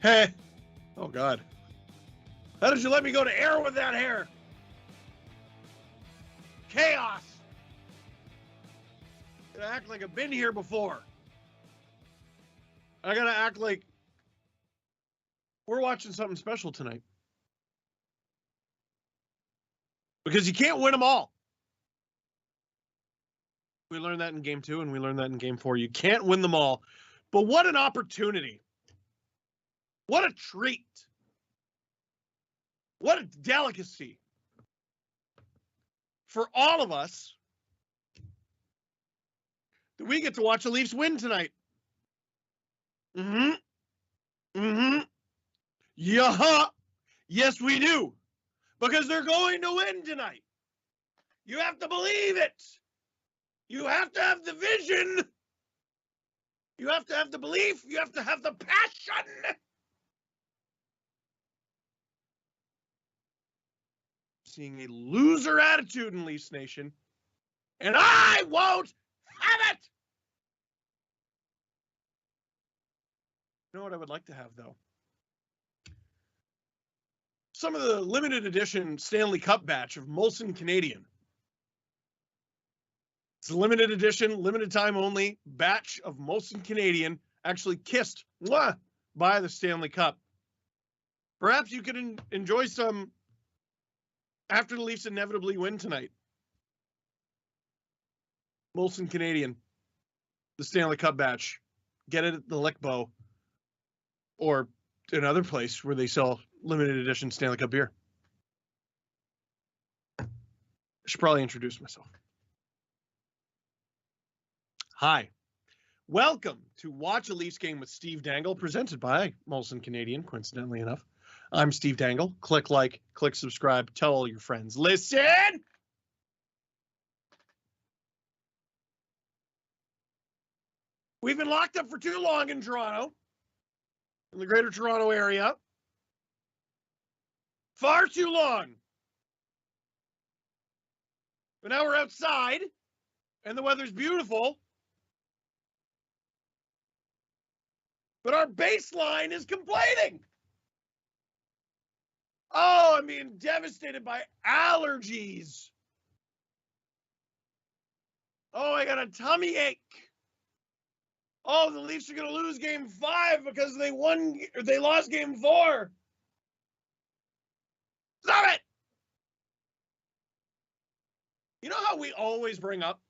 Hey. Oh, God. How did you let me go to air with that hair? Chaos. I gotta act like I've been here before. I gotta act like we're watching something special tonight. Because you can't win them all. We learned that in game 2 and we learned that in game 4. You can't win them all. But what an opportunity. What a treat. What a delicacy for all of us that we get to watch the Leafs win tonight. Yeah. Yes, we do. Because they're going to win tonight. You have to believe it. You have to have the vision. You have to have the belief. You have to have the passion. Seeing a loser attitude in Leafs Nation. And I won't have it. You know what I would like to have, though? Some of the limited edition Stanley Cup batch of Molson Canadian. It's a limited edition, limited time only batch of Molson Canadian, actually kissed by the Stanley Cup. Perhaps you could enjoy some after the Leafs inevitably win tonight. Molson Canadian, the Stanley Cup batch. Get it at the Lickbow or another place where they sell limited edition Stanley Cup beer. I should probably introduce myself. Hi. Welcome to Watch a Leafs Game with Steve Dangle, presented by Molson Canadian, coincidentally enough. I'm Steve Dangle. Click like, click subscribe, tell all your friends. Listen! We've been locked up for too long in Toronto, in the greater Toronto area. Far too long. But now we're outside, and the weather's beautiful. But our baseline is complaining. Oh, I'm being devastated by allergies. Oh, I got a tummy ache. Oh, the Leafs are going to lose game 5 because they lost game 4. Stop it! You know how we always bring up,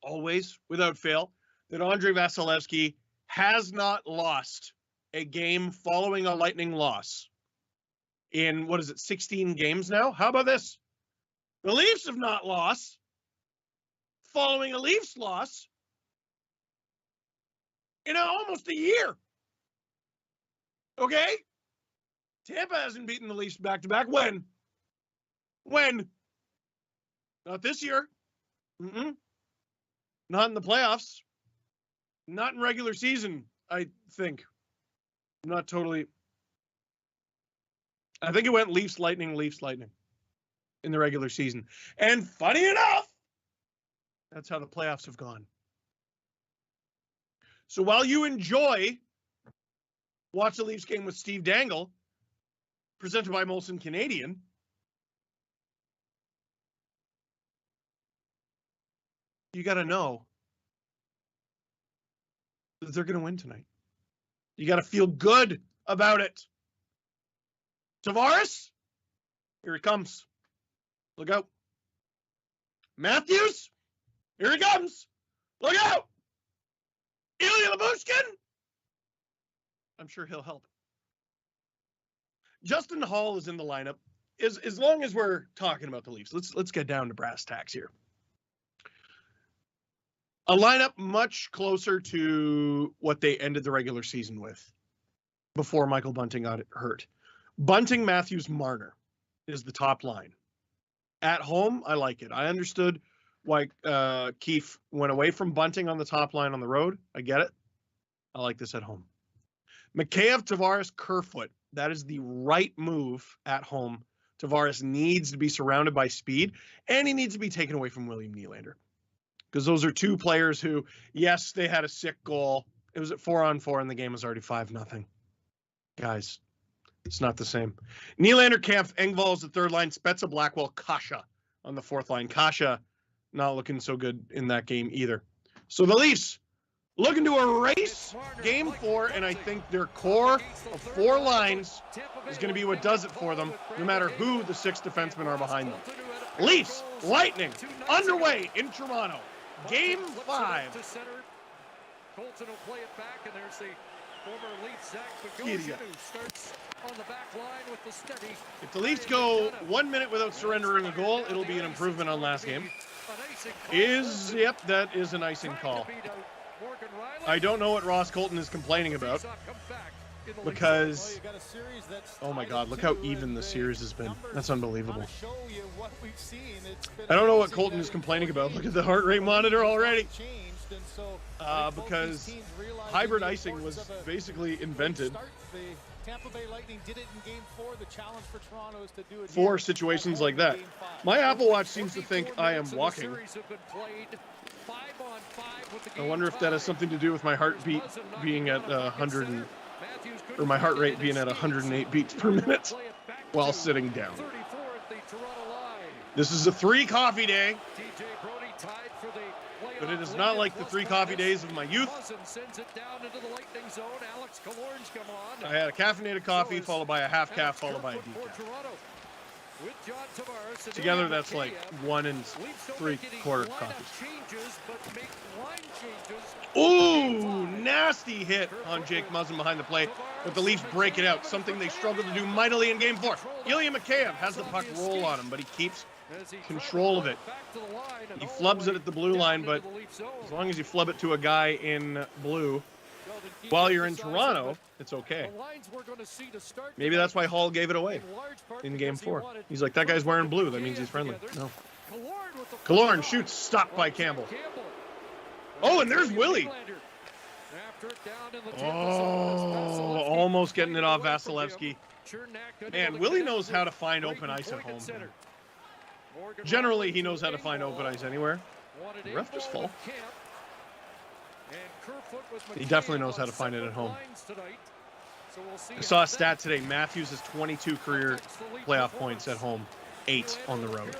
always, without fail, that Andrei Vasilevsky has not lost a game following a Lightning loss in, 16 games now? How about this? The Leafs have not lost following a Leafs loss in almost a year. Okay? Tampa hasn't beaten the Leafs back-to-back. When? Not this year. Not in the playoffs. Not in regular season, I think. Not totally. I think it went Leafs, Lightning in the regular season. And funny enough, that's how the playoffs have gone. So while you enjoy Watch the Leafs Game with Steve Dangle, presented by Molson Canadian, you got to know that they're going to win tonight. You got to feel good about it. Tavares, here he comes. Look out. Matthews, here he comes. Look out. Ilya Lyubushkin, I'm sure he'll help. Justin Hall is in the lineup. As long as we're talking about the Leafs, let's get down to brass tacks here. A lineup much closer to what they ended the regular season with before Michael Bunting got hurt. Bunting, Matthews, Marner is the top line. At home, I like it. I understood why Keefe went away from Bunting on the top line on the road. I get it. I like this at home. Mikheyev, Tavares, Kerfoot. That is the right move at home. Tavares needs to be surrounded by speed, and he needs to be taken away from William Nylander. Because those are two players who, yes, they had a sick goal. It was at 4-on-4, and the game was already 5-0. Guys, it's not the same. Nylander, Kampf, Engvall is the third line. Spezza, Blackwell, Kasha on the fourth line. Kasha not looking so good in that game either. So the Leafs looking to erase game 4, and I think their core of 4 lines is going to be what does it for them, no matter who the 6 defensemen are behind them. Leafs, Lightning, underway in Toronto. Game 5. Colton will play it back, and there's the former Leaf Zach Bogosian, who starts on the back line with the steady. If the Leafs go 1 minute without surrendering a goal, it'll be an improvement on last game. Yep, that is an icing call. I don't know what Ross Colton is complaining about, because, oh my God, look how even the series has been. That's unbelievable. I don't know what Colton is complaining about. Look at the heart rate monitor already. Because hybrid icing was basically invented for situations like that. My Apple Watch seems to think I am walking. I wonder if that has something to do with my heartbeat being at 100 or my heart rate being at 108 beats per minute while sitting down. This is a 3 coffee day, but it is not like the 3 coffee days of my youth. I had a caffeinated coffee followed by a half calf followed by a decaf. Together, that's like 1 3/4 coffees. Ooh, nasty hit on Jake Muzzin behind the plate, but the Leafs break it out, something they struggled to do mightily in Game 4. Ilya Mikheyev has the puck roll on him, but he keeps control of it. He flubs it at the blue line, but as long as you flub it to a guy in blue, while you're in Toronto, it's okay. Maybe that's why Hall gave it away in Game 4. He's like, that guy's wearing blue. That means he's friendly. No. Killorn shoots, stopped by Campbell. Oh, and there's Willie. Oh, almost getting it off Vasilevsky. And Willie knows how to find open ice at home. Generally, he knows how to find open ice anywhere. The ref just full. He definitely knows how to find it at home. I saw a stat today. Matthews has 22 career playoff points at home, 8 on the road.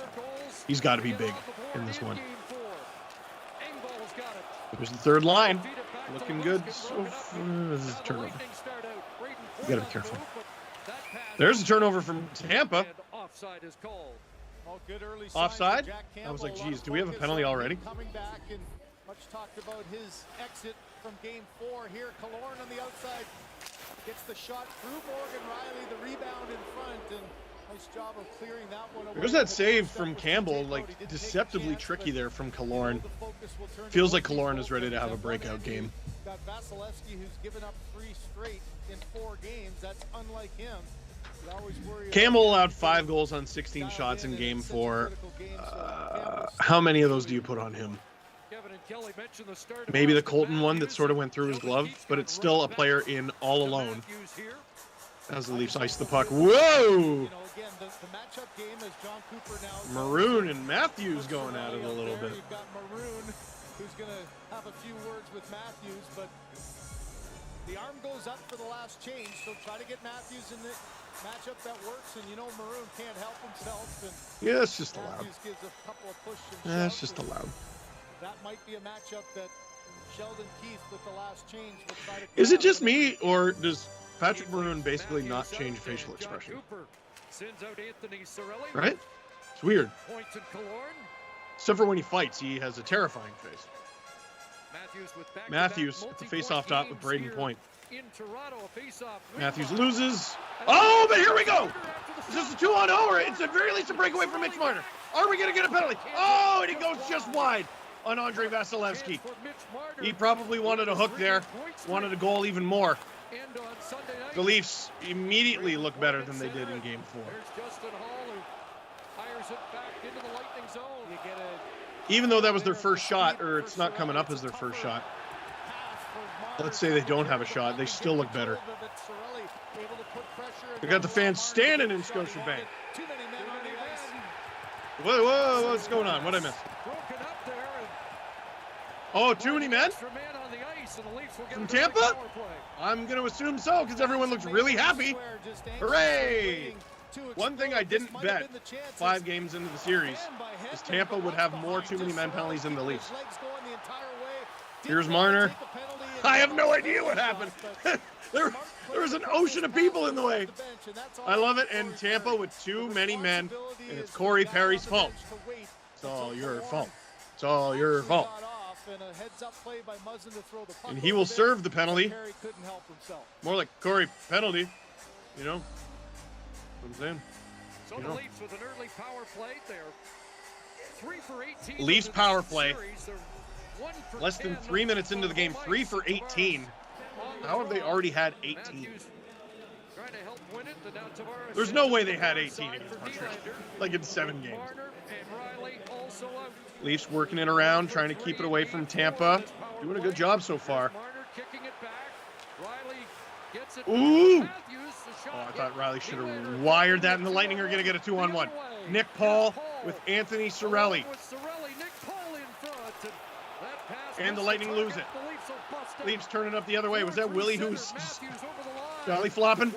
He's got to be big in this one. There's the third line. Looking good. This is a turnover. You got to be careful. There's a turnover from Tampa. Offside? I was like, geez, do we have a penalty already? Much talked about his exit from Game 4 here. Killorn on the outside gets the shot through Morgan Riley, the rebound in front, and nice job of clearing that one away. There's that save from Campbell, like deceptively tricky there from Killorn. Feels like Killorn is ready to have a breakout game. Got Vasilevsky, who's given up 3 straight in 4 games. That's unlike him. Campbell allowed 5 goals on 16 shots in Game 4. How many of those do you put on him? Maybe the Colton one that sort of went through his glove, but it's still a player in all alone as the Leafs ice the puck. Whoa! Maroon and Matthews going at it a little bit. You've got Maroon, who's going to have a few words with Matthews, but the arm goes up for the last change, so try to get Matthews in the matchup that works, and you know Maroon can't help himself. And yeah, it's just allowed. Matthews gives a couple of push and yeah, it's just allowed. That might be a matchup that Sheldon Keefe with the last change will try to. Is it just me, or does Patrick Maroon basically not change facial expression? Right? It's weird. Except for when he fights, he has a terrifying face. Matthews at the face-off dot with Braden Point. Matthews loses. Oh, but here we go. Is this a 2-on-0 or it's at very least a breakaway from Mitch Marner? Are we going to get a penalty? Oh, and he goes just wide on Andrei Vasilevsky. He probably wanted a hook there, wanted a goal even more. The Leafs immediately look better than they did in Game 4. Even though that was their first shot, or it's not coming up as their first shot. Let's say they don't have a shot, they still look better. We got the fans standing in Scotiabank. Whoa, what's going on? What did I miss? Oh, too many men? Extra man on the ice, and the Leafs will get From an early Tampa? power play. I'm going to assume so because everyone looks really happy. Hooray! One thing I didn't bet 5 games into the series is Tampa would have more too many men penalties than the Leafs. Here's Marner. I have no idea what happened. there was an ocean of people in the way. I love it. And Tampa with too many men, and it's Corey Perry's fault. It's all your fault. It's all your fault. And he will serve the penalty. More like Corey penalty, you know. What I'm saying. So the Leafs with an early power play. They're 3 for 18. Leafs power play. Less than 3 minutes into the game, 3 for 18. How have they already had 18? There's no way they had 18 against Montreal. Like in 7 games. Leafs working it around, trying to keep it away from Tampa. Doing a good job so far. Ooh! Oh, I thought Riley should have wired that, and the Lightning are going to get a 2-on-1. Nick Paul with Anthony Cirelli. And the Lightning lose it. Leafs turning up the other way. Was that Willie who's belly flopping?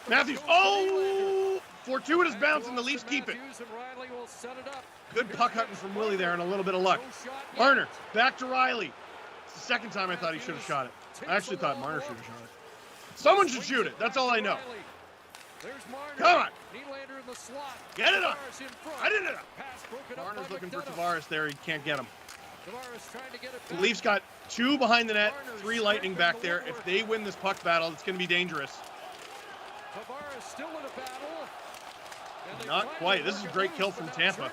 Matthews. Oh! Fortuitous bounce, and the Leafs keep it. Good puck hunting from Willie there, and a little bit of luck. Marner, back to Riley. It's the second time I thought he should have shot it. I actually thought Marner should have shot it. Someone should shoot it. That's all I know. Come on. Get it up. I did it up. Marner's looking for Tavares there. He can't get him. The Leafs got 2 behind the net, 3 Lightning back there. If they win this puck battle, it's going to be dangerous. Not quite. This is a great kill from Tampa.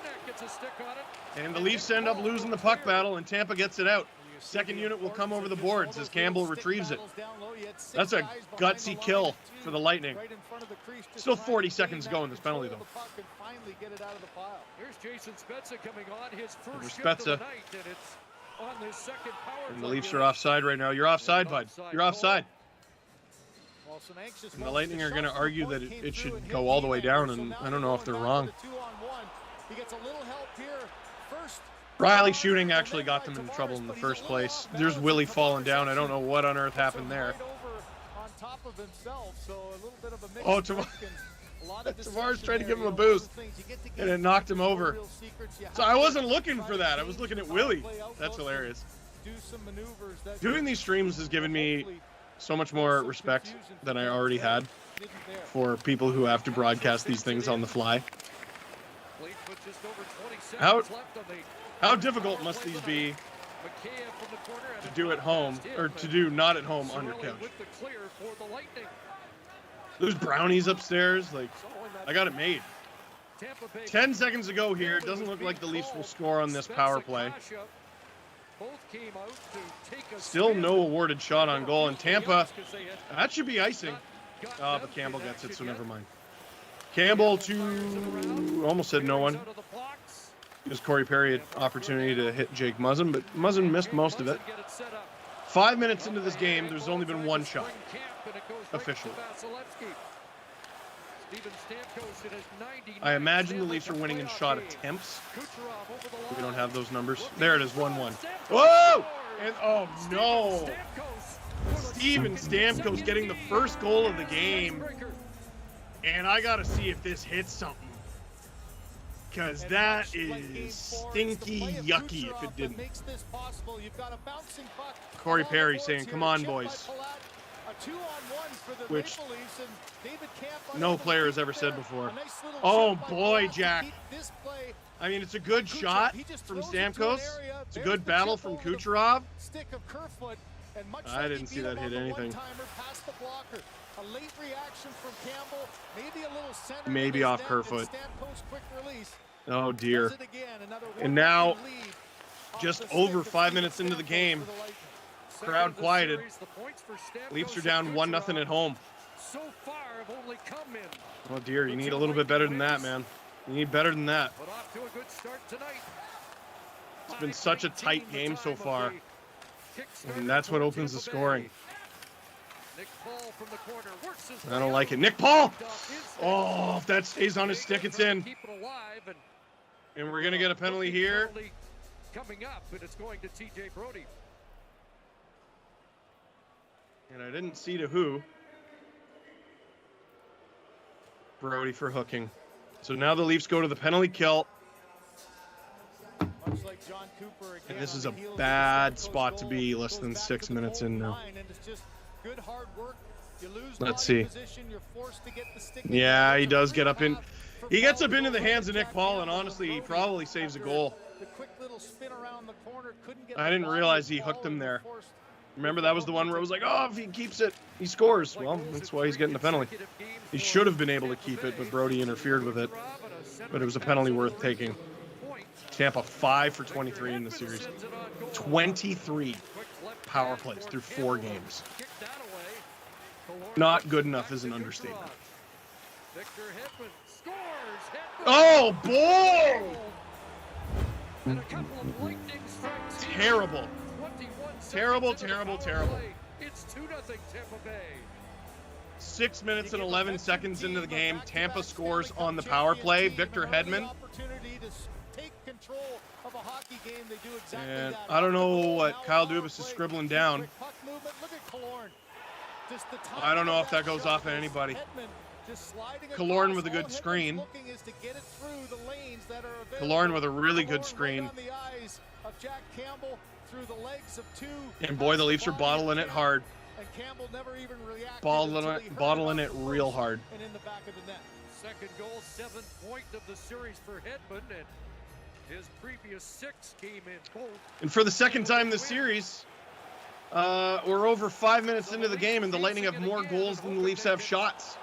And the Leafs end up losing the puck battle, and Tampa gets it out. Second unit will come over the boards as Campbell retrieves it. That's a gutsy kill for the Lightning. Still 40 seconds to go in this penalty, though. Here's Jason Spezza coming on his first shift of the night, and it's on this second power. And the Leafs are offside right now. You're offside, bud. You're offside. And the Lightning are going to argue that it should go all the way down, and I don't know if they're wrong. Riley shooting actually got them in trouble in the first place. There's Willie falling down. I don't know what on earth happened there. Oh, Tavares tried to give him a boost, and it knocked him over. So I wasn't looking for that. I was looking at Willie. That's hilarious. Doing these streams has given me so much more respect than I already had for people who have to broadcast these things on the fly. How difficult must these be to do at home, or to do not at home on your couch? There's brownies upstairs. Like, I got it made. 10 seconds to go here. It doesn't look like the Leafs will score on this power play. Still no awarded shot on goal. And Tampa, that should be icing. Oh, but Campbell gets it, so never mind. Campbell to, almost said no one. Gives Corey Perry an opportunity to hit Jake Muzzin, but Muzzin missed most of it. 5 minutes into this game, there's only been 1 shot. Officially. I imagine the Leafs are winning in shot attempts. We don't have those numbers. There it is, 1-1. Whoa! And oh no! Steven Stamkos getting the first goal of the game. And I gotta see if this hits something. Because that is stinky yucky if it didn't. Corey Perry saying, come on, boys. Which no player has ever said before. Oh, boy, Jack. I mean, it's a good shot from Stamkos. It's a good battle from Kucherov. I didn't see that hit anything. Maybe off Kerfoot. Oh, dear. And now, just over 5 minutes into the game, crowd quieted. Leafs are down 1-0 at home. Oh, dear. You need a little bit better than that, man. You need better than that. It's been such a tight game so far. And that's what opens the scoring. I don't like it. Nick Paul! Oh, if that stays on his stick, it's in. And we're going to get a penalty here. And I didn't see to who. Brody for hooking. So now the Leafs go to the penalty kill. Much like John Cooper again, And this on is the a heels of bad the spot to goal, be less goes than back 6 to the minutes goal in now. line, and it's just good hard work. You lose Let's body see. position, you're forced to get the stick Yeah, in. he It's a does free get up in. path for He gets Paul up to into go the right hands at of Nick Jack Paul, and Campbell, honestly, he Brody, probably saves a after goal. the quick little spin around the corner, couldn't get I the didn't body realize of he Paul hooked him and there. forced Remember, the that was the hook one to where it was take like, oh, if he keeps it, he scores. Well, that's why he's getting the penalty. He should have been able to keep it, but Brody interfered with it. But it was a penalty worth taking. Tampa 5 for 23 in the series. 23 power plays through 4 games. Not good enough is an understatement. Oh, boy! Terrible. Terrible, terrible, terrible. It's 2-0 Tampa Bay. 6 minutes and 11 seconds into the game, Tampa scores on the power play. Victor Hedman. And I don't know what Kyle Dubas is scribbling down. I don't know if that goes off of anybody. Killorn with a good screen. Killorn with a really good screen. And boy, the Leafs are bottling it hard. And Campbell never even reacted. Bottling it real hard. And in the back of the net. Second goal, 7th point of the series for Hedman, and his previous 6 came in both. And for the second time this series, we're over 5 minutes into the game, and the Lightning have more goals than the Leafs have shots.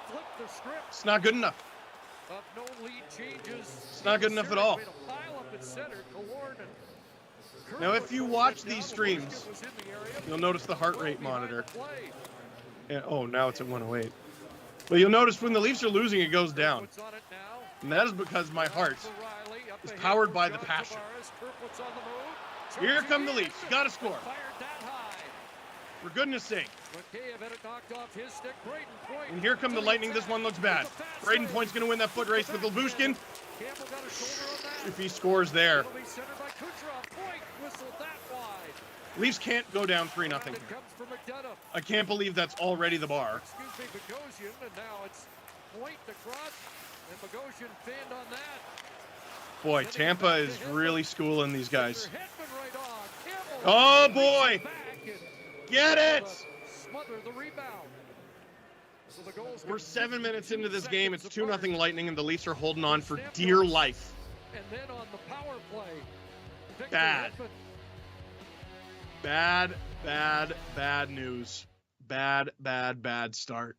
It's not good enough. It's not good enough at all. Now, if you watch these streams, you'll notice the heart rate monitor. And, oh, now it's at 108. But you'll notice when the Leafs are losing, it goes down. And that is because my heart is powered by the passion. Here come the Leafs. You got to score. For goodness sake. And here come the Lightning. This one looks bad. Braden Point's going to win that foot race with Lyubushkin. If he scores there. Leafs can't go down 3-0 here. I can't believe that's already the bar. Boy, Tampa is really schooling these guys. Oh, boy. Get it! We're 7 minutes into this game. It's 2-0 Lightning, and the Leafs are holding on for dear life. And then on the power play, bad. Bad, bad, bad news. Bad, bad, bad start.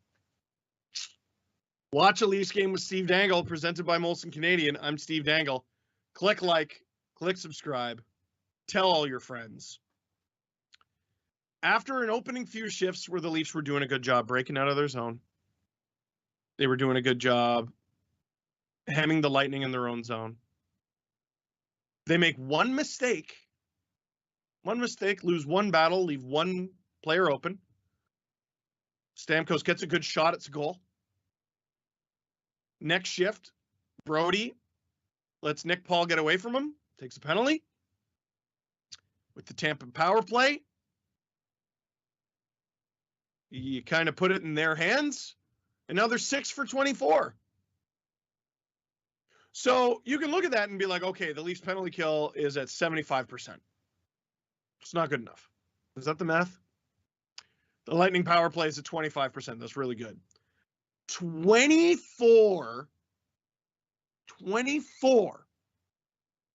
Watch a Leafs game with Steve Dangle, presented by Molson Canadian. I'm Steve Dangle. Click like, click subscribe. Tell all your friends. After an opening few shifts where the Leafs were doing a good job breaking out of their zone, they were doing a good job hemming the Lightning in their own zone. They make one mistake, lose one battle, leave one player open. Stamkos gets a good shot, it's a goal. Next shift, Brody lets Nick Paul get away from him, takes a penalty. With the Tampa power play, you kind of put it in their hands, and now they're 6 for 24. So you can look at that and be like, okay, the Leafs penalty kill is at 75%. It's not good enough. Is that the math? The Lightning power play is at 25%. That's really good. 24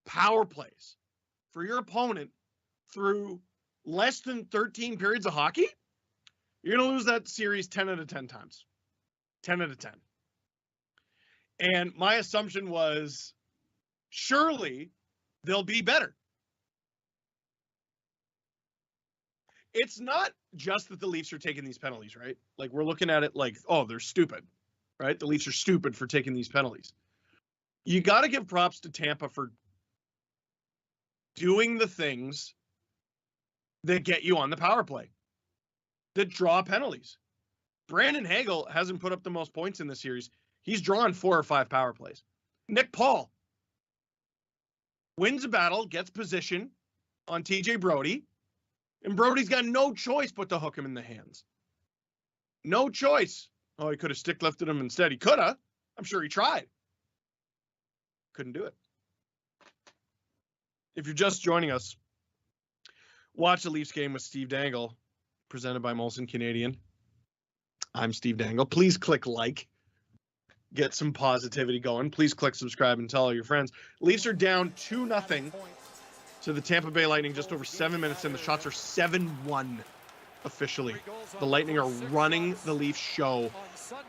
power plays for your opponent through less than 13 periods of hockey. You're going to lose that series 10 out of 10 times. 10 out of 10. And my assumption was, surely they'll be better. It's not just that the Leafs are taking these penalties, right? Like, we're looking at it like, oh, they're stupid, right? The Leafs are stupid for taking these penalties. You got to give props to Tampa for doing the things that get you on the power play, that draw penalties. Brandon Hagel hasn't put up the most points in the series. He's drawn 4 or 5 power plays. Nick Paul wins a battle, gets position on TJ Brody, and Brody's got no choice but to hook him in the hands. No choice. Oh, he could have stick lifted him instead. He could have. I'm sure he tried. Couldn't do it. If you're just joining us, watch the Leafs game with Steve Dangle, presented by Molson Canadian. I'm Steve Dangle. Please click like. Get some positivity going. Please click subscribe and tell all your friends. Leafs are down 2-0 to the Tampa Bay Lightning just over 7 minutes in. The shots are 7-1 officially. The Lightning are running the Leafs show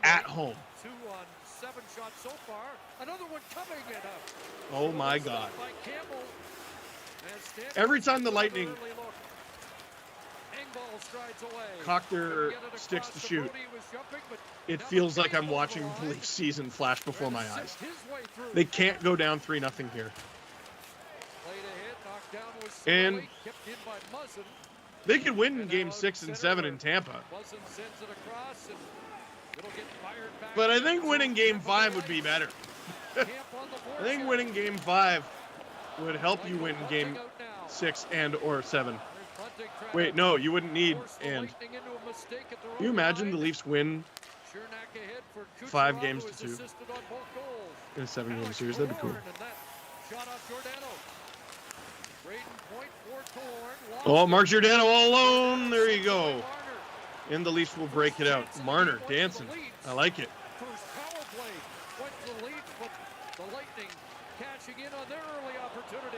at home. 2 on 7 shots so far. Another one coming in. Oh my God. By Campbell. And Stanley Every time the Lightning cock their sticks to shoot, it feels like I'm watching the Leafs season flash before my eyes. They can't go down 3-0 here. And they could win game 6 and 7 in Tampa. But I think winning game 5 would be better. I think winning game 5 would help you win game 6 and or 7. Wait, no, you wouldn't need and. Can you imagine the Leafs win 5 games to 2 in a 7-game series? That'd be cool. Oh, Mark Giordano all alone. There you go. And the Leafs will break it out. Marner dancing. I like it.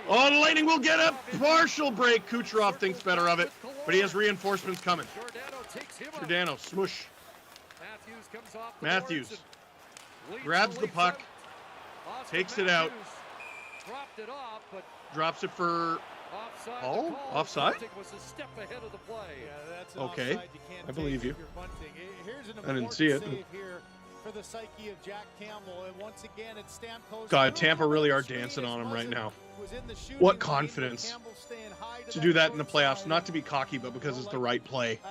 Oh, the Lightning will get a partial break. Kucherov thinks better of it, but he has reinforcements coming. Giordano, smoosh. Matthews grabs the puck, takes it out, drops it for offside? Okay, I believe you. I didn't see it. For the psyche of Jack Campbell, and once again it's Stamkos. God, Tampa really are dancing on him right now. What confidence to do that in the playoffs, not to be cocky, but because it's the right play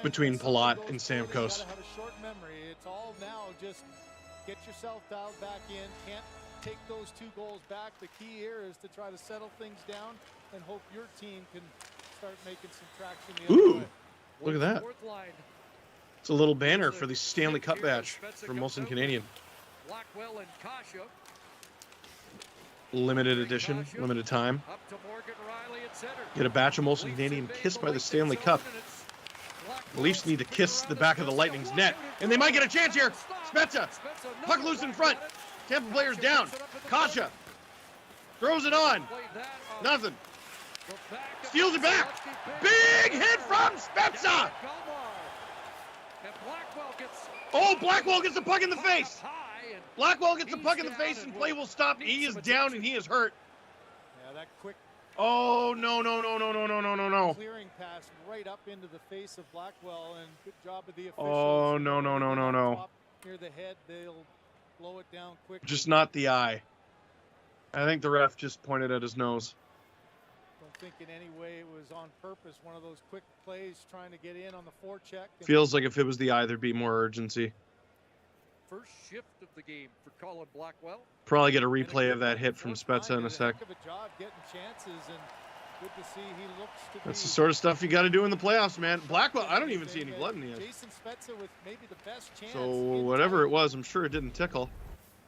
between Palat and Stamkos. Have a short memory. It's all now just get yourself dialed back in. Can't take those 2 goals back. The key here is to try to settle things down and hope your team can start making some traction the other way. Look at that. It's a little banner for the Stanley Cup badge from Molson Canadian. Limited edition, limited time. Get a batch of Molson Canadian kissed by the Stanley Cup. The Leafs need to kiss the back of the Lightning's net, and they might get a chance here. Spezza, puck loose in front. Tampa players down. Kasha throws it on. Nothing. Steals it back. Big hit from Spezza. Oh, Blackwell gets the puck in the face. Blackwell gets the puck in the face and play will stop. He is down and he is hurt. Yeah, that quick. Oh, no. Clearing pass right up into the face of Blackwell, and good job of the officials. Oh, no. Near the head, they'll blow it down quick. Just not the eye. I think the ref just pointed at his nose. Don't think in any way it was on purpose. One of those quick plays trying to get in on the forecheck. Feels like if it was the eye, there'd be more urgency. First shift of the game for Colin Blackwell. Probably get a replay of that hit from Spezza in a sec. That's the sort of stuff you got to do in the playoffs, man. Blackwell, I don't even see any blood in the eyes. So whatever it was, I'm sure it didn't tickle.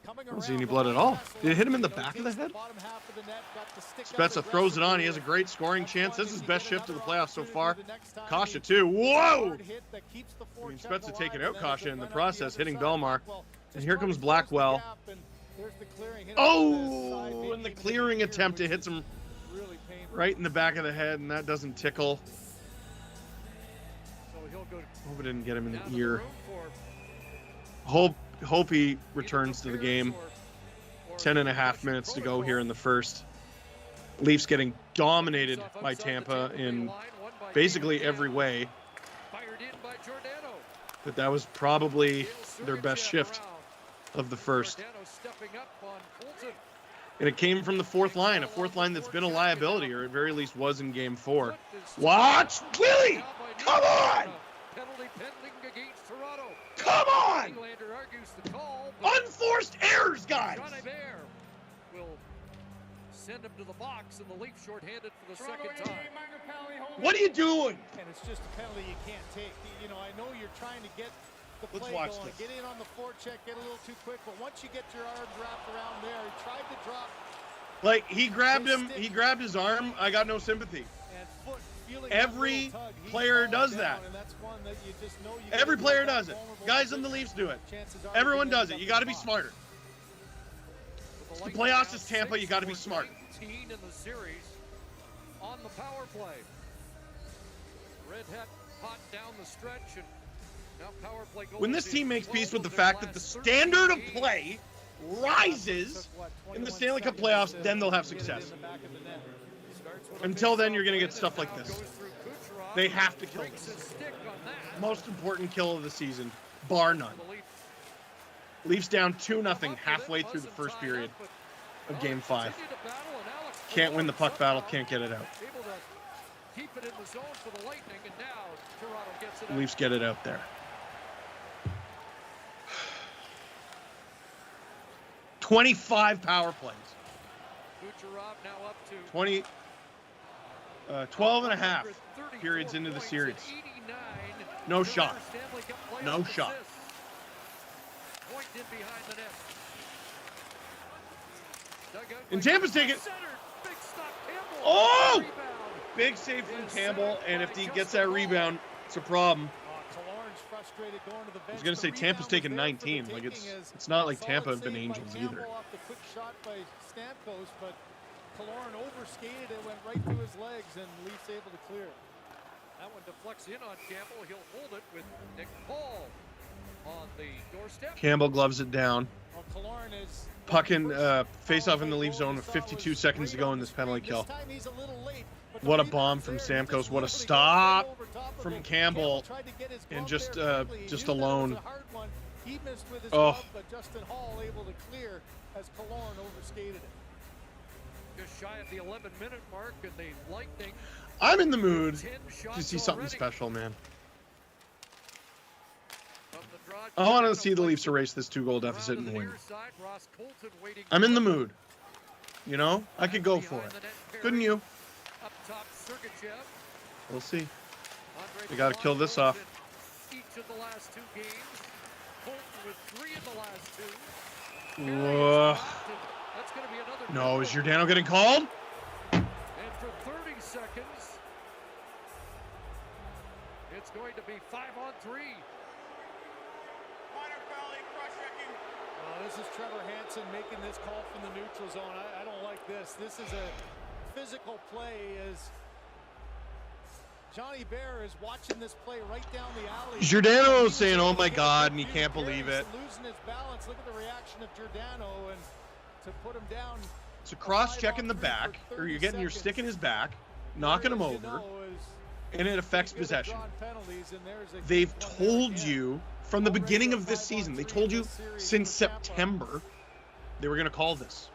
I don't see any blood at all. Did it hit him in the back of the head? Spezza throws it on. He has a great scoring chance. This is his best shift of the playoffs so far. Kasha too. Whoa! I mean, Spezza taking out Kasha in the process, hitting Belmar. And here comes Blackwell. Oh! And the clearing attempt, it hits him right in the back of the head, and that doesn't tickle. Hope it didn't get him in the ear. Hope he returns to the game. 10.5 minutes to go here in the first. Leafs getting dominated by Tampa in basically every way. But that was probably their best shift of the first. And it came from the fourth line, a fourth line that's been a liability, or at very least was in game 4. Watch! Willie! Come on! Come on! Unforced errors, guys! send him to the box, and the Leafs shorthanded for the second time. What are you doing? And it's just a penalty you can't take. You know, I know you're trying to get the Let's play watch going, this. get in on the forecheck, get a little too quick, but once you get your arms wrapped around there, he tried to drop. Like, he grabbed him, he grabbed his arm. I got no sympathy. And foot feeling Every that little tug, player does down, that. and that's one that you just know you Every gotta player be in does that it. vulnerable Guys in the position. Leafs do it. Chances are Everyone you're does gonna it. end You up got to in be the box. smarter. With The Lightning playoffs now is Tampa. You got to be 6 smarter. for 19 in the series on the power play. Red hot down the stretch, and now power play goals. When this in team makes 12 peace with the of their fact that the last 13 standard of games. play rises in the Stanley Cup playoffs, then they'll have success. Until then, you're going to get stuff like this. They have to kill this. Most important kill of the season, bar none. Leafs down 2-0 halfway through the first period of Game 5. Can't win the puck battle, can't get it out. Leafs get it out there. 25 power plays. 12 and a half periods into the series. No shot. No shot. And Tampa's taking. Oh! Big save from Campbell, and if he gets that rebound, it's a problem. I was gonna say Tampa's taking 19. Like it's not like Tampa have been angels either. Off the quick shot by Stamkos, but Killorn overskated it, went right through his legs, and Leafs able to clear. That one deflects in on Campbell. He'll hold it with Nick Paul on the doorstep. Campbell gloves it down. Well, Killorn is Puck in face-off in the Leaf zone with 52 seconds to go in this penalty kill. What a bomb from Stamkos. What a stop from Campbell. And just alone. He missed with his Oh. glove, but Justin Hall able to clear as Killorn overskated it. Just shy of the 11-minute mark, and the Lightning. I'm in the mood 10 to shots see something already. special, man. From the draw, I want to Jacob see the Leafs Blake erase this 2-goal deficit around to and the win. near side. Ross Colton waiting I'm in the for it. mood. You know, I could go for Behind it. the net, Couldn't Perry. you? Up top, Sergachev. We'll see. Andre We got to kill Palat this goals off. in each of the last 2 games. Colton with 3 in the last 2. Whoa. That's going to be another. No, is goal. Giordano getting called? And for 30 seconds, it's going to be 5-on-3. This is Trevor Hansen making this call from the neutral zone. I don't like this. This is a physical play as Johnny Bear is watching this play right down the alley. Giordano saying, "Oh my God," and he can't believe it. Losing his balance. Look at the reaction of Giordano, and to put him down. It's a cross-check in the back, or you're getting your stick in his back, knocking him over, and it affects possession. They've told you from the beginning of this season, they told you since September, they were going to call this.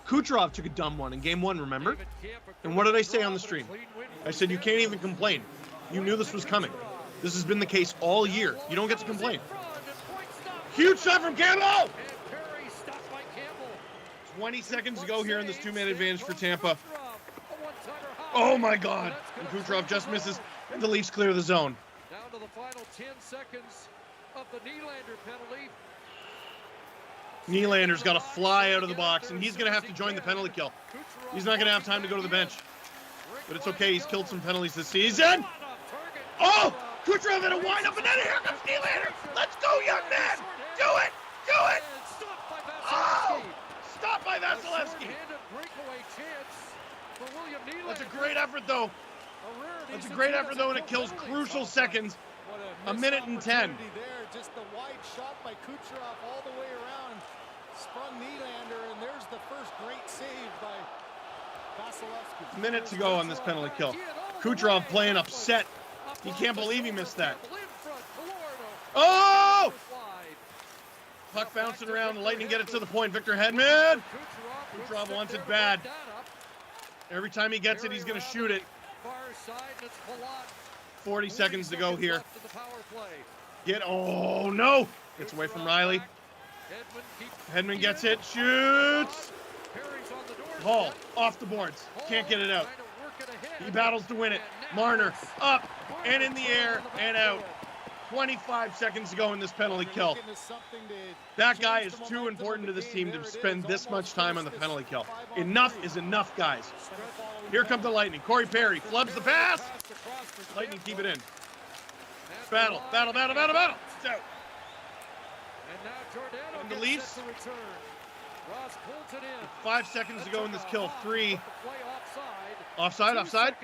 Kucherov took a dumb one in Game 1, remember? And what did I say on the stream? I said, you can't even complain. You knew this was coming. This has been the case all year. You don't get to complain. Huge shot from Campbell! 20 seconds to go here in this 2-man advantage for Tampa. Oh my God! And Kucherov just misses, and the Leafs clear the zone. Down to the final 10 seconds of the Nylander penalty. Nylander's got to fly out of the box, and he's going to have to join the penalty kill. He's not going to have time to go to the bench. But it's okay, he's killed some penalties this season. Oh! Kucherov had a wind-up, and then here comes Nylander! Let's go, young man! Do it! Do it! Oh! Stop by Vasilevsky! That's a great effort, though. That's a great effort, though, and it kills crucial seconds. A minute and 10. There, just the wide shot by Kucherov all the way around. Sprung Nylander, and there's the first great save by Vasilevsky. Minute to go on this penalty kill. Kucherov playing upset. He can't believe he missed that. Oh! Puck bouncing around. The Lightning get it to the point. Victor Hedman. Kucherov wants it bad. Every time he gets it, he's going to shoot it. 40 seconds to go here. Oh no! Gets away from Riley. Hedman gets it, shoots! Hall off the boards. Can't get it out. He battles to win it. Marner up and in the air and out. 25 seconds to go in this penalty kill. That guy is too important to this team to spend this much time on the penalty kill. Enough is enough, guys. Here comes the Lightning. Corey Perry flubs the pass. Lightning keep it in. Battle. It's out. And the Leafs, 5 seconds to go in this kill. 3. Offside.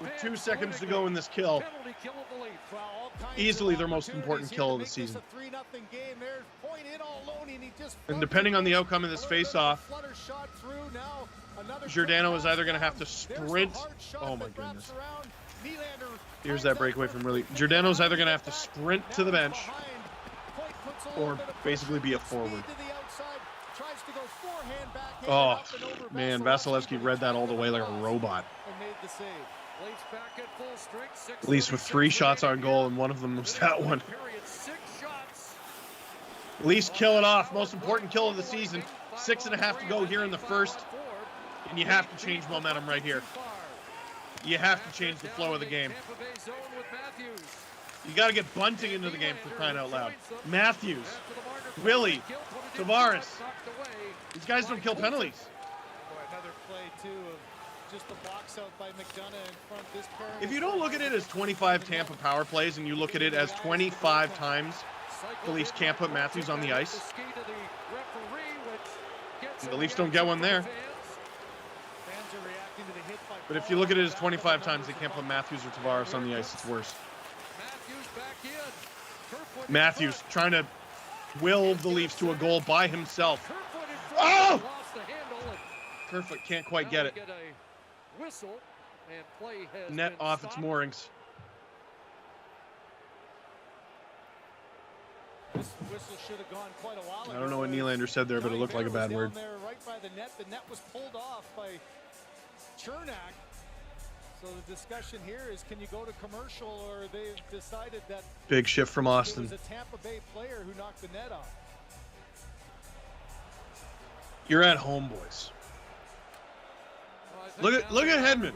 With 2 seconds to go in this kill. Easily their most important kill of the season. And depending on the outcome of this face-off, Giordano is either going to have to sprint. Oh my goodness. Here's that breakaway from really. Giordano's either going to have to sprint to the bench or basically be a forward. Oh, man, Vasilevsky read that all the way like a robot. Leafs with 3 shots on goal, and one of them was that one. Leafs kill it off. Most important kill of the season. 6.5 to go here in the first. And you have to change momentum right here. You have to change the flow of the game. You got to get Bunting into the game for crying out loud. Matthews, Willie, Tavares. These guys don't kill penalties. Another play, too, of just the box out by McDonough in front. This if you don't look at it as 25 Tampa power plays and you look at it as 25 times the Leafs can't put Matthews on the ice, the Leafs don't get one there. But if you look at it as 25 times they can't put Matthews or Tavares on the ice, it's worse. Matthews trying to will the Leafs to a goal by himself. Oh! Kerfoot can't quite get it. Net off its moorings. This whistle should have gone quite a while ago. I don't know what Nylander said there, but it looked like a bad word. Right by the net was pulled off by Chernak. So the discussion here is, can you go to commercial, or they've decided that big shift from Austin. It was a Tampa Bay player who knocked the net off. You're at home, boys. Look at Hedman.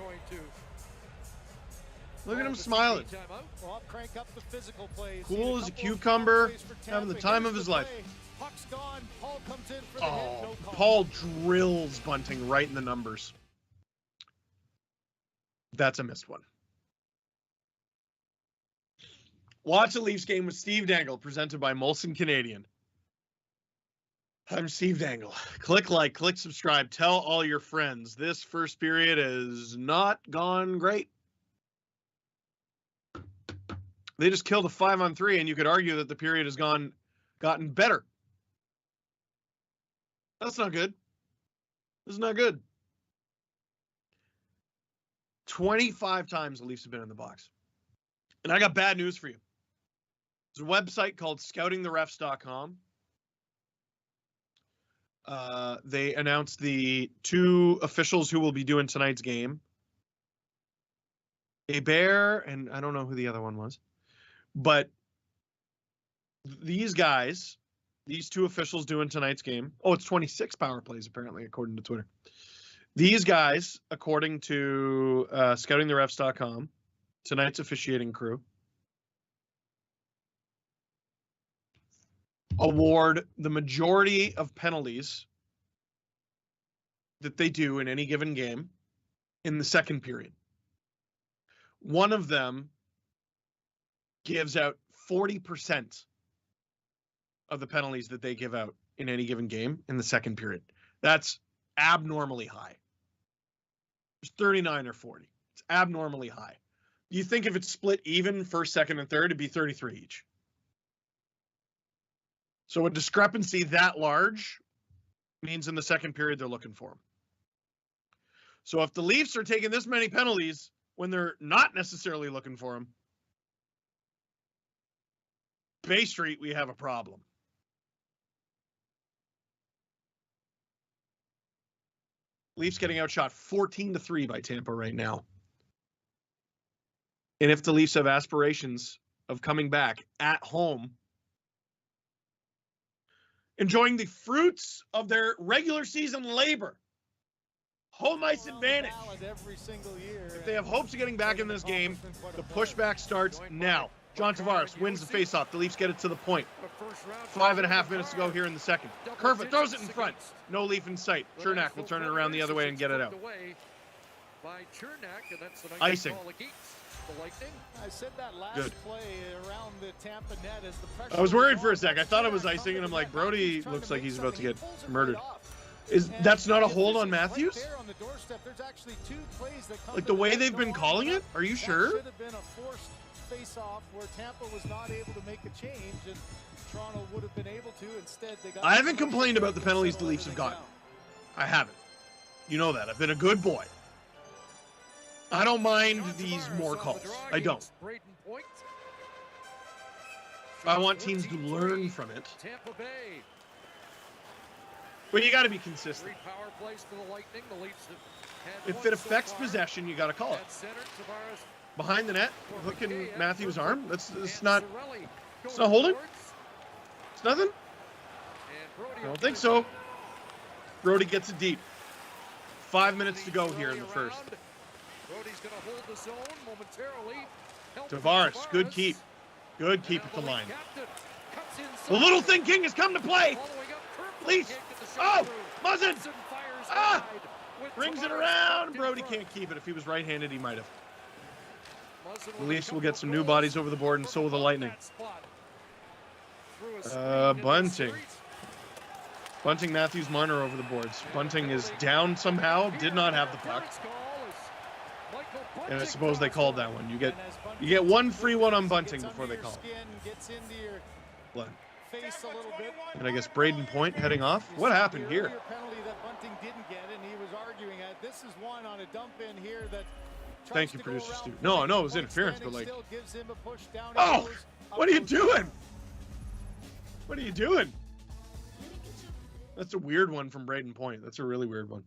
Look at him smiling. Well, crank up the physical plays. Cool as a cucumber, having the time of his life. Puck's gone. Paul comes in for the hit. No call. Paul drills Bunting right in the numbers. That's a missed one. Watch the Leafs game with Steve Dangle, presented by Molson Canadian. I'm Steve Dangle. Click like, click subscribe, tell all your friends. This first period has not gone great. They just killed a 5-on-3, and you could argue that the period has gotten better. That's not good. This is not good. 25 times the Leafs have been in the box. And I got bad news for you. There's a website called scoutingtherefs.com. They announced the 2 officials who will be doing tonight's game. Hebert, and I don't know who the other one was. But these guys, these 2 officials doing tonight's game. Oh, it's 26 power plays, apparently, according to Twitter. These guys, according to scoutingtherefs.com, tonight's officiating crew, award the majority of penalties that they do in any given game in the second period. One of them gives out 40% of the penalties that they give out in any given game in the second period. That's abnormally high. There's 39 or 40. It's abnormally high. You think if it's split even first, second, and third, it'd be 33 each. So a discrepancy that large means in the second period they're looking for them. So if the Leafs are taking this many penalties when they're not necessarily looking for them, Bay Street, we have a problem. Leafs getting outshot 14-3 by Tampa right now. And if the Leafs have aspirations of coming back at home, enjoying the fruits of their regular season labor home ice advantage. Every single year. If they have hopes of getting back in this game, the pushback starts now. John Tavares wins the faceoff. The Leafs get it to the point. 5.5 minutes to go here in the second. Kerfoot throws it in front. No Leaf in sight. Chernak will turn it around the other way and get it out. Icing. I said that last play around the Tampa net as the pressure. I was worried for a sec. I thought it was icing, and I'm like, Brody looks like he's about to get murdered. That's not a hold on Matthews? Like the way they've been calling it? Are you sure? Should have been a forced face-off where Tampa was not able to make a change, and Toronto would have been able to. Instead, they got. I haven't complained about the penalties the Leafs have gotten. I haven't. You know that. I've been a good boy. I don't mind these more calls. I don't. I want teams to learn from it. But you got to be consistent. If it affects possession, you got to call it. Behind the net, hooking Matthews' arm. It's not holding. It's nothing. I don't think so. Brody gets it deep. 5 minutes to go here in the first. Tavares, good keep. Good keep at the line. The little thinking has come to play. Leafs. Oh, Muzzin. Ah! Brings it around. Brody can't keep it. If he was right-handed, he might have. The Leafs will get some new bodies over the board, and so will the Lightning. Bunting. Bunting, Matthews, Marner over the boards. Bunting is down somehow. Did not have the puck. And I suppose they called that one. You get one free one on Bunting before they call it. And I guess Braden Point heading off. What happened here? Thank you, producer Stu. No, I know it was interference, but like, oh, what are you doing? What are you doing? That's a weird one from Braden Point. That's a really weird one.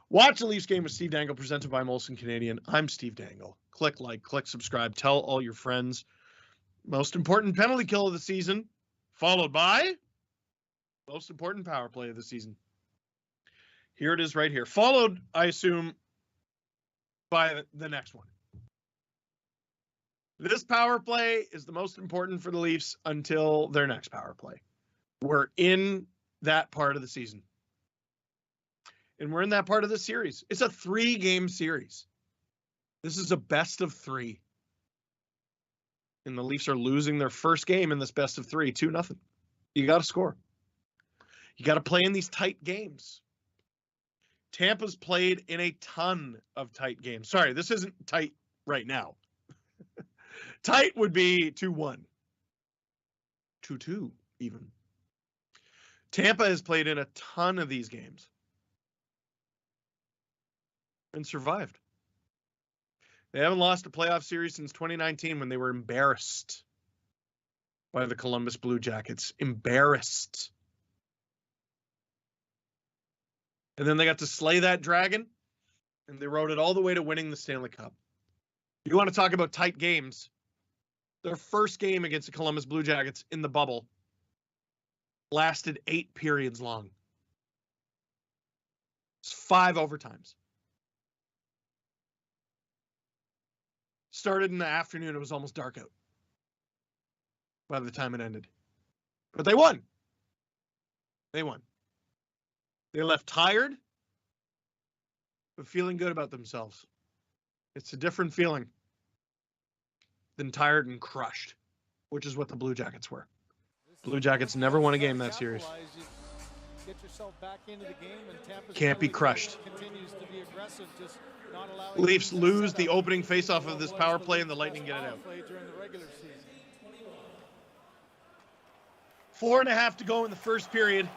Watch the Leafs game with Steve Dangle, presented by Molson Canadian. I'm Steve Dangle. Click like, click subscribe, tell all your friends. Most important penalty kill of the season, followed by most important power play of the season. Here it is right here. Followed, I assume, by the next one. This power play is the most important for the Leafs until their next power play. We're in that part of the season. And we're in that part of the series. It's a 3-game series. This is a best of 3. And the Leafs are losing their first game in this best of 3, 2-0. You got to score. You got to play in these tight games. Tampa's played in a ton of tight games. Sorry, this isn't tight right now. Tight would be 2-1. 2-2 even. Tampa has played in a ton of these games and survived. They haven't lost a playoff series since 2019 when they were embarrassed by the Columbus Blue Jackets. Embarrassed. And then they got to slay that dragon, and they rode it all the way to winning the Stanley Cup. You want to talk about tight games? Their first game against the Columbus Blue Jackets in the bubble lasted 8 periods long. It's 5 overtimes. Started in the afternoon. It was almost dark out by the time it ended. But they won. They won. They left tired, but feeling good about themselves. It's a different feeling than tired and crushed, which is what the Blue Jackets were. Blue Jackets never won a game that series. Can't be crushed. Leafs lose the opening faceoff of this power play, and the Lightning get it out. 4.5 to go in the first period.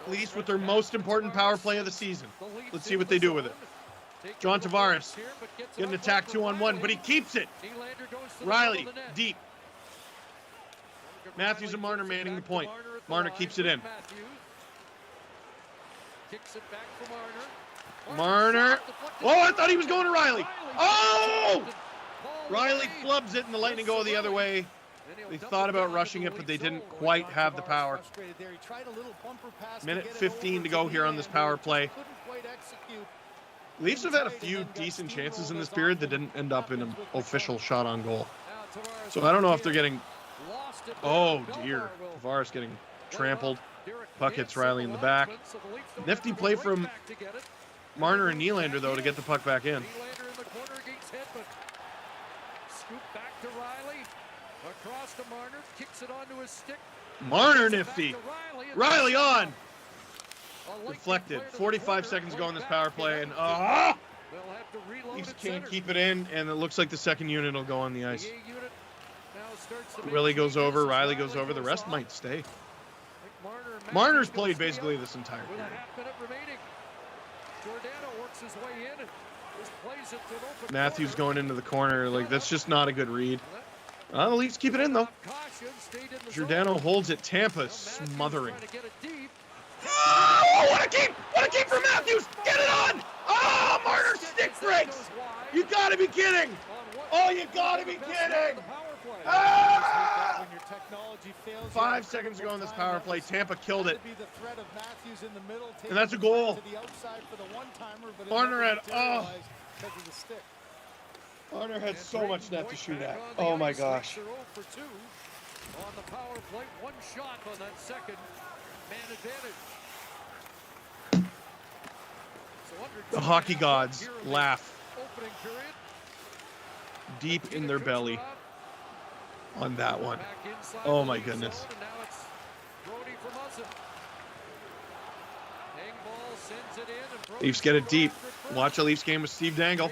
Leafs with their most important power play of the season. Let's see what they do with it. John Tavares getting attacked 2-on-1, but he keeps it. Riley deep. Matthews and Marner manning the point. Marner keeps it in. Marner. Oh, I thought he was going to Riley. Oh! Riley flubs it, and the Lightning go the other way. They thought about rushing it, but they didn't quite have the power. Minute 15 to go here on this power play. Leafs have had a few decent chances in this period that didn't end up in an official shot on goal. So I don't know if they're getting... Oh, dear. Tavares getting trampled. Puck hits Riley in the back. Nifty play from Marner and Nylander, though, to get the puck back in. Scoop back to Riley. Across to Marner. Kicks it onto his stick. Marner nifty. Riley on. Deflected. 45 seconds ago in this power play, and Leafs can't keep it in, and it looks like the second unit will go on the ice. Willie goes over, Riley goes over, the rest might stay. Marner's played basically this entire period. Matthews going into the corner, like that's just not a good read. The Leafs keep it in though. Giordano holds it, Tampa smothering. Oh, what a keep! What a keep for Matthews! Get it on! Oh, Marner stick breaks! You gotta be kidding! Oh, you gotta be kidding! Ah! 5 seconds ago in this power play, Tampa killed it. And that's a goal. Marner had, Marner had so much net to shoot at. Oh my gosh. On the power play, one shot on that second man advantage. The hockey gods laugh deep in their belly on that one. Oh my goodness. Leafs get it deep. Watch a Leafs game with Steve Dangle.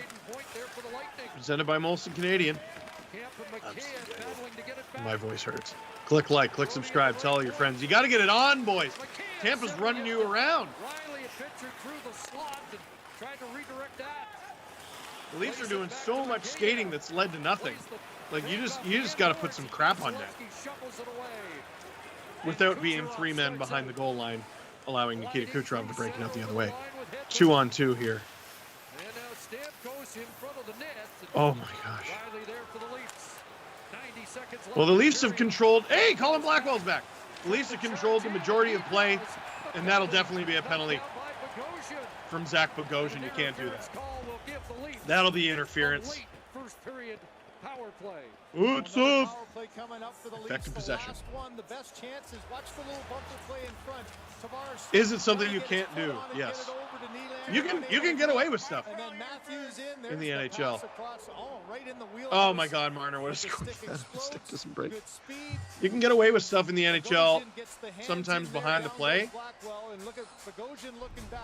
Presented by Molson Canadian. My voice hurts. Click like, click subscribe, tell all your friends. You got to get it on, boys. Tampa's running you around. The Leafs are doing so much skating that's led to nothing. Like you just got to put some crap on net. Without being three men behind the goal line, allowing Nikita Kucherov to break it out the other way. 2-on-2 here. Oh my gosh. Well, the Leafs have controlled... Hey, Colin Blackwell's back. The Leafs have controlled the majority of play, and that'll definitely be a penalty from Zach Bogosian. You can't do that. That'll be interference. It's off. Effective possession. Is it something you can't do? Yes. You can get away with stuff in the NHL. Oh my God, Marner, what a score! Stick doesn't break. You can get away with stuff in the NHL. Sometimes behind the play.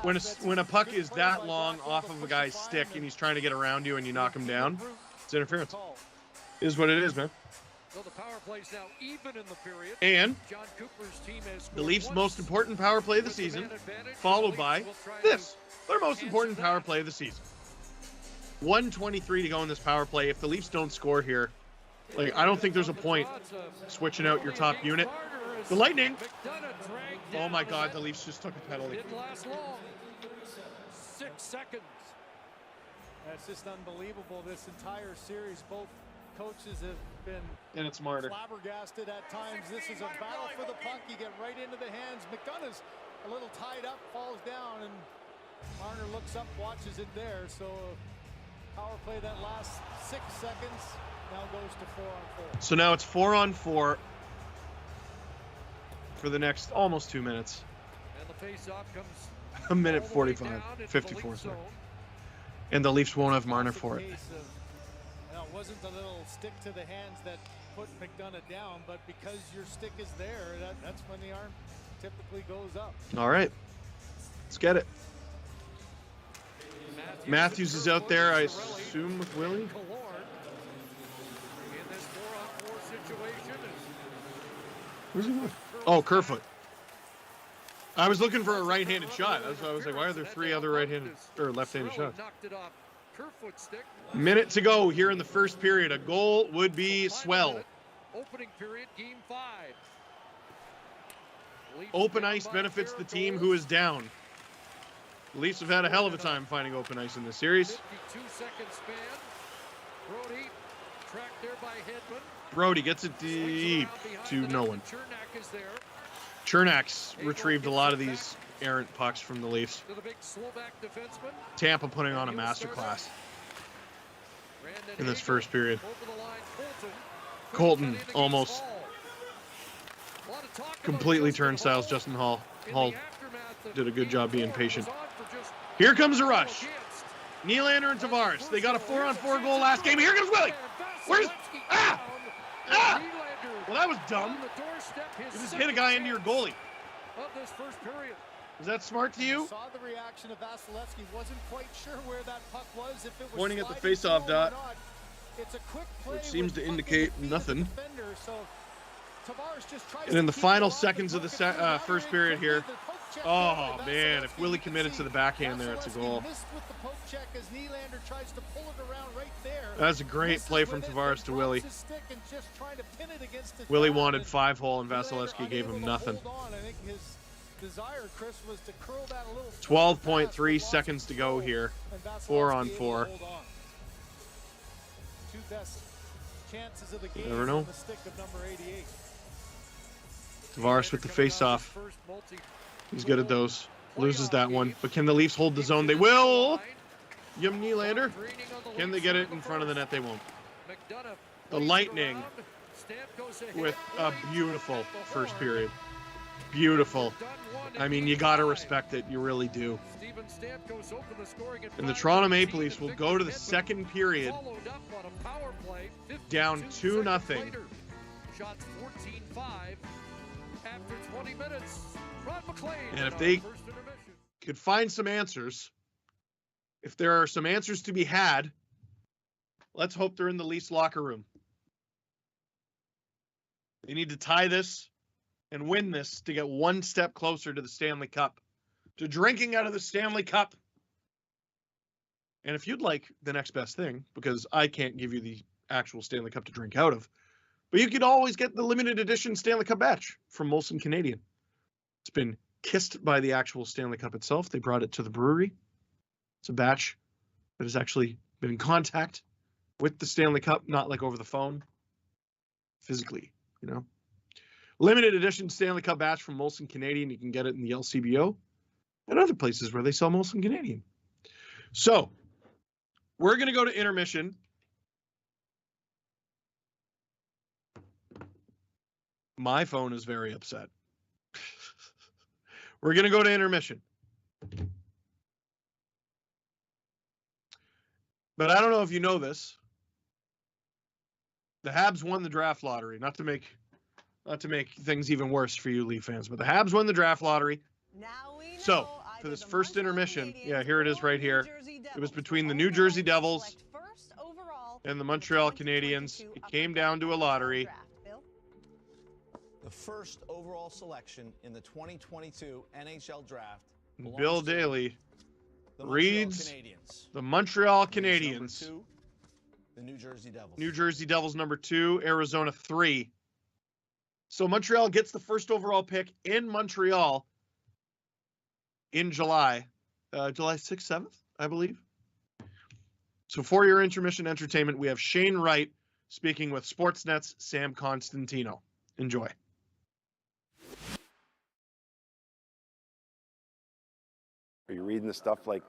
When a puck is that long off of a guy's stick and he's trying to get around you and you knock him down, it's interference. Is what it is, man. So the power play's now even in the period. And John Cooper's team has the Leafs' most important power play of the season, followed by this, their most important power play of the season. 1:23 to go in this power play. If the Leafs don't score here, like I don't think there's a point switching out your top unit. The Lightning. Oh my God, the Leafs just took a penalty. Didn't last long. 6 seconds. That's just unbelievable. This entire series, both coaches have been flabbergasted at times. This is a battle for the puck. You get right into the hands. McDonough's a little tied up, falls down, and Marner looks up, watches it there. So power play that last 6 seconds now goes to 4-on-4. So now it's 4-on-4 for the next almost 2 minutes. And the face-off comes a minute 45, 54 seconds. And the Leafs won't have Marner for it. It wasn't the little stick to the hands that put McDonough down, but because your stick is there, that's when the arm typically goes up. All right. Let's get it. Matthews is out there, I assume, with Willie. In this 4-on-4 situation. Where's he going? Oh, Kerfoot. I was looking for a right-handed shot. That's why I was like, why are there 3 other right-handed or left-handed shots? Minute to go here in the first period. A goal would be swell. Opening period, game 5. Open ice benefits the team who is down. The Leafs have had a hell of a time finding open ice in this series. 52-second span. Brody tracked there by Hedman. Brody gets it deep to no one. Chernak is there. Chernak's retrieved a lot of these errant pucks from the Leafs. Tampa putting on a masterclass in this first period. Colton almost completely turnstiles Justin Hall. Hall did a good job being patient. Here comes a rush. Nylander and Tavares. They got a 4-on-4 goal last game. Here comes Willie. Where's... Well, that was dumb. You just hit a guy into your goalie. Is that smart to you? Saw the reaction of Vasilevsky. Wasn't quite sure where that puck was. If it was pointing at the face-off dot, it's a quick play which seems to indicate nothing. Defender, so Tavares just tries and in the to final keep it seconds of the first period here, oh man, if Willie Vasilevsky, committed to the backhand there, it's a goal. missed with the poke check as Nylander tries to pull it around right there. That's a great Misses play with from it, Tavares but to Willie. drops his stick and just trying to pin it against the Willie pad, wanted and 5-hole, and Nylander Vasilevsky gave him unable to nothing. hold on. I think his desire, Chris, was to curl that a little 12.3 seconds to go here. 4-on-4. Two best chances of the game. Never know. The stick of number 88. Tavares with the face-off. He's good at those. Loses that one. But can the Leafs hold the zone? They will! Yum Nylander. Can they get it in front of the net? They won't. The Lightning with a beautiful first period. Beautiful. I mean, you got to respect it. You really do. And the Toronto Maple Leafs will go to the second period down 2-0. Shots 14-5 after 20 minutes. And if they could find some answers, if there are some answers to be had, let's hope they're in the Leafs locker room. They need to tie this and win this to get one step closer to the Stanley Cup, to drinking out of the Stanley Cup. And if you'd like the next best thing, because I can't give you the actual Stanley Cup to drink out of, but you could always get the limited edition Stanley Cup batch from Molson Canadian. It's been kissed by the actual Stanley Cup itself. They brought it to the brewery. It's a batch that has actually been in contact with the Stanley Cup, not like over the phone, physically, you know. Limited edition Stanley Cup batch from Molson Canadian. You can get it in the LCBO and other places where they sell Molson Canadian. So we're going to go to intermission. My phone is very upset. We're going to go to intermission. But I don't know if you know this. The Habs won the draft lottery. Not to make things even worse for you Leaf fans, but the Habs won the draft lottery. So for this first intermission, yeah, here it is right here. It was between the New Jersey Devils and the Montreal Canadiens. It came down to a lottery. The first overall selection in the 2022 NHL draft. Bill Daly reads the Montreal Canadiens. 2, the New Jersey Devils. New Jersey Devils number 2, Arizona 3. So Montreal gets the first overall pick in Montreal in July. July 6th, 7th, I believe. So for your intermission entertainment, we have Shane Wright speaking with Sportsnet's Sam Constantino. Enjoy. Are you reading the stuff like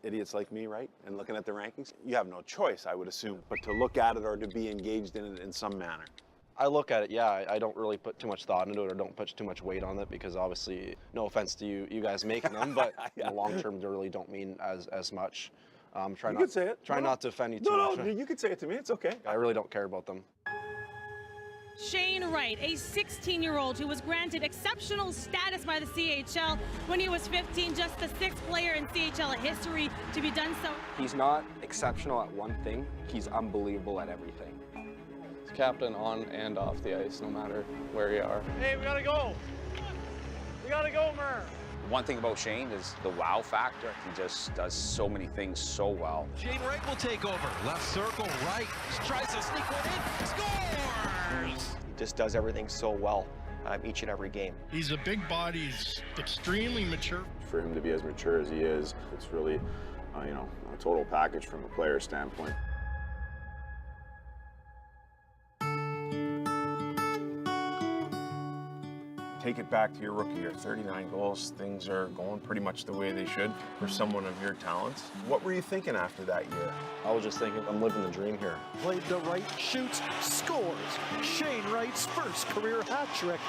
idiots like me, right? And looking at the rankings? You have no choice, I would assume, but to look at it or to be engaged in it in some manner. I look at it, yeah. I don't really put too much thought into it or don't put too much weight on it because obviously, no offense to you guys making them, but Yeah. in the long term, they really don't mean as much. You could say it. Try not to offend you too much. No, you could say it to me. It's okay. I really don't care about them. Shane Wright, a 16-year-old who was granted exceptional status by the CHL when he was 15, just the 6th player in CHL history to be done so. He's not exceptional at one thing, he's unbelievable at everything. He's captain on and off the ice, no matter where you are. Hey, we gotta go. We gotta go, Mer. One thing about Shane is the wow factor. He just does so many things so well. Shane Wright will take over. Left circle, right. Tries to sneak one in. Scores! He just does everything so well each and every game. He's a big body. He's extremely mature. For him to be as mature as he is, it's really, a total package from a player standpoint. take it back to your rookie year, 39 goals. Things are going pretty much the way they should for someone of your talents. What were you thinking after that year? I was just thinking, I'm living the dream here. Played to right, shoots, scores. Shane Wright's first career hat trick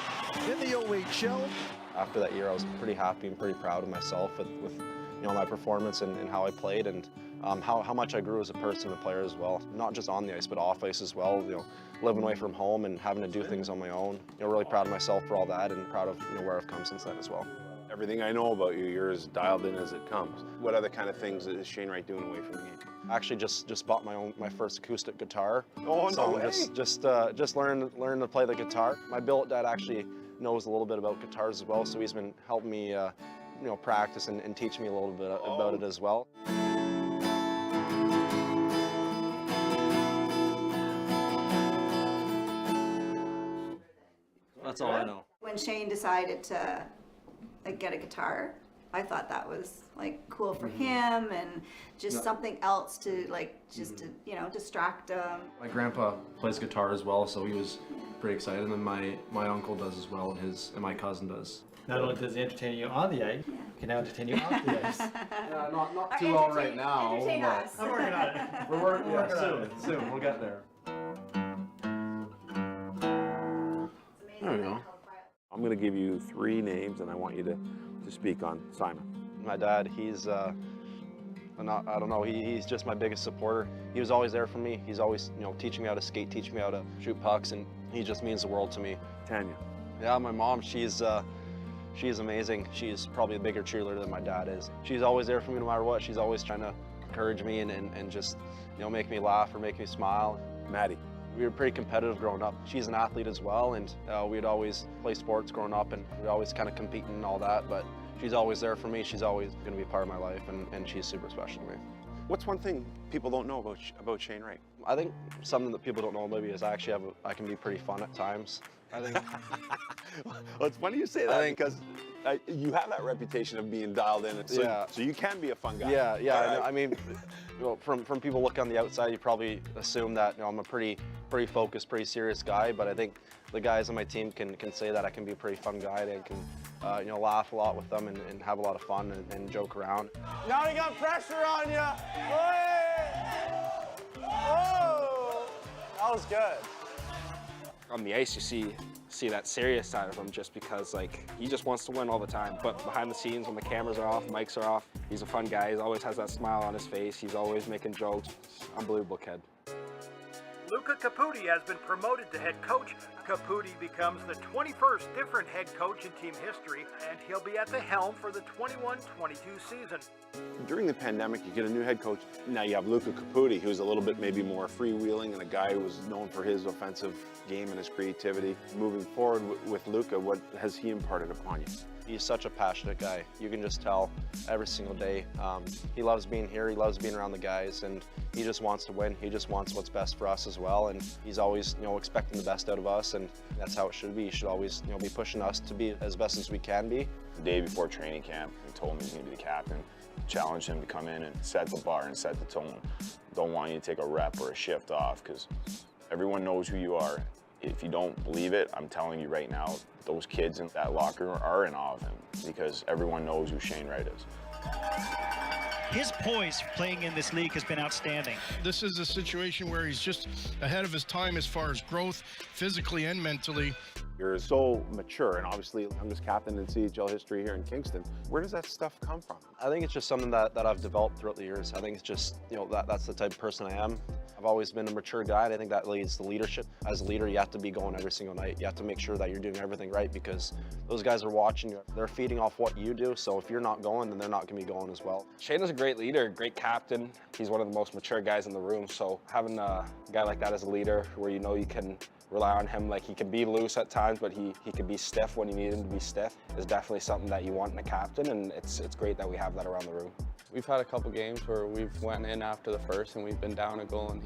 in the OHL. After that year, I was pretty happy and pretty proud of myself with my performance and how I played, and how much I grew as a person and player as well. Not just on the ice, but off ice as well. Living away from home and having to do things on my own. Really proud of myself for all that, and proud of where I've come since then as well. Everything I know about you, you're as dialed in as it comes. What other kind of things is Shane Wright doing away from the game? I actually just bought my first acoustic guitar. Oh, so no way. Just learn to play the guitar. My billet dad actually knows a little bit about guitars as well, so he's been helping me practice and teach me a little bit about it as well. That's all I know. When Shane decided to get a guitar, I thought that was cool for him, and just something else to to distract him. My grandpa plays guitar as well, so he was pretty excited, and then my uncle does as well, and my cousin does. Not only does he entertain you on the ice, he can now entertain you off the ice. Not too well right now. Entertain us. I'm working on it. We're working on it. Soon. We'll get there. There we go. I'm going to give you 3 names, and I want you to speak on Simon. My dad, he's I don't know, he's just my biggest supporter. He was always there for me. He's always teaching me how to skate, teaching me how to shoot pucks, and he just means the world to me. Tanya. Yeah, my mom, she's amazing. She's probably a bigger cheerleader than my dad is. She's always there for me no matter what. She's always trying to encourage me and just make me laugh or make me smile. Maddie. We were pretty competitive growing up. She's an athlete as well, and we'd always play sports growing up, and we'd always kind of compete and all that, but she's always there for me. She's always going to be a part of my life, and she's super special to me. What's one thing people don't know about Shane Wright? I think something that people don't know maybe is I can be pretty fun at times. I think. Well, it's funny you say that because you have that reputation of being dialed in. So you can be a fun guy. Yeah. Right. I mean, from people looking on the outside, you probably assume that I'm a pretty focused, pretty serious guy. But I think the guys on my team can say that I can be a pretty fun guy. They can laugh a lot with them and have a lot of fun and joke around. Now you got pressure on you. Oh, that was good. On the ice, you see that serious side of him, just because he just wants to win all the time. But behind the scenes, when the cameras are off, mics are off, he's a fun guy. He always has that smile on his face. He's always making jokes. Unbelievable kid. Luca Caputi has been promoted to head coach. Caputi becomes the 21st different head coach in team history, and he'll be at the helm for the 21-22 season. During the pandemic, you get a new head coach. Now you have Luca Caputi, who's a little bit maybe more freewheeling and a guy who was known for his offensive game and his creativity. Moving forward with Luca, what has he imparted upon you? He's such a passionate guy. You can just tell every single day. He loves being here. He loves being around the guys, and he just wants to win. He just wants what's best for us as well, and he's always, expecting the best out of us, and that's how it should be. He should always, be pushing us to be as best as we can be. The day before training camp, he told me he's going to be the captain. Challenged him to come in and set the bar and set the tone. Don't want you to take a rep or a shift off, because everyone knows who you are. If you don't believe it, I'm telling you right now, those kids in that locker room are in awe of him, because everyone knows who Shane Wright is. His poise playing in this league has been outstanding. This is a situation where he's just ahead of his time as far as growth, physically and mentally. You're so mature, and obviously youngest captain in CHL history here in Kingston. Where does that stuff come from? I think it's just something that I've developed throughout the years. I think it's just, that's the type of person I am. I've always been a mature guy, and I think that leads to leadership. As a leader, you have to be going every single night. You have to make sure that you're doing everything right, because those guys are watching you. They're feeding off what you do, so if you're not going, then they're not going to be going as well. Shane is a great leader, great captain. He's one of the most mature guys in the room, so having a guy like that as a leader, where you can rely on him, he can be loose at times, but he can be stiff when you need him to be stiff, is definitely something that you want in a captain, and it's great that we have that around the room. We've had a couple games where we've went in after the first and we've been down a goal, and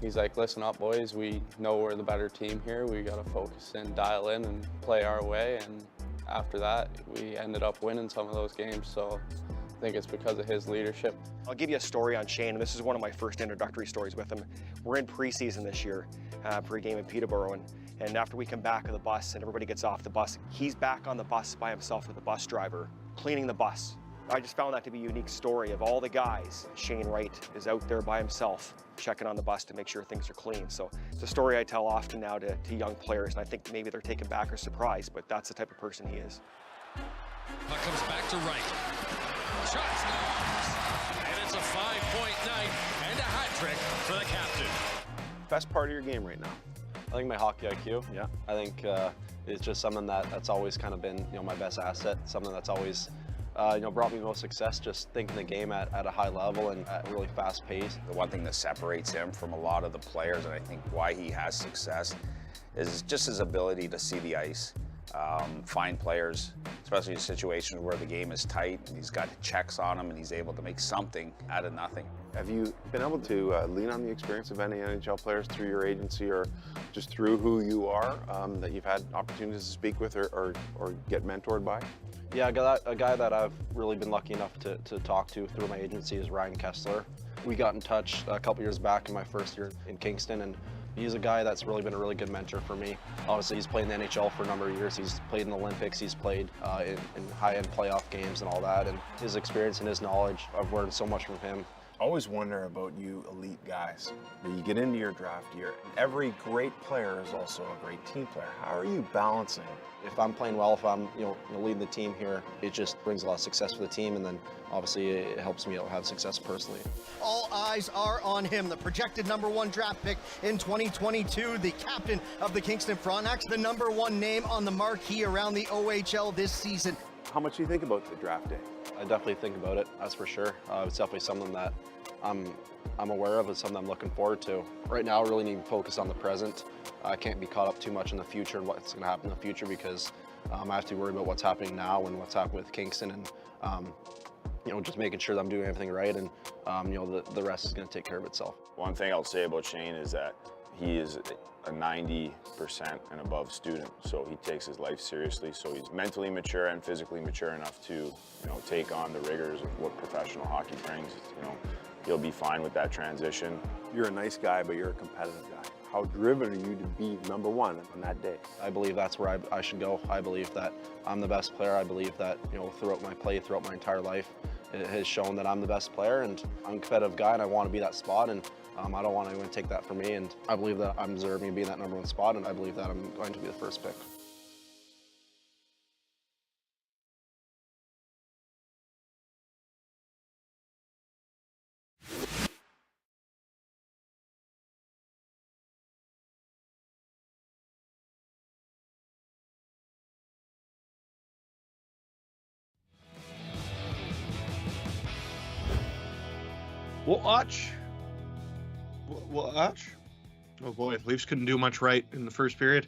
he's like, listen up boys, we know we're the better team here, we got to focus and dial in and play our way, and after that we ended up winning some of those games, so I think it's because of his leadership. I'll give you a story on Shane, and this is one of my first introductory stories with him. We're in preseason this year for a game in Peterborough, and And after we come back on the bus and everybody gets off the bus, he's back on the bus by himself with the bus driver, cleaning the bus. I just found that to be a unique story of all the guys. Shane Wright is out there by himself, checking on the bus to make sure things are clean. So it's a story I tell often now to young players, and I think maybe they're taken back or surprised, but that's the type of person he is. Puck comes back to Wright. Shot scores! And it's a 5-point night and a hat trick for the captain. Best part of your game right now? I think my hockey IQ. Yeah. I think it's just something that's always kind of been my best asset. Something that's always brought me most success. Just thinking the game at a high level and at a really fast pace. The one thing that separates him from a lot of the players, and I think why he has success, is just his ability to see the ice, find players, especially in situations where the game is tight and he's got checks on him and he's able to make something out of nothing. Have you been able to lean on the experience of any NHL players through your agency or just through who you are that you've had opportunities to speak with or get mentored by? Yeah, a guy that I've really been lucky enough to talk to through my agency is Ryan Kessler. We got in touch a couple years back in my first year in Kingston, and he's a guy that's really been a really good mentor for me. Obviously, he's played in the NHL for a number of years. He's played in the Olympics. He's played in high-end playoff games and all that. And his experience and his knowledge, I've learned so much from him. I always wonder about you elite guys. You get into your draft year, and every great player is also a great team player. How are you balancing? If I'm playing well, if I'm leading the team here, it just brings a lot of success for the team, and then obviously it helps me have success personally. All eyes are on him, the projected #1 draft pick in 2022, the captain of the Kingston Frontenacs, the #1 name on the marquee around the OHL this season. How much do you think about the draft day? I definitely think about it, that's for sure. It's definitely something that I'm aware of. It's something I'm looking forward to. Right now, I really need to focus on the present. I can't be caught up too much in the future and what's going to happen in the future because I have to worry about what's happening now and what's happening with Kingston and just making sure that I'm doing everything right and the rest is going to take care of itself. One thing I'll say about Shane is that he is a 90% and above student, so he takes his life seriously. So he's mentally mature and physically mature enough to, take on the rigors of what professional hockey brings. He'll be fine with that transition. You're a nice guy, but you're a competitive guy. How driven are you to be #1 on that day? I believe that's where I should go. I believe that I'm the best player. I believe that throughout my play, throughout my entire life, it has shown that I'm the best player, and I'm a competitive guy, and I want to be that spot, and I don't want anyone to take that from me, and I believe that I'm deserving of being that #1 spot, and I believe that I'm going to be the first pick. Watch. Oh boy, Leafs couldn't do much right in the first period.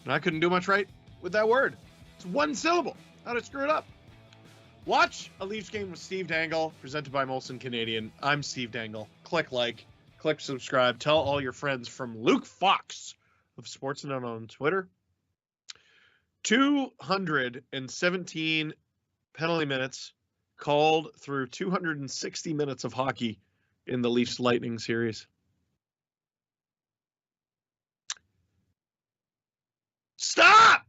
And I couldn't do much right with that word. It's one syllable. How'd I screw it up? Watch a Leafs game with Steve Dangle, presented by Molson Canadian. I'm Steve Dangle. Click like, click subscribe. Tell all your friends from Luke Fox of Sportsnet on Twitter. 217 penalty minutes called through 260 minutes of hockey in the Leafs Lightning series. Stop!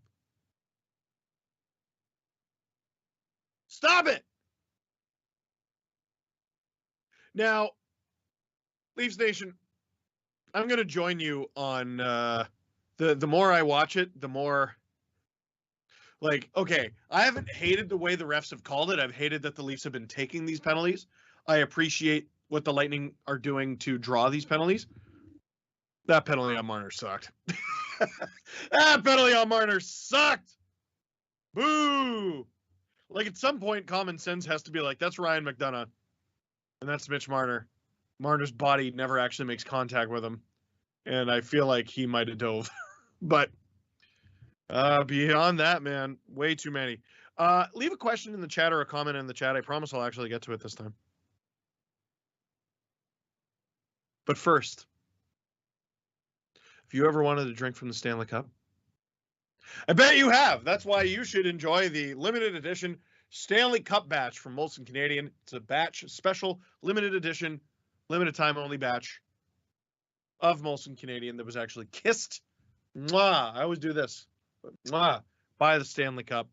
Stop it! Now, Leafs Nation, I'm going to join you on the more I watch it, the more okay, I haven't hated the way the refs have called it. I've hated that the Leafs have been taking these penalties. I appreciate what the Lightning are doing to draw these penalties. That penalty on Marner sucked. That penalty on Marner sucked. Boo. At some point, common sense has to be that's Ryan McDonough. And that's Mitch Marner. Marner's body never actually makes contact with him. And I feel like he might have dove. But beyond that, man, way too many. Leave a question in the chat or a comment in the chat. I promise I'll actually get to it this time. But first, if you ever wanted to drink from the Stanley Cup, I bet you have. That's why you should enjoy the limited edition Stanley Cup batch from Molson Canadian. It's a batch, special, limited edition, limited time only batch of Molson Canadian that was actually kissed Mwah. I always do this. But, mwah. Buy the Stanley Cup.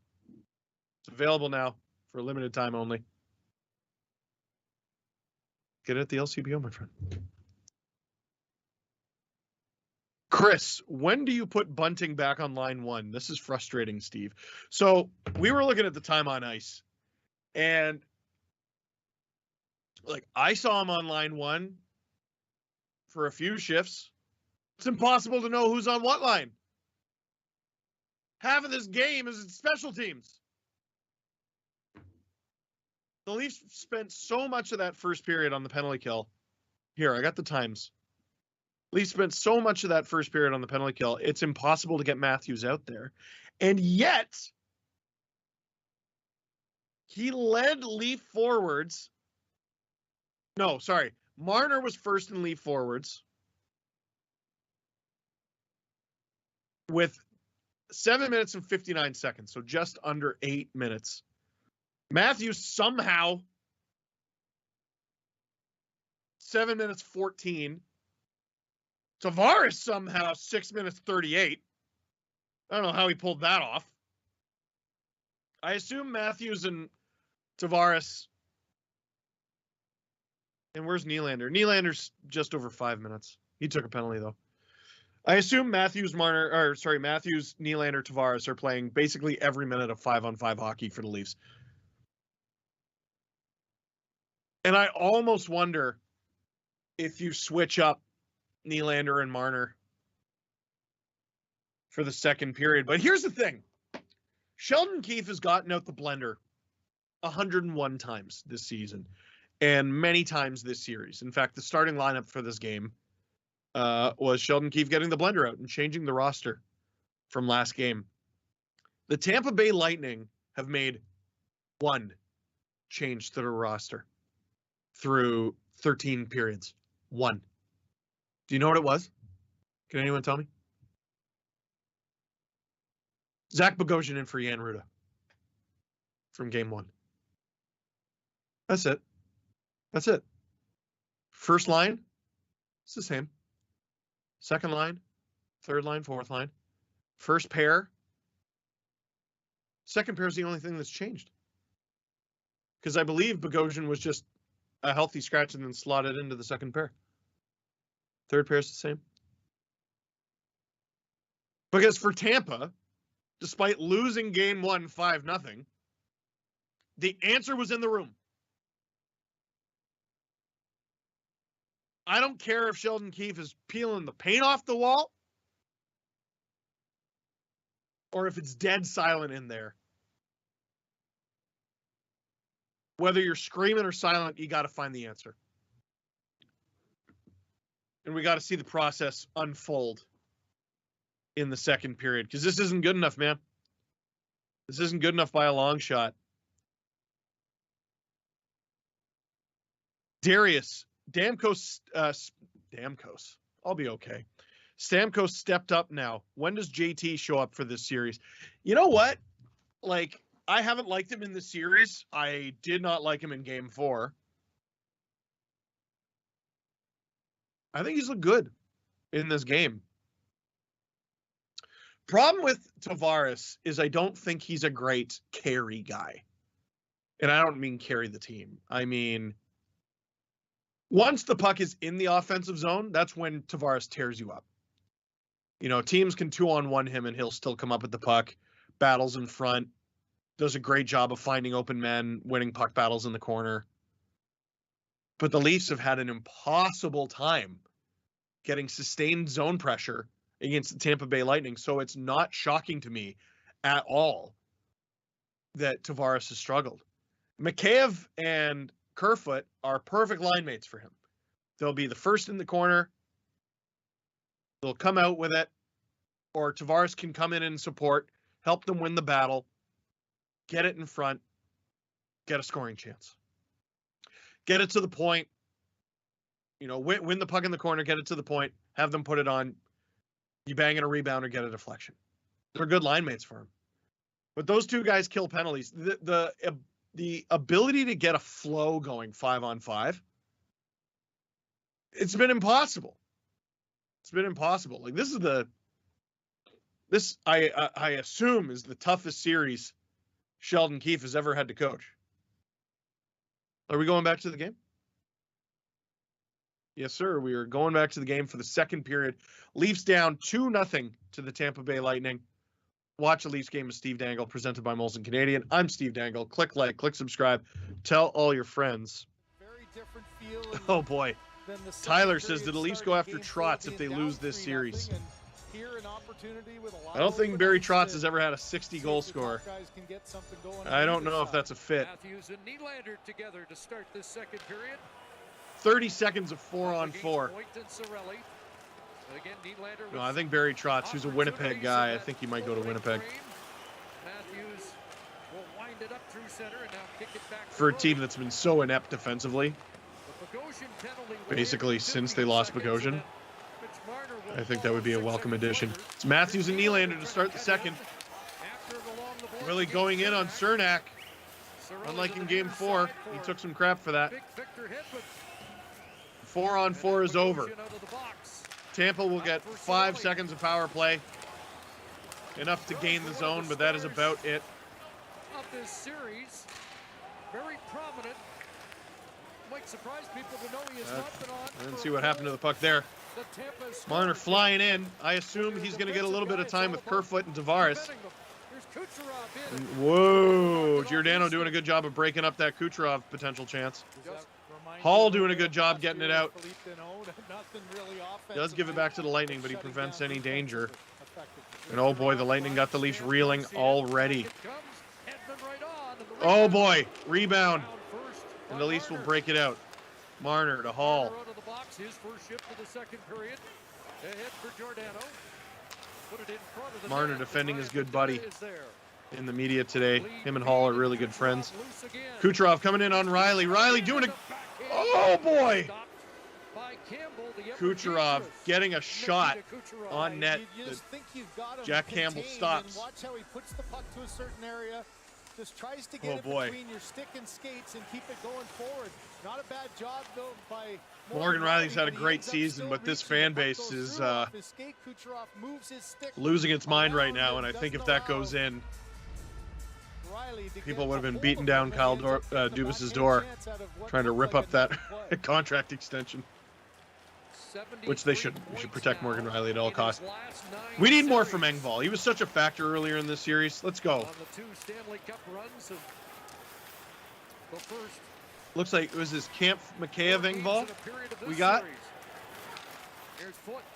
It's available now for a limited time only. Get it at the LCBO, my friend. Chris, when do you put Bunting back on line one? This is frustrating, Steve. So we were looking at the time on ice, and like I saw him on line one for a few shifts. It's impossible to know who's on what line. Half of this game is special teams. The Leafs spent so much of that first period on the penalty kill. Here, I got the times. Leafs spent so much of that first period on the penalty kill, it's impossible to get Matthews out there. And yet, he led Leaf forwards. No, sorry. Marner was first in Leaf forwards with 7 minutes and 59 seconds, so just under 8 minutes. Matthews somehow 7 minutes 14. Tavares somehow 6 minutes 38. I don't know how he pulled that off. I assume Matthews and Tavares. And where's Nylander? Nylander's just over 5 minutes. He took a penalty though. I assume Matthews, Nylander, Tavares are playing basically every minute of 5-on-5 hockey for the Leafs. And I almost wonder if you switch up Nylander and Marner for the second period. But here's the thing. Sheldon Keefe has gotten out the blender 101 times this season and many times this series. In fact, the starting lineup for this game was Sheldon Keefe getting the blender out and changing the roster from last game. The Tampa Bay Lightning have made one change to their roster through 13 periods. One. Do you know what it was? Can anyone tell me? Zach Bogosian in for Jan Ruda from game one. That's it. That's it. First line, it's the same. Second line, third line, fourth line. First pair. Second pair is the only thing that's changed. Because I believe Bogosian was just a healthy scratch and then slotted into the second pair. Third pair is the same. Because for Tampa, despite losing game one 5-0, the answer was in the room. I don't care if Sheldon Keefe is peeling the paint off the wall or if it's dead silent in there. Whether you're screaming or silent, you got to find the answer. And we got to see the process unfold in the second period because this isn't good enough, man. This isn't good enough by a long shot. Darius, Damkos, I'll be okay. Stamkos stepped up now. When does JT show up for this series? You know what? Like, I haven't liked him in the series. I did not like him in game 4. I think he's looked good in this game. Problem with Tavares is I don't think he's a great carry guy. And I don't mean carry the team. I mean, once the puck is in the offensive zone, that's when Tavares tears you up. You know, teams can 2-on-1 him and he'll still come up with the puck, battles in front, does a great job of finding open men, winning puck battles in the corner. But the Leafs have had an impossible time getting sustained zone pressure against the Tampa Bay Lightning. So it's not shocking to me at all that Tavares has struggled. Mikheyev and Kerfoot are perfect line mates for him. They'll be the first in the corner. They'll come out with it. Or Tavares can come in and support, help them win the battle, get it in front, get a scoring chance. Get it to the point. You know, win the puck in the corner, get it to the point, have them put it on. You bang in a rebound or get a deflection. They're good line mates for him. But those two guys kill penalties. The ability to get a flow going 5-on-5, it's been impossible. It's been impossible. Like, this is the This, I assume, is the toughest series Sheldon Keefe has ever had to coach. Are we going back to the game? Yes, sir. We are going back to the game for the second period. Leafs down 2-0 to the Tampa Bay Lightning. Watch the Leafs game with Steve Dangle, presented by Molson Canadian. I'm Steve Dangle. Click like, click subscribe. Tell all your friends. Very different feel Oh, boy. than the second Tyler says, period did the Leafs started go after game Trotz four if they being lose down this 3-0, series? and here an opportunity with a lot I don't of think open Barry ice Trotz to has ever had a 60-goal see if the score. top guys can get something going I on don't either know if side. that's a fit. Matthews and Nylander together to start this second period. 30 seconds of 4-on-4. Point and Cirelli. Again, Nylander No, I think Barry Trotz, who's a Winnipeg guy, I think he might go to Winnipeg. Matthews will wind it up through center and now kick it back For a team that's been so inept defensively, basically since they lost Bogosian, I think that would be a welcome addition. It's Matthews and Nylander to start the second. Really going in on Cernak. Unlike in Game 4, he took some crap for that. 4-on-4 is over. Tampa will get 5 seconds of power play. Enough to gain the zone, but that is about it. Of this series, very prominent. Might surprise people to know he has not been on. I didn't see what happened to the puck there. Marner flying in. I assume he's going to get a little bit of time with Kerfoot and Tavares. And whoa, Giordano doing a good job of breaking up that Kucherov potential chance. Hall doing a good job getting it out. Does give it back to the Lightning, but he prevents any danger. And oh boy, the Lightning got the Leafs reeling already. Oh boy, rebound. And the Leafs will break it out. Marner to Hall. His first shift of the second period. Ahead for Giordano. Put it in front of the Marner net. defending his good buddy in the media today. Him and Hall are really good friends. Kucherov coming in on Riley. Riley doing a... Oh, boy! Kucherov getting a shot on net that Jack Campbell stops. Watch how he puts the puck to a certain area. Just tries to get it between your stick and skates and keep it going forward. Not a bad job, though, by Morgan Riley's had a great season, but this fan base is losing its mind right now, and I think if that goes in, people would have been beating down Kyle Dubas's door, trying to rip up that contract extension, which they shouldn't. We should protect Morgan Riley at all costs. We need more from Engvall. He was such a factor earlier in this series. Let's go. On the 2 Stanley Cup runs of the first. Looks like it was his Camp McKay of Engvall we got.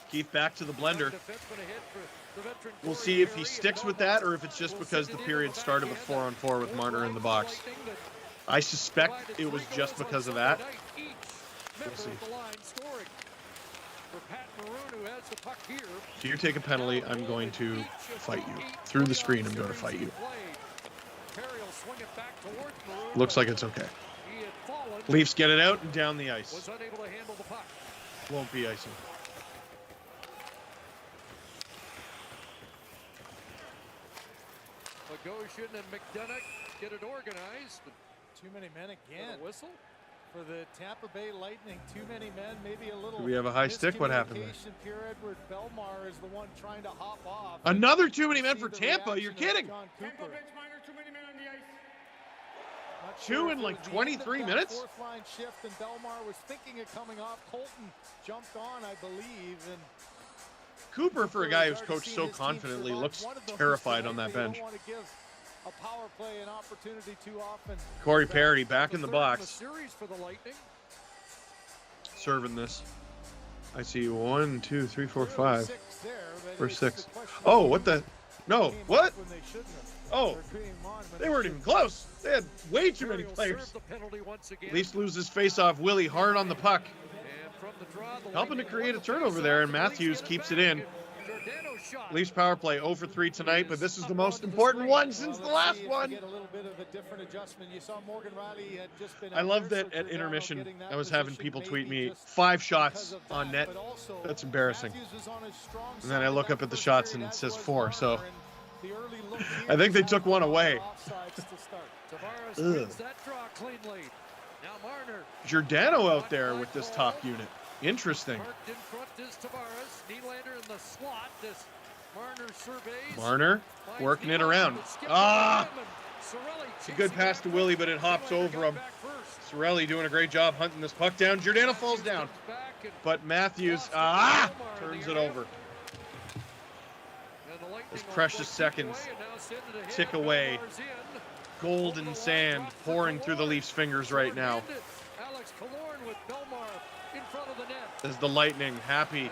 Keith back to the blender. We'll see if he sticks with that or if it's just because the period started with 4-on-4 with Marner in the box. I suspect it was just because of that. We'll see. If you take a penalty, I'm going to fight you. Through the screen, I'm going to fight you. Looks like it's okay. Leafs get it out and down the ice. Won't be icing. Bogosian and McDonough get it organized. Too many men again. Whistle for the Tampa Bay Lightning. Too many men, maybe a little. Do we have a high stick? What happened there? Pierre-Edouard Bellemare is the one trying to hop off. Another too many men for Tampa? You're kidding. Two in like 23 minutes? Fourth line shift, and Bellemare was thinking of coming off. Colton jumped on, I believe, and Cooper, for a guy who's coached so confidently, looks terrified on that bench. A power play, an opportunity too often. Corey Perry back in the box. Series for the Lightning. Serving this. I see 1, 2, 3, 4, 5. Or 6. Oh, what the? No, what? Oh, they weren't even close. They had way too many players. Leafs loses face-off. Willie hard on the puck. Helping to create a turnover there, and Matthews keeps it in. Leafs power play 0 for 3 tonight, but this is the most important one since the last one. I love that at intermission, I was having people tweet me 5 shots on net. That's embarrassing. And then I look up at the shots and it says 4, so I think they took one away. Giordano out there with this top unit. Interesting. In front is Tavares. Nylander in the slot. This Marner working it around. It's a good pass to Willie, but it hops over him. Cirelli doing a great job hunting this puck down. Giordano falls down, but Matthews turns it over. His precious seconds tick away. Golden sand pouring through the Leafs' fingers right now. As the Lightning happy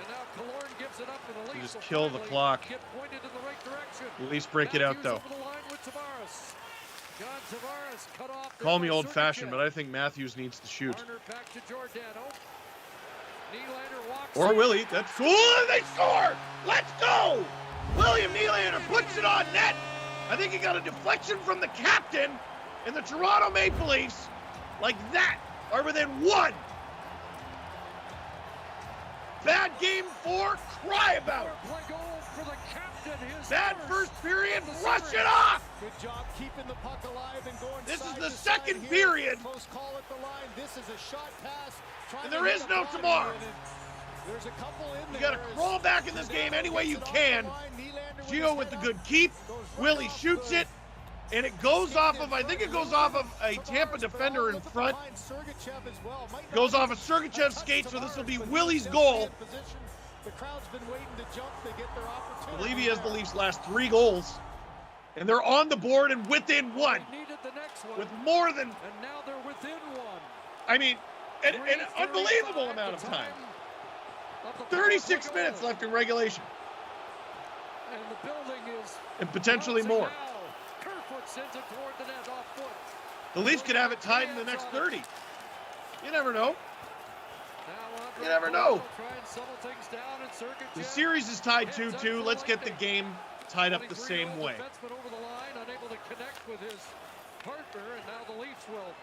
to just kill the clock. The Leafs break it out though. Call me old-fashioned, but I think Matthews needs to shoot. Or Willie. That's cool. They score. Let's go. William Nylander puts it on net. I think he got a deflection from the captain, and the Toronto Maple Leafs, like that, are within one. Bad game 4, cry about it. Bad first period, rush it off. Good job keeping the puck alive and going. This is the second period. Close call at the line. This is a shot pass. And there is no tomorrow. There's a couple in You got to crawl back in this game any way you can. Gio with the good keep. Willie shoots it. And it goes off of, I think it goes off of a Tampa defender in front. Goes off of Sergachev's skate, so this will be Willie's goal. I believe he has the Leafs' last 3 goals. And they're on the board and within one. With more than... And now they're within one. I mean, an unbelievable amount of time. 36 minutes left in regulation. And the building is... And potentially more. Sends it toward the net off foot. The Leafs could have it tied in the next 30. You never know. You never know. The series is tied 2-2. Let's get the game tied up the same way. Over the line, unable to connect with his partner, and now the Leafs will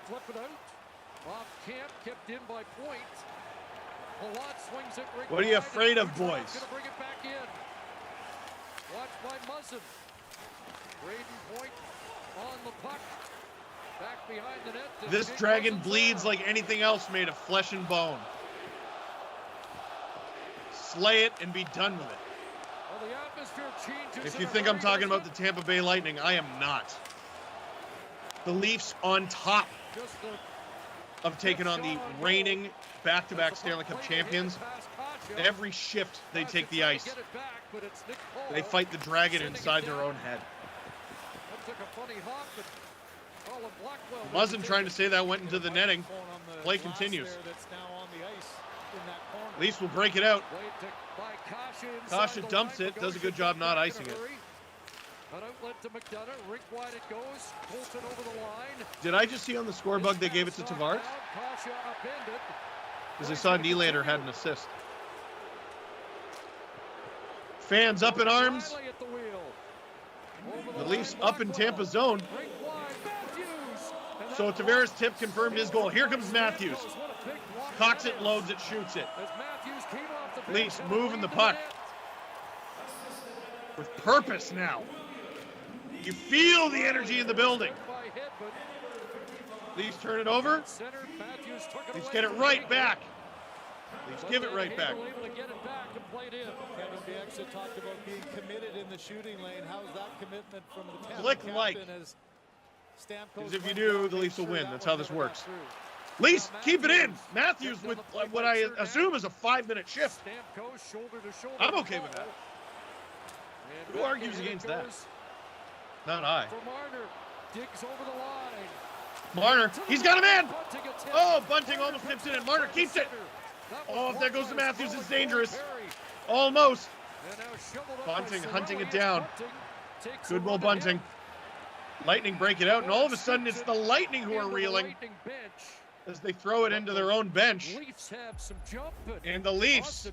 flip it out. Off camp, kept in by Point. Palat swings it. What are you afraid of, boys? Gonna bring it back in. Watched by Molson. Braden Point on the puck. Back behind the net. This dragon bleeds like anything else made of flesh and bone. Slay it and be done with it. Well, the atmosphere changes. If you think I'm talking about the Tampa Bay Lightning, I am not. The Leafs on top of taking on the reigning back-to-back Stanley Cup champions. Every shift they take the ice, they fight the dragon inside their own head. Wasn't trying to say that went into the netting. Play continues. Leafs will break it out. Kasha dumps it, does a good job not icing it. An outlet to McDonough, rink wide it goes, Colton over the line. Did I just see on the score bug they gave it to Tavares? Because I saw Nylander had an assist. Fans up in arms. The Leafs up in Tampa zone. So Tavares' tip confirmed his goal. Here comes Matthews. Cocks it, loads it, shoots it. Leafs moving the puck. With purpose now. You feel the energy in the building. Leafs turn it over. Leafs get it right back. Leafs give it right back. Kevin Bieksa talked about being committed in the shooting lane. How's that commitment from the Tampa Click captain like. as Stamkos Because if you do, the Leafs will win. That's how this works. Leafs, keep it in. Matthews with what I assume is a 5-minute shift. I'm okay with that. Who argues against that? Not I. Marner, he's got a man. Oh, Bunting almost nips it in. Marner keeps it. Oh, if that goes to Matthews, it's dangerous. Almost. Bunting hunting it down. Good Will Bunting. Lightning break it out, and all of a sudden it's the Lightning who are reeling as they throw it into their own bench. And the Leafs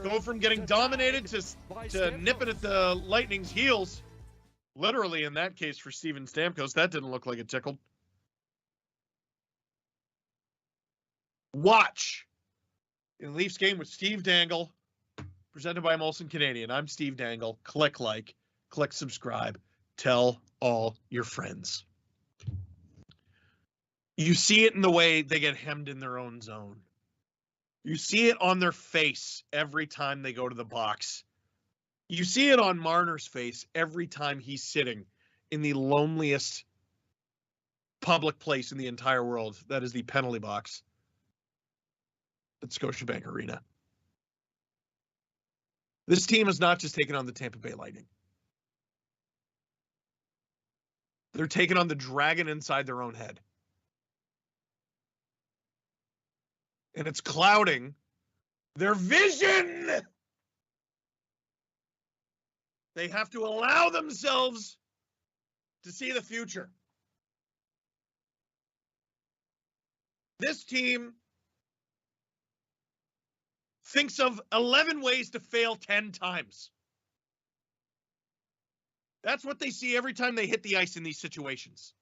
go from getting dominated to nipping at the Lightning's heels. Literally in that case for Steven Stamkos. That didn't look like it tickled. Watch in Leafs game with Steve Dangle, presented by Molson Canadian. I'm Steve Dangle. Click like, click subscribe, tell all your friends. You see it in the way they get hemmed in their own zone. You see it on their face every time they go to the box. You see it on Marner's face every time he's sitting in the loneliest public place in the entire world. That is the penalty box at Scotiabank Arena. This team has not just taken on the Tampa Bay Lightning. They're taking on the dragon inside their own head. And it's clouding their vision. They have to allow themselves to see the future. This team thinks of 11 ways to fail 10 times. That's what they see every time they hit the ice in these situations.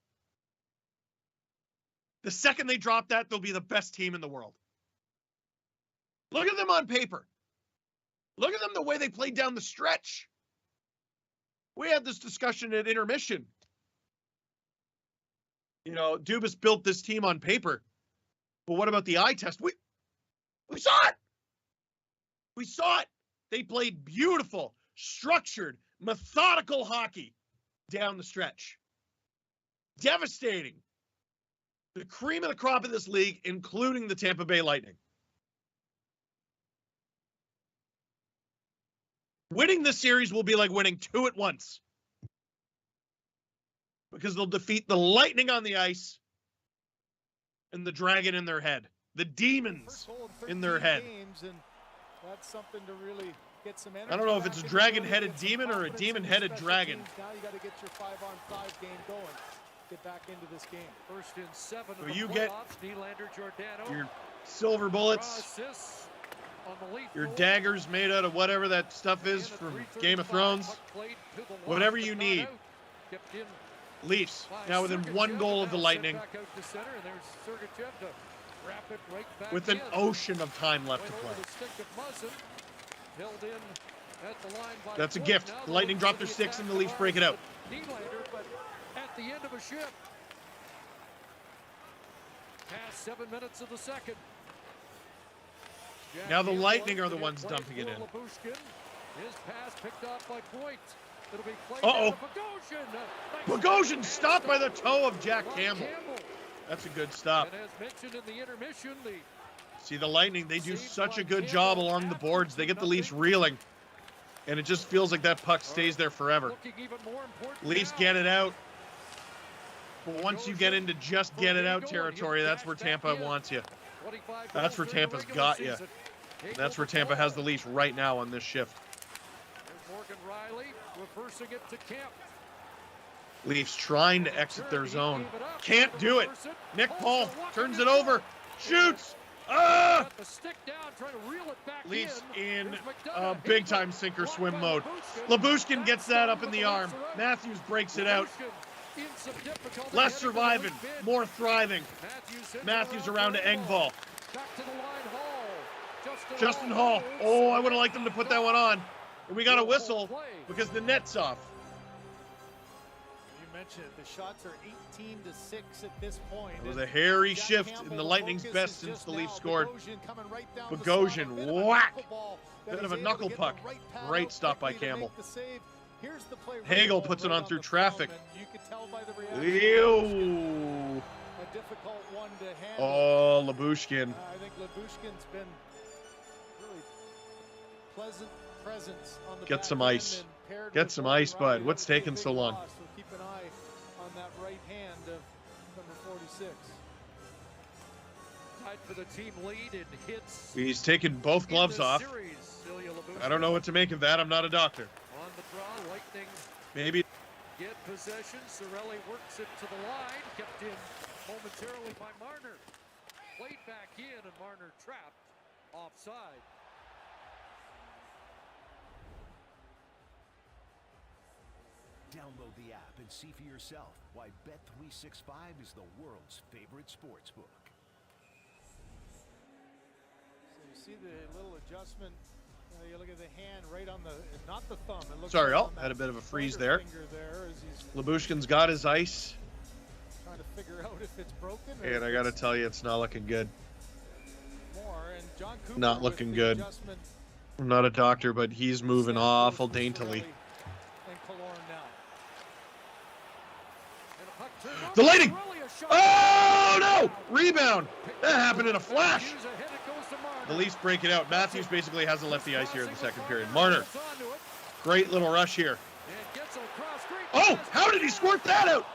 The second they drop that, they'll be the best team in the world. Look at them on paper. Look at them the way they played down the stretch. We had this discussion at intermission. You know, Dubas built this team on paper. But what about the eye test? We saw it. We saw it. They played beautiful, structured, methodical hockey down the stretch. Devastating. The cream of the crop of this league, including the Tampa Bay Lightning. Winning this series will be like winning two at once. Because they'll defeat the Lightning on the ice and the dragon in their head. The demons in their head. And that's something to really get some energy. I don't know if it's a dragon-headed demon or a demon-headed dragon. Now you got to get your 5-on-5 game going. Get back into this game. First and 7 So of the you playoffs. get Nylander, Giordano. your silver bullets, your daggers made out of whatever that stuff is from Game of Thrones, whatever you need. Leafs now within one goal of the Lightning, with an ocean of time left to play. That's a gift. The Lightning drop their sticks and the Leafs break it out. Nylander, but at the end of a shift. Past 7 minutes of the second. Now the Lightning are the ones dumping it in. His pass picked off by Point. It'll be played Uh-oh. Bogosian. Bogosian stopped by the toe of Jack Campbell. That's a good stop. And as mentioned in the intermission, See, the Lightning, they do such a good job along the boards. They get the Leafs reeling. And it just feels like that puck stays there forever. Leafs get it out. But once you get into just get it out territory, that's where Tampa wants you. That's where Tampa's got you. That's where Tampa has the Leafs right now on this shift. Morgan Riley reversing it to Kemp. Leafs trying to exit their zone. Can't do it. Nick Paul turns it over. Shoots. Ah! Leafs in big-time sink-or-swim mode. Lyubushkin gets that up in the arm. Matthews breaks it out. Less surviving, more thriving. Matthews around to Engvall. Justin Hall. Oh, I would have liked them to put that one on. And we got a whistle because the net's off. You mentioned it. The shots are 18-6 at this point. It was a hairy shift in the Lightning's best since the Leafs scored. Bogosian, whack! Bit of a knuckle puck. Great stop by Campbell. Hagel puts it on through traffic. Ew. Oh, Lyubushkin. I think Lyubushkin's been really pleasant presence on the Get some ice. Get some ice, bud. What's taking so long? So keep an eye on that right hand of number 46. Tied for the team lead in hits. He's taken both gloves off. I don't know what to make of that. I'm not a doctor. On the draw, Lightning Maybe. get possession. Cirelli works it to the line. Kept in momentarily by Marner. Played back in, and Marner trapped offside. Download the app and see for yourself why Bet365 is the world's favorite sportsbook. So you see the little adjustment. You look at the hand right on the, not the thumb. It looks Sorry, like had a bit of a freeze there. There as he's Lyubushkin's got his ice. trying to figure out if it's broken. And I got to tell you, it's not looking good. More, and not looking good. I'm not a doctor, but he's moving awful daintily. The lighting! Oh, no! Rebound! That happened in a flash. The Leafs break it out. Matthews basically hasn't left the ice here in the second period. Marner, great little rush here. Oh, how did he squirt that out?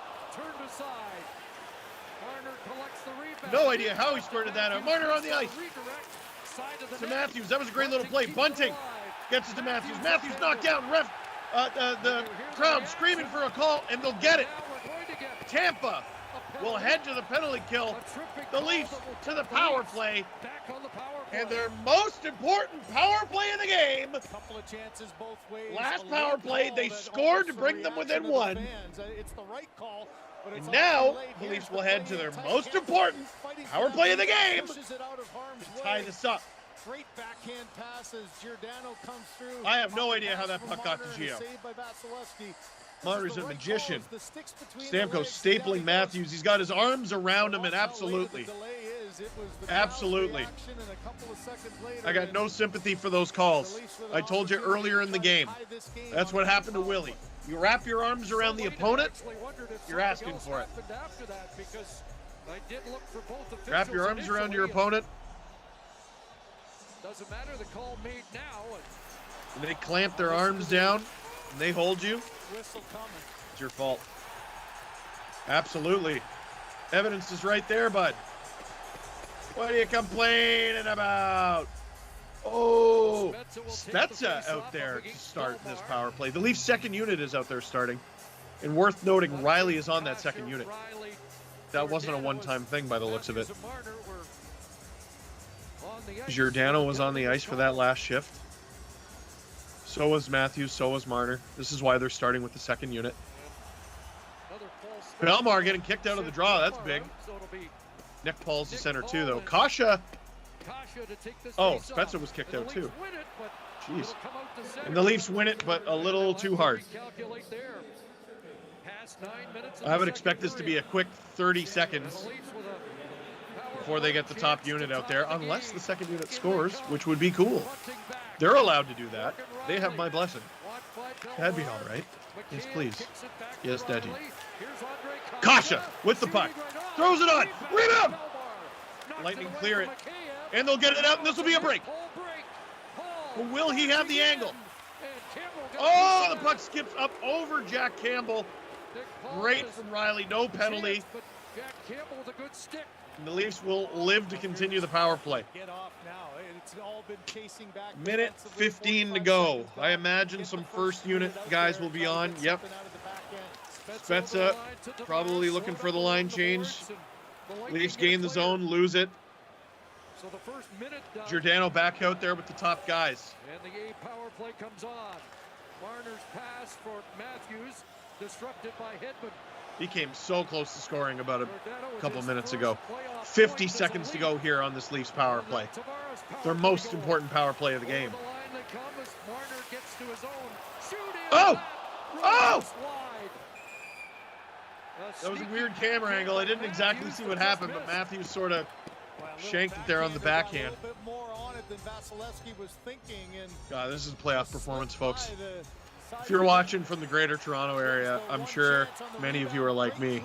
No idea how he squirted that out. Marner on the ice. To Matthews. That was a great little play. Bunting gets it to Matthews. Matthews knocked down. Ref, the crowd screaming for a call, and they'll get it. Tampa will head to the penalty kill. The Leafs to the power play. And their most important power play of the game. Last power play, they scored to bring them within one. And now, the Leafs will head to their most important power play of the game to tie this up. Great backhand pass as Giordano comes through. I have no idea how that puck got to Gio. Marner's a magician. Stamkos stapling Matthews. He's got his arms around him, and absolutely. Absolutely. I got no sympathy for those calls. I told you earlier in the game. That's what happened to Willie. You wrap your arms around the opponent, you're asking for it. Wrap your arms around your opponent. Doesn't matter the call made now. And they clamp their arms down and they hold you. It's your fault. Absolutely. Evidence is right there, bud. What are you complaining about? Oh, Spezza out there to start this power play. The Leafs second unit is out there starting. And worth noting, Riley is on that second unit. That wasn't a one-time thing by the looks of it. Giordano was on the ice for that last shift. So was Matthews, so was Marner. This is why they're starting with the second unit. Belmar getting kicked out of the draw. That's big. Nick Paul's the center too, though. Kasha. Oh, Spezza was kicked out too. Jeez. And the Leafs win it, but a little too hard. I would expect this to be a quick 30 seconds before they get the top unit out there, unless the second unit scores, which would be cool. They're allowed to do that. They have my blessing. That'd be all right. Yes, please. Yes, Daddy. Kasha with the puck. Throws it on. Rebound! Lightning clear it. And they'll get it out, and this will be a break. But will he have the angle? Oh, the puck skips up over Jack Campbell. Great from Riley. No penalty. And the Leafs will live to continue the power play. Minute 15 to go. I imagine some first unit guys will be on. Yep. Spezza probably looking for the line change. Leafs gain the zone, lose it. Giordano back out there with the top guys. And the A power play comes on. Marner's pass for Matthews, disrupted by Hedman. He came so close to scoring about a couple minutes ago. 50 seconds to go here on this Leafs power play. Their most important power play of the game. Oh! Oh! That was a weird camera angle. I didn't exactly see what happened, but Matthews sort of shanked it there on the backhand. God, this is a playoff performance, folks. If you're watching from the greater Toronto area, I'm sure many of you are like me.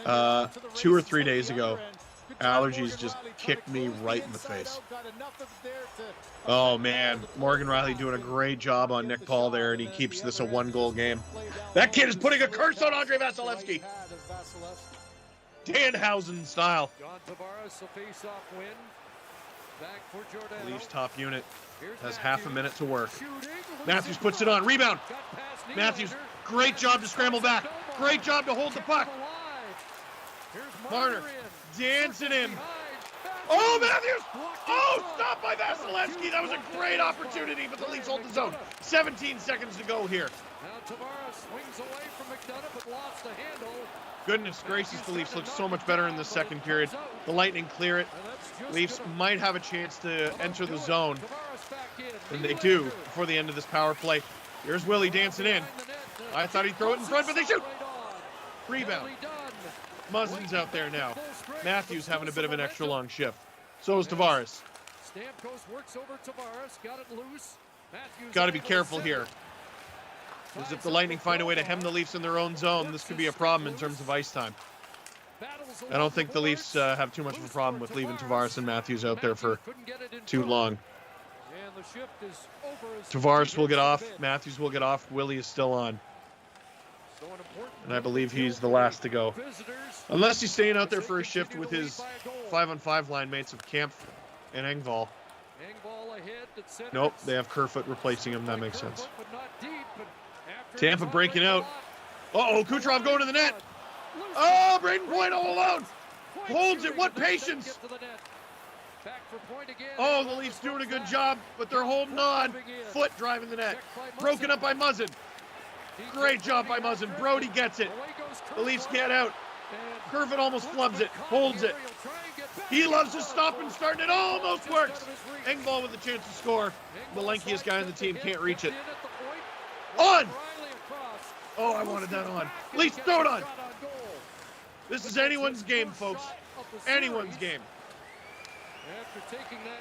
2 or 3 days ago, allergies just kicked me right in the face. Oh, man. Morgan Riley doing a great job on Nick Paul there, and he keeps this a one-goal game. That kid is putting a curse on Andrei Vasilevsky. Danhausen style. Leafs top unit has half a minute to work. Matthews puts it on. Rebound. Matthews, great job to scramble back. Great job to hold the puck. Marner dancing in. Oh, Matthews! Oh, stopped by Vasilevsky. That was a great opportunity, but the Leafs hold the zone. 17 seconds to go here. Now Tavares swings away from McDonough, but lost the handle. Goodness gracious, the Leafs look so much better in the second period. The Lightning clear it. Leafs might have a chance to enter the zone. And they do before the end of this power play. Here's Willie dancing in. I thought he'd throw it in front, but they shoot. Rebound. Muzzin's out there now. Matthews having a bit of an extra long shift. So is Tavares. Stamkos works over Tavares, got it loose. Matthews Got to be able careful send here. it. Because if the Lightning find a way to hem the Leafs in their own zone, this could be a problem in terms of ice time. I don't think the Leafs have too much of a problem with leaving Tavares and Matthews out there for too long. And the shift is over as Tavares will get off. Bid. Matthews will get off. Willie is still on. So an important And I believe he's the last to go. visitors. Unless he's staying out there for a shift with his 5-on-5 line mates of Kampf and Engvall. Engvall ahead at center. Nope, they have Kerfoot replacing him. That makes sense. But not deep, but after Tampa it's breaking on out. Uh-oh, Kucherov going to the net. Oh, Braden Point all alone. Holds it. What patience. Get to the net. Back for Point again. Oh, the Leafs doing a good job, but they're holding on. Foot driving the net. Broken up by Muzzin. Great job by Muzzin. Brody gets it. The Leafs get out. Kerfoot almost flubs it. Holds it. He loves to stop and start, and it almost works. Engvall with a chance to score. The lankiest guy on the team can't reach it. On! Oh, I wanted that on. Leafs, throw it on. This is anyone's game, folks. Anyone's game. After taking that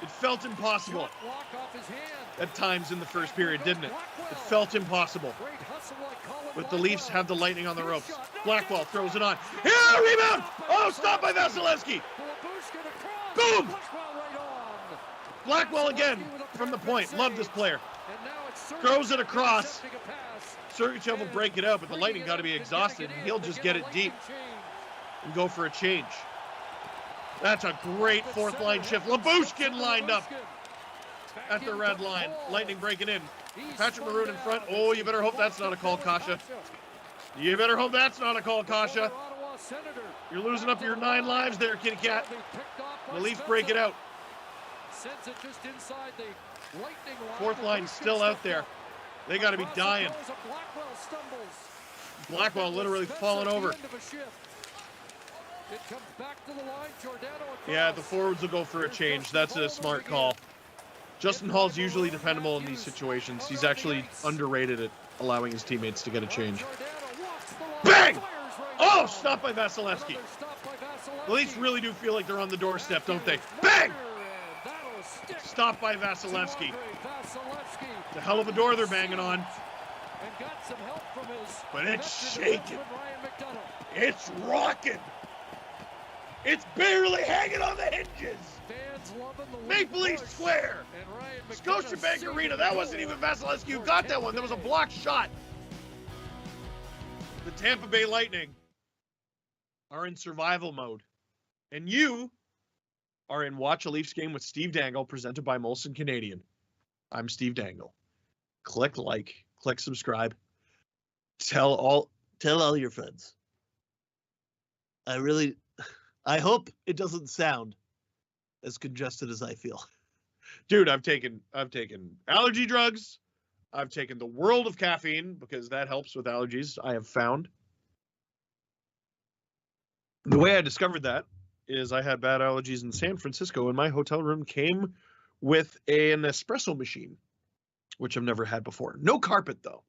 It felt impossible block off his hand. at times in the first period, didn't it? It felt impossible. Great hustle like Colin But the Leafs have the Lightning on the ropes. Blackwell throws it on. Here, rebound! Oh, stop by Vasilevsky. Boom! Blackwell again from the point. Love this player. Throws it across. Sergachev will break it out, but the Lightning got to be exhausted, and he'll just get it deep and go for a change. That's a great fourth line shift. Labushkin lined up at the red line. Lightning breaking in. Patrick Maroon in front. Oh, you better hope that's not a call, Kasha. You better hope that's not a call, Kasha. You're losing up your 9 lives there, kitty cat. The Leafs break it out. Sends it just inside the Lightning line. Fourth line still out there. They got to be dying. Blackwell stumbles. Blackwell literally falling over. End of a shift. It comes back to the line. Giordano across. Yeah, the forwards will go for a change. That's a smart call. Justin Hall's usually dependable in these situations. He's actually underrated at allowing his teammates to get a change. Bang! Oh, stopped by Vasilevsky. The Leafs really do feel like they're on the doorstep, don't they? Bang! Stopped by Vasilevsky. It's a hell of a door they're banging on. But it's shaking. It's rocking. It's barely hanging on the hinges. Maple Leaf Square. Scotiabank Arena. That wasn't even Vasilevsky who got that one. That was a blocked shot. The Tampa Bay Lightning are in survival mode. And you are in Watch a Leafs Game with Steve Dangle, presented by Molson Canadian. I'm Steve Dangle. Click like, click subscribe. Tell all your friends. I hope it doesn't sound as congested as I feel. Dude, I've taken allergy drugs. I've taken the world of caffeine because that helps with allergies, I have found. The way I discovered that is I had bad allergies in San Francisco, and my hotel room came with an espresso machine, which I've never had before. No carpet, though.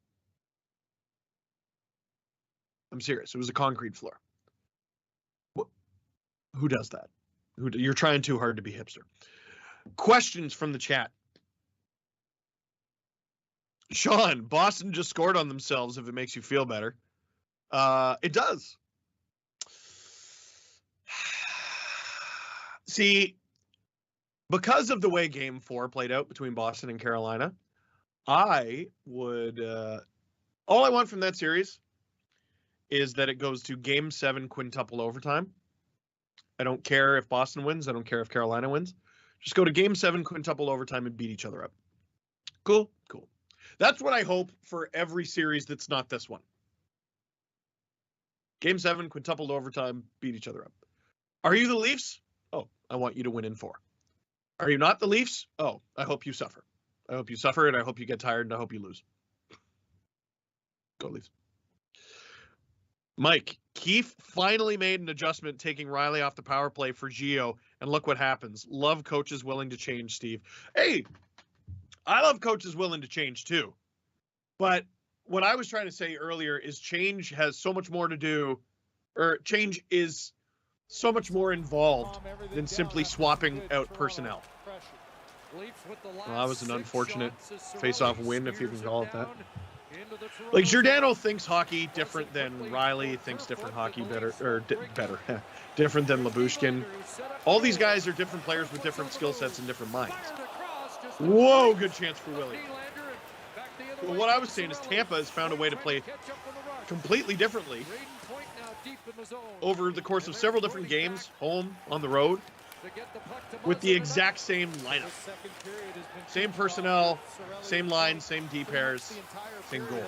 I'm serious. It was a concrete floor. Who does that? You're trying too hard to be hipster. Questions from the chat. Sean, Boston just scored on themselves if it makes you feel better. It does. See, because of the way Game 4 played out between Boston and Carolina, I would... all I want from that series is that it goes to Game 7 quintuple overtime. I don't care if Boston wins. I don't care if Carolina wins. Just go to Game 7 quintuple overtime and beat each other up. Cool. Cool. That's what I hope for every series that's not this one. Game 7 quintuple overtime, beat each other up. Are you the Leafs? Oh, I want you to win in 4. Are you not the Leafs? Oh, I hope you suffer. I hope you suffer, and I hope you get tired, and I hope you lose. Go Leafs. Mike, Keefe finally made an adjustment taking Riley off the power play for Gio, and look what happens. Love coaches willing to change, Steve. Hey, I love coaches willing to change too. But what I was trying to say earlier is change has so much more to do, or change is so much more involved than simply swapping out personnel. Well, that was an unfortunate face-off win, if you can call it that. Like, Giordano thinks hockey different than Riley, thinks different hockey different than Lyubushkin. All these guys are different players with different skill sets and different minds. Whoa, good chance for Willie. Well, what I was saying is Tampa has found a way to play completely differently over the course of several different games, home, on the road, with the exact same lineup. Same personnel, same line, same D pairs, same goal.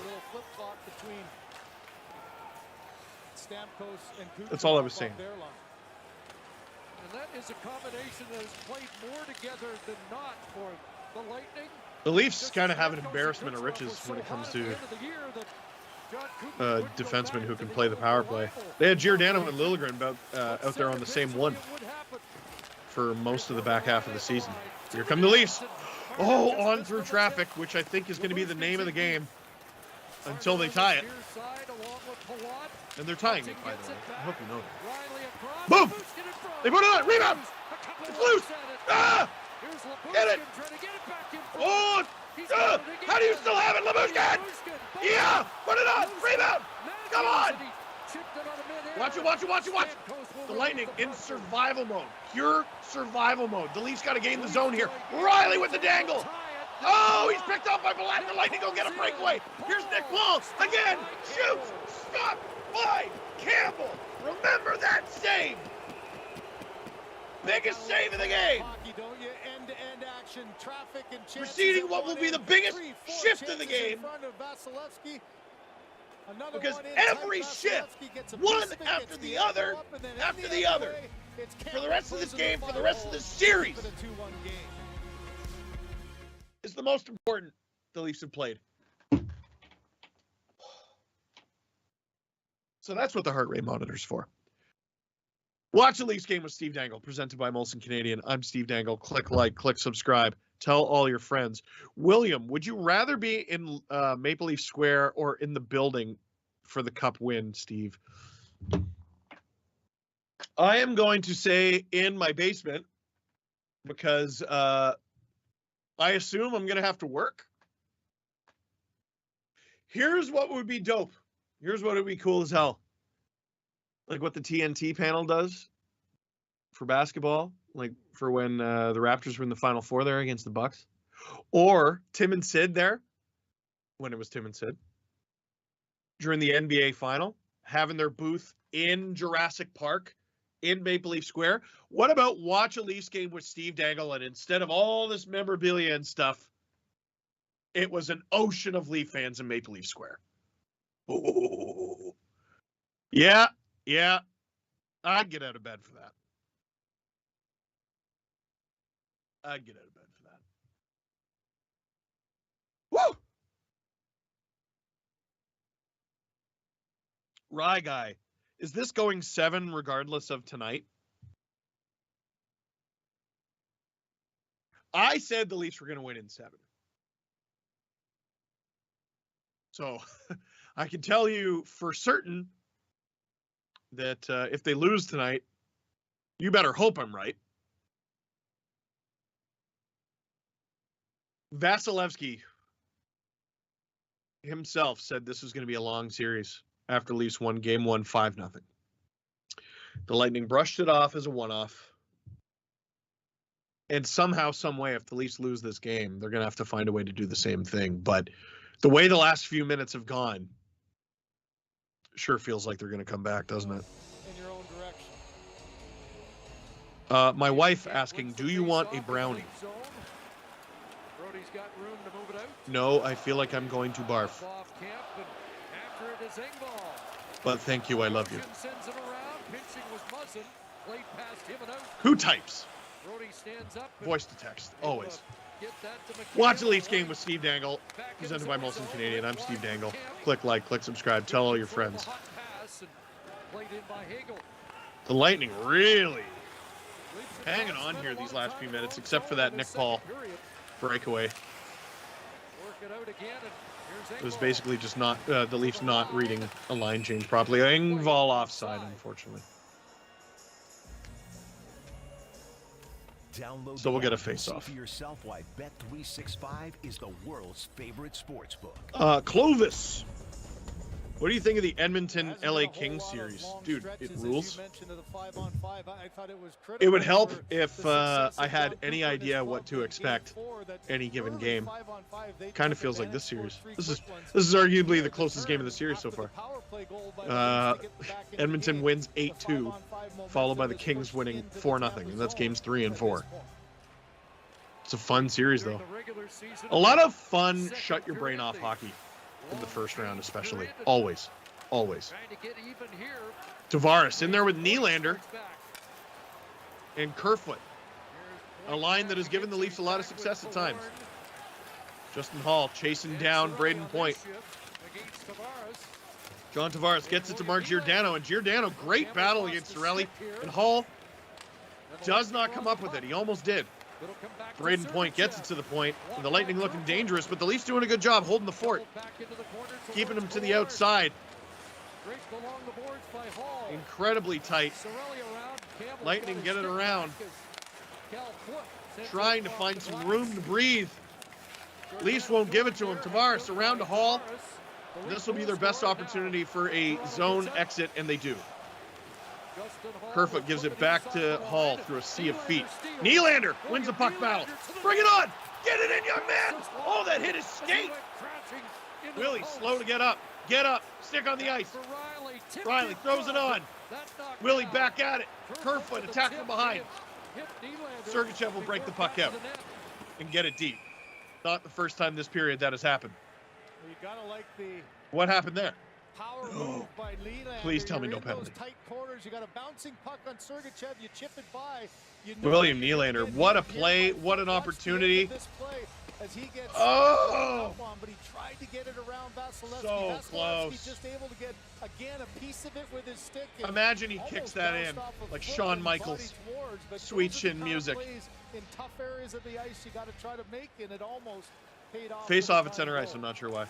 That's all I was saying. And that is a combination that has played more together than not for the Lightning. The Leafs kind of have an embarrassment of riches when it comes to defensemen who can play the power play. They had Giordano and Liljegren out there on the same one for most of the back half of the season. Here come the Leafs. Oh, on through traffic, which I think is going to be the name of the game until they tie it. And they're tying it, by the way. I hope you know that. Boom! They put it on! Rebound! It's loose! Ah! Get it! Oh! How do you still have it, Lyubushkin? Yeah! Put it on! Rebound! Come on! Watch it, watch it, watch it, watch it! The Lightning in survival mode. Pure survival mode. The Leafs got to gain the zone here. Riley with the dangle. Oh, he's picked up by Black. The Lightning go get a breakaway. Here's Nick Paul. Again. Shoots. Stop by Campbell. Remember that save. Biggest save of the game. Preceding what will be the biggest shift of the game. Because every shift, one after the other, for the rest of this game, for the rest of this series, is the most important the Leafs have played. So that's what the heart rate monitor's for. Watch the Leafs game with Steve Dangle, presented by Molson Canadian. I'm Steve Dangle. Click like, click subscribe. Tell all your friends. William, would you rather be in Maple Leaf Square or in the building for the Cup win, Steve? I am going to say in my basement because I assume I'm going to have to work. Here's what would be dope. Here's what would be cool as hell. Like what the TNT panel does for basketball, like for when the Raptors were in the Final Four there against the Bucks. Or Tim and Sid there, when it was Tim and Sid, during the NBA Final, having their booth in Jurassic Park, in Maple Leaf Square. What about watch a Leafs game with Steve Dangle, and instead of all this memorabilia and stuff, it was an ocean of Leaf fans in Maple Leaf Square. Oh. Yeah. I'd get out of bed for that. Woo! Rye guy, is this going 7 regardless of tonight? I said the Leafs were going to win in 7. So I can tell you for certain that if they lose tonight, you better hope I'm right. Vasilevsky himself said this was going to be a long series after Leafs won Game 1 5-0. The Lightning brushed it off as a one-off. And somehow, some way, if the Leafs lose this game, they're going to have to find a way to do the same thing. But the way the last few minutes have gone, sure feels like they're going to come back, doesn't it? In your own direction. My wife asking, do you want a brownie? No, I feel like I'm going to barf. But thank you, I love you. Who types? Voice to text, always. Watch the Leafs game with Steve Dangle, presented by Molson Canadian. I'm Steve Dangle. Click like, click subscribe, tell all your friends. The Lightning really hanging on here these last few minutes, except for that Nick Paul breakaway. It was basically just not the Leafs not reading a line change properly. Engvall offside, unfortunately. Download So we'll the get a app and see face-off. for yourself why Bet365 is the world's favorite sportsbook. Clovis. What do you think of the Edmonton LA Kings series? Dude, it rules. It would help if I had any idea what to expect any given game. Kind of feels like this series. This is arguably the closest game of the series so far. Edmonton wins 8-2, followed by the Kings winning 4-0, and that's games 3 and 4. It's a fun series though. A lot of fun shut your brain off hockey. In the first round especially. Always. Tavares in there with Nylander and Kerfoot. A line that has given the Leafs a lot of success at times. Justin Hall chasing down Braden Point. John Tavares gets it to Mark Giordano, and Giordano, great battle against Cirelli, and Hall does not come up with it. He almost did. Braden Point gets it to the point, and the Lightning looking dangerous, but the Leafs doing a good job holding the fort, keeping them to the outside. Incredibly tight. Lightning get it around, trying to find some room to breathe. Leafs won't give it to him. Tavares around to Hall. This will be their best opportunity for a zone exit, and they do. Kerfoot gives it back to Hall through a sea of feet. Nylander wins the puck battle. Bring it on! Get it in, young man! Oh, that hit his skate! Willie, slow to get up. Get up. Stick on the ice. Riley throws it on. Willie back at it. Kerfoot attack from behind. Sergachev will break the puck out and get it deep. Not the first time this period that has happened. What happened there? Oh, please tell me no penalty. You got a bouncing puck on Sergachev, you chip it by. William Nylander, what a play, what an opportunity. Oh! But he tried to get it around Vasilevsky. So close. Just able to get again a piece of it with his stick. Imagine he kicks that in like Shawn Michaels. Sweet chin music. In tough areas of the ice, you got to try to make, and it almost paid off. Face off at center ice, I'm not sure why.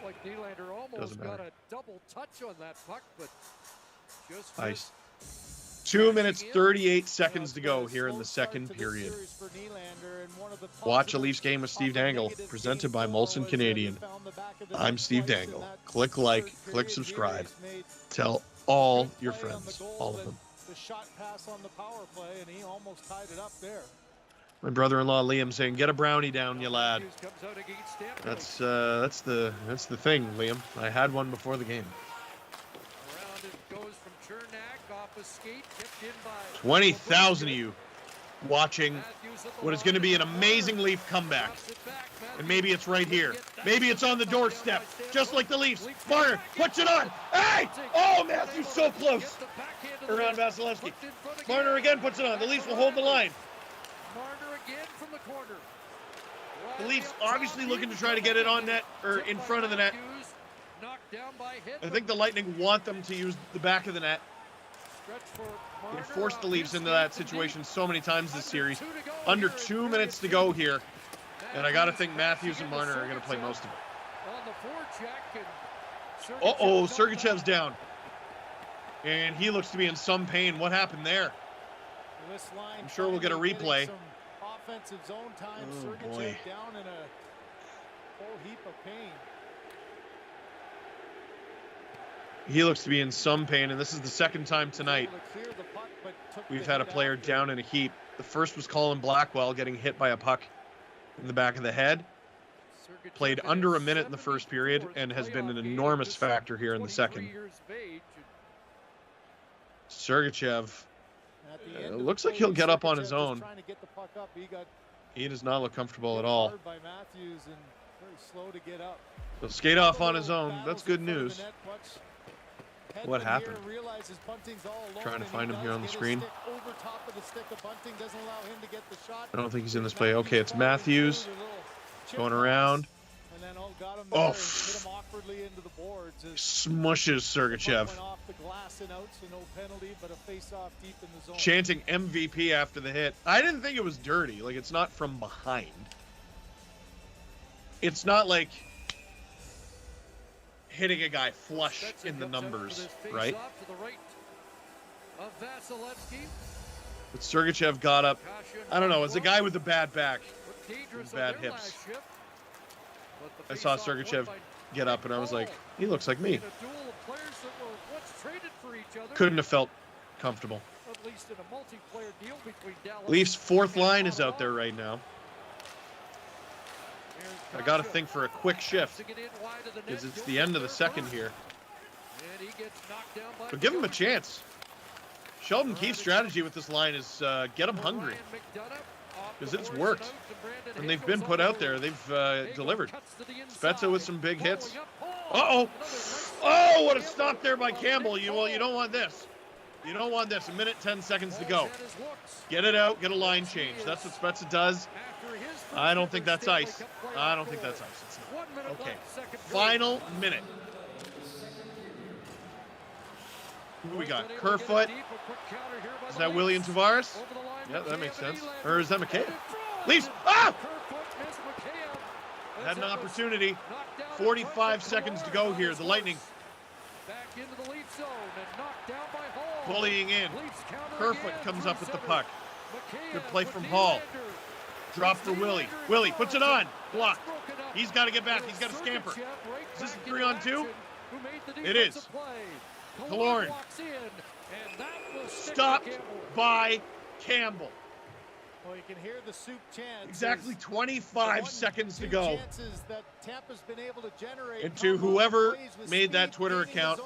Like Nylander almost got a double touch on that puck, but just ice. 2 minutes 38 seconds to go here in the second period. Watch a Leafs game with Steve Dangle, presented by Molson Canadian. I'm Steve Dangle. Click like, click subscribe. Tell all your friends, all of them. The shot pass on the power play, and he almost tied it up there. My brother-in-law Liam saying, "Get a brownie down, you lad." That's the thing, Liam. I had one before the game. 20,000 of you watching what is going to be an amazing Leaf comeback. And maybe it's right here. Maybe it's on the doorstep, just like the Leafs. Marner puts it on. Hey! Oh, Matthews so close. Around Vasilevsky. Marner again puts it on. The Leafs will hold the line. Marner again from the corner. The Leafs obviously looking to try to get it on net or in front of the net. I think the Lightning want them to use the back of the net. They forced the Leafs into that situation so many times this series. Under 2 minutes to go here. And I got to think Matthews and Marner are going to play most of it. Uh-oh, Sergachev's down. And he looks to be in some pain. What happened there? I'm sure we'll get a replay. Offensive zone time. Oh, boy. Down in a whole heap of pain. He looks to be in some pain, and this is the second time tonight we've had a player down in a heap. The first was Colin Blackwell getting hit by a puck in the back of the head. Played under a minute in the first period and has been an enormous factor here in the second. Sergachev looks like he'll get up on his own. He does not look comfortable at all. He'll skate off on his own. That's good news. What happened? Trying to find him here on the screen. I don't think he's in this play. Okay, it's Matthews going around. Oh, smushes Sergachev. Chanting MVP after the hit. I didn't think it was dirty. Like, it's not from behind. It's not like hitting a guy flush in the numbers, right? But Sergachev got up. I don't know. As a guy with a bad back and bad hips, I saw Sergachev get up, and I was like, he looks like me. Couldn't have felt comfortable. Leafs' fourth line is out there right now. I got to think for a quick shift because it's the end of the second here. But give him a chance. Sheldon Keefe's strategy with this line is get them hungry because it's worked. When they've been put out there, they've delivered. Spezza with some big hits. Uh-oh. Oh, what a stop there by Campbell. You don't want this. You don't want this. 1:10 seconds to go. Get it out. Get a line change. That's what Spezza does. I don't think that's ice. I don't think that's ice. It's not. Okay. Final minute. Who we got? Kerfoot. Is that William Tavares? Yeah, that makes sense. Or is that McKay? Leafs. Ah! Had an opportunity. 45 seconds to go here. The Lightning. Bullying in. Kerfoot comes up with the puck. Good play from Hall. Drop for Willie. Willie puts it on. Blocked. He's got to get back. He's got to scamper. Is this a 3-on-2? It is. Killorn. Stopped by Campbell. Well, you can hear the soup chants. Exactly 25 seconds to go. That Tampa's been able to generate. And to whoever made that Twitter account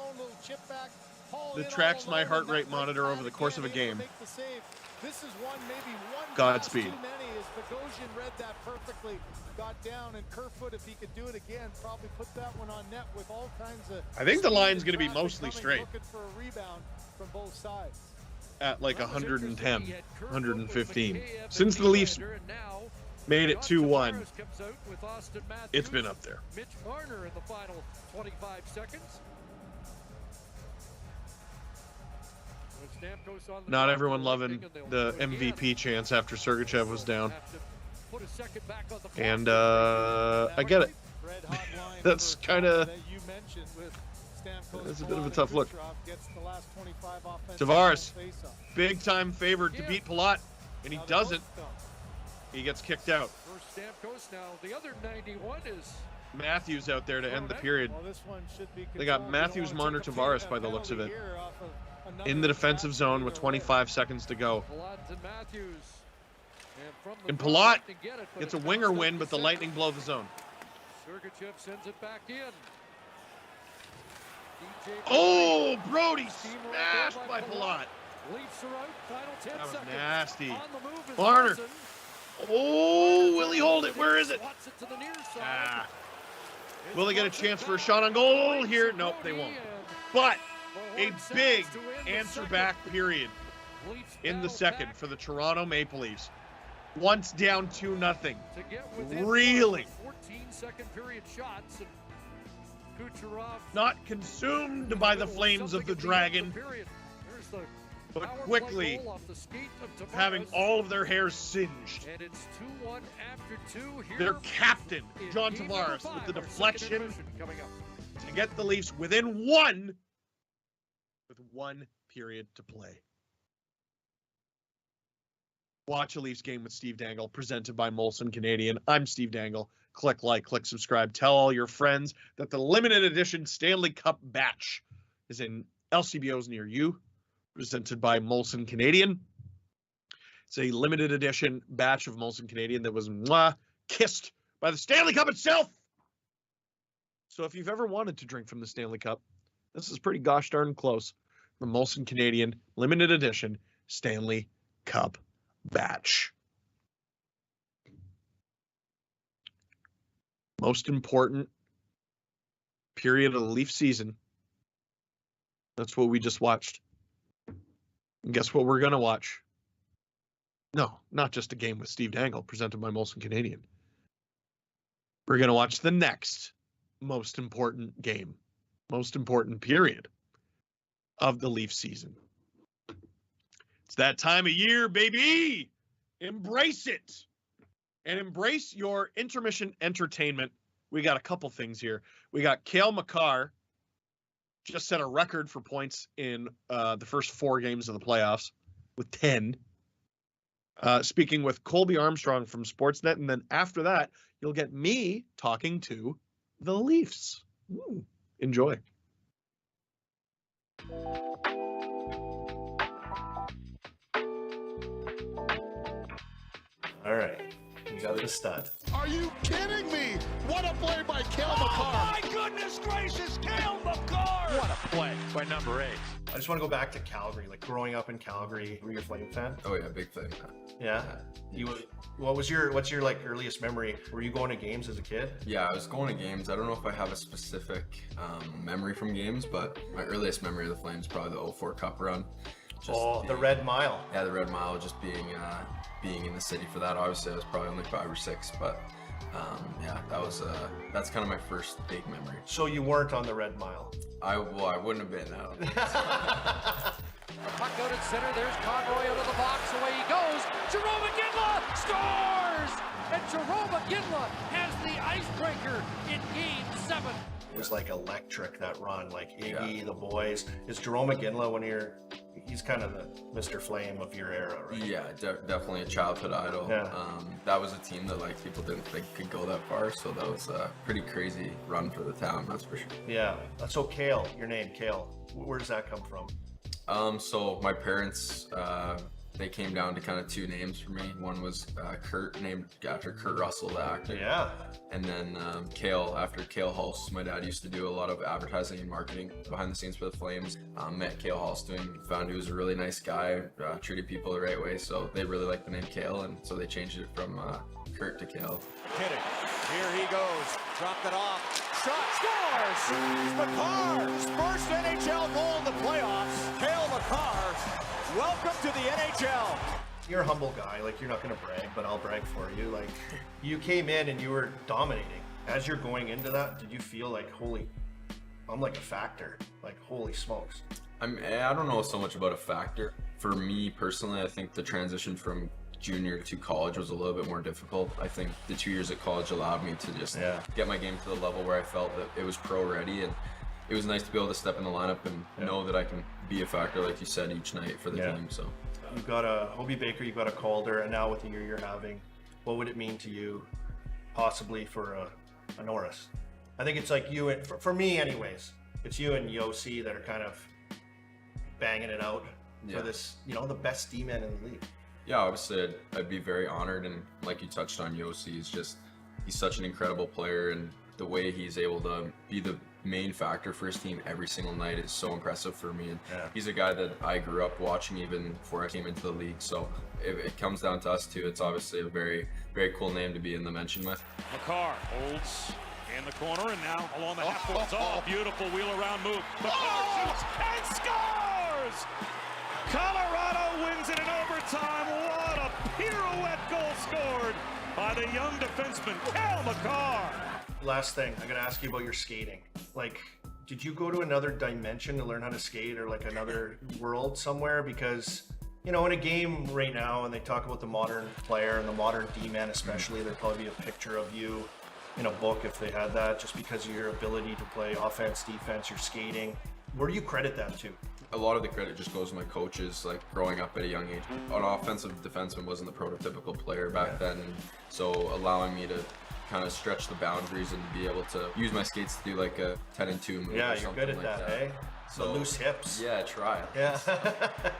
that tracks my heart rate monitor over the course of a game, this is maybe one Godspeed. too many, as Bogosian read that perfectly, got down, and Kerfoot, if he could do it again, probably put that one on net with all kinds of. I think the line's going to be mostly straight. Looking for a rebound from both sides. At like 110, 115. Since the Leafs made it 2-1, it's been up there. Mitch Marner in the final 25 seconds. Not everyone loving the MVP chance after Sergachev was down. And I get it. That's kind of... That's a bit of a tough look. Tavares, big time favorite to beat Palat, and he doesn't. He gets kicked out. Matthews out there to end the period. They got Matthews, Marner, Tavares by the looks of it. In the defensive zone with 25 seconds to go. And Palat gets a winger win, but the Lightning blow the zone. Sergachev sends it back in. Oh, Brody smashed by Palat. That was nasty. Marner. Oh, will he hold it? Where is it? Ah. Will they get a chance for a shot on goal here? Nope, they won't. But a big answer back period in the second for the Toronto Maple Leafs. Once down 2-0. Reeling. 14-second period shots. Not consumed by the flames of the dragon, but quickly having all of their hair singed. And it's 2-1 after 2 here. Their captain, John Tavares, with the deflection to get the Leafs within one with 1 period to play. Watch a Leafs game with Steve Dangle, presented by Molson Canadian. I'm Steve Dangle. Click like, click subscribe. Tell all your friends that the limited edition Stanley Cup batch is in LCBOs near you, presented by Molson Canadian. It's a limited edition batch of Molson Canadian that was kissed by the Stanley Cup itself. So if you've ever wanted to drink from the Stanley Cup, this is pretty gosh darn close. The Molson Canadian limited edition Stanley Cup batch. Most important period of the Leaf season. That's what we just watched. And guess what we're going to watch? No, not just a game with Steve Dangle, presented by Molson Canadian. We're going to watch the next most important game, most important period of the Leaf season. It's that time of year, baby. Embrace it. And embrace your intermission entertainment. We got a couple things here. We got Cale Makar, just set a record for points in the first 4 games of the playoffs with 10. speaking with Colby Armstrong from Sportsnet. And then after that, you'll get me talking to the Leafs. Enjoy. All right. You got the stud. Are you kidding me? What a play by Cale Makar. Oh, my goodness gracious, Cale Makar. What a play by number 8. I just want to go back to Calgary. Like growing up in Calgary, were you a Flame fan? Oh yeah, big Flame fan. Yeah. What's your like earliest memory? Were you going to games as a kid? Yeah, I was going to games. I don't know if I have a specific memory from games, but my earliest memory of the Flames is probably the 04 Cup run. The Red Mile. Yeah, the Red Mile, just being in the city for that. Obviously, I was probably only 5 or 6, but yeah, that's kind of my first big memory. So you weren't on the Red Mile? I wouldn't have been. No. Puck out at center. There's Conroy out of the box. Away he goes. Jerome McGinley scores! And Jerome McGinley has the icebreaker in Game 7. It was like electric, that run. Like Iggy, the boys. Is Jerome McGinley he's kind of the Mr. Flame of your era, right? Yeah, definitely a childhood idol. Yeah. That was a team that like people didn't think could go that far, so that was a pretty crazy run for the town, that's for sure. Yeah. So Cale, your name, Cale, where does that come from? So my parents, they came down to kind of 2 names for me. One was Kurt, named after Kurt Russell, the actor. Yeah. And then Cale, after Cale Hulse. My dad used to do a lot of advertising and marketing behind the scenes for the Flames. Met Cale Hulse, found he was a really nice guy, treated people the right way, so they really liked the name Cale, and so they changed it from Kurt to Cale. Kidding. Here he goes. Dropped it off. Shot. Scores! Makar! First NHL goal in the playoffs. Cale Makar. Welcome to the NHL. You're a humble guy. Like, you're not going to brag, but I'll brag for you. Like, you came in and you were dominating. As you're going into that, did you feel like, I'm like a factor? Like, holy smokes. I don't know so much about a factor. For me personally, I think the transition from junior to college was a little bit more difficult. I think the 2 years at college allowed me to just get my game to the level where I felt that it was pro ready, and it was nice to be able to step in the lineup and know that I can be a factor, like you said, each night for the team. So you've got a Hobie Baker, you've got a Calder, and now with the year you're having, what would it mean to you possibly for a Norris? I think it's like you and for me anyways, it's you and Yossi that are kind of banging it out for this, the best D-man in the league. Yeah, obviously I'd be very honored, and like you touched on, Yossi, he's such an incredible player, and the way he's able to be the main factor for his team every single night is so impressive for me. And he's a guy that I grew up watching even before I came into the league. So if it comes down to us two, it's obviously a very, very cool name to be in the mention with. Makar holds in the corner, and now along the half court. Oh, beautiful wheel around move. Makar shoots and scores! Colorado wins it in overtime. What a pirouette goal scored by the young defenseman, Cale Makar. Last thing, I gotta ask you about your skating. Like, did you go to another dimension to learn how to skate, or like another world somewhere? Because, in a game right now, and they talk about the modern player and the modern D-man especially, there'd probably be a picture of you in a book if they had that, just because of your ability to play offense, defense, your skating. Where do you credit that to? A lot of the credit just goes to my coaches, like growing up at a young age. An offensive defenseman wasn't the prototypical player back then, so allowing me to kind of stretch the boundaries and be able to use my skates to do like a 10-2 move. Yeah, or you're something good at like that, eh? So the loose hips. Yeah, try. Yeah.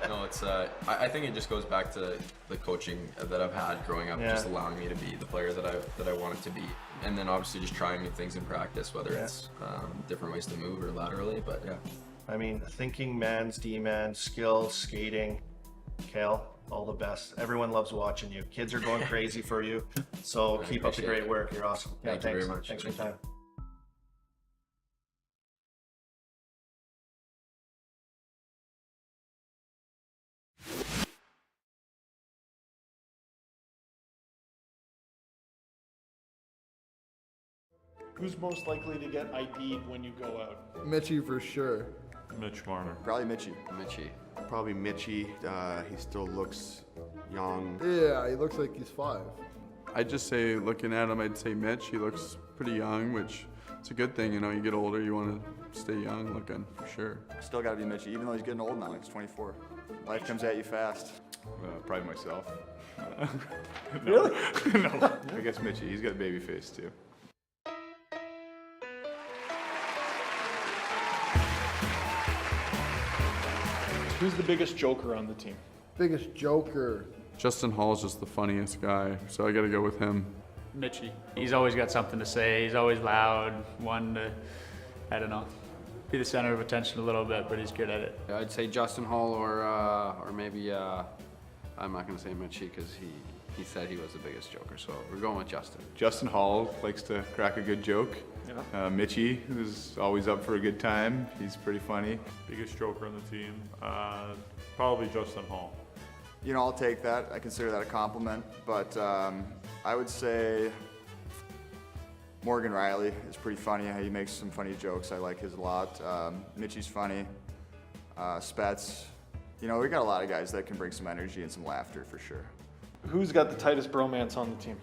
No, it's I think it just goes back to the coaching that I've had growing up, just allowing me to be the player that I wanted to be, and then obviously just trying new things in practice, whether it's different ways to move or laterally. But yeah, I mean, thinking man's D-man, skill, skating. Cale, all the best. Everyone loves watching you. Kids are going crazy for you. So keep up the great work. You're awesome. Thank you very much. Thanks for your time. Who's most likely to get ID'd when you go out? Mitchie for sure. Mitch Marner. Probably Mitchie. Probably Mitchie. He still looks young. Yeah, he looks like he's 5. I'd just say, looking at him, I'd say Mitch. He looks pretty young, which It's a good thing, you know, you get older, you want to stay young looking, for sure. Still got to be Mitchie, even though he's getting old now. He's 24. Life comes at you fast. Probably myself. Really? No, I guess Mitchie. He's got a baby face too. Who's the biggest joker on the team? Biggest joker. Justin Hall's just the funniest guy, so I got to go with him. Mitchie. He's always got something to say. He's always loud. One to, I don't know, be the center of attention a little bit, but he's good at it. I'd say Justin Hall or maybe, I'm not going to say Mitchie because he said he was the biggest joker, so we're going with Justin. Justin Hall likes to crack a good joke. Yeah. Mitchie is always up for a good time. He's pretty funny. Biggest joker on the team, probably Justin Hall. You know, I'll take that. I consider that a compliment. But I would say Morgan Riley is pretty funny. He makes some funny jokes. I like his a lot. Mitchie's funny. Spets. You know, we got a lot of guys that can bring some energy and some laughter for sure. Who's got the tightest bromance on the team?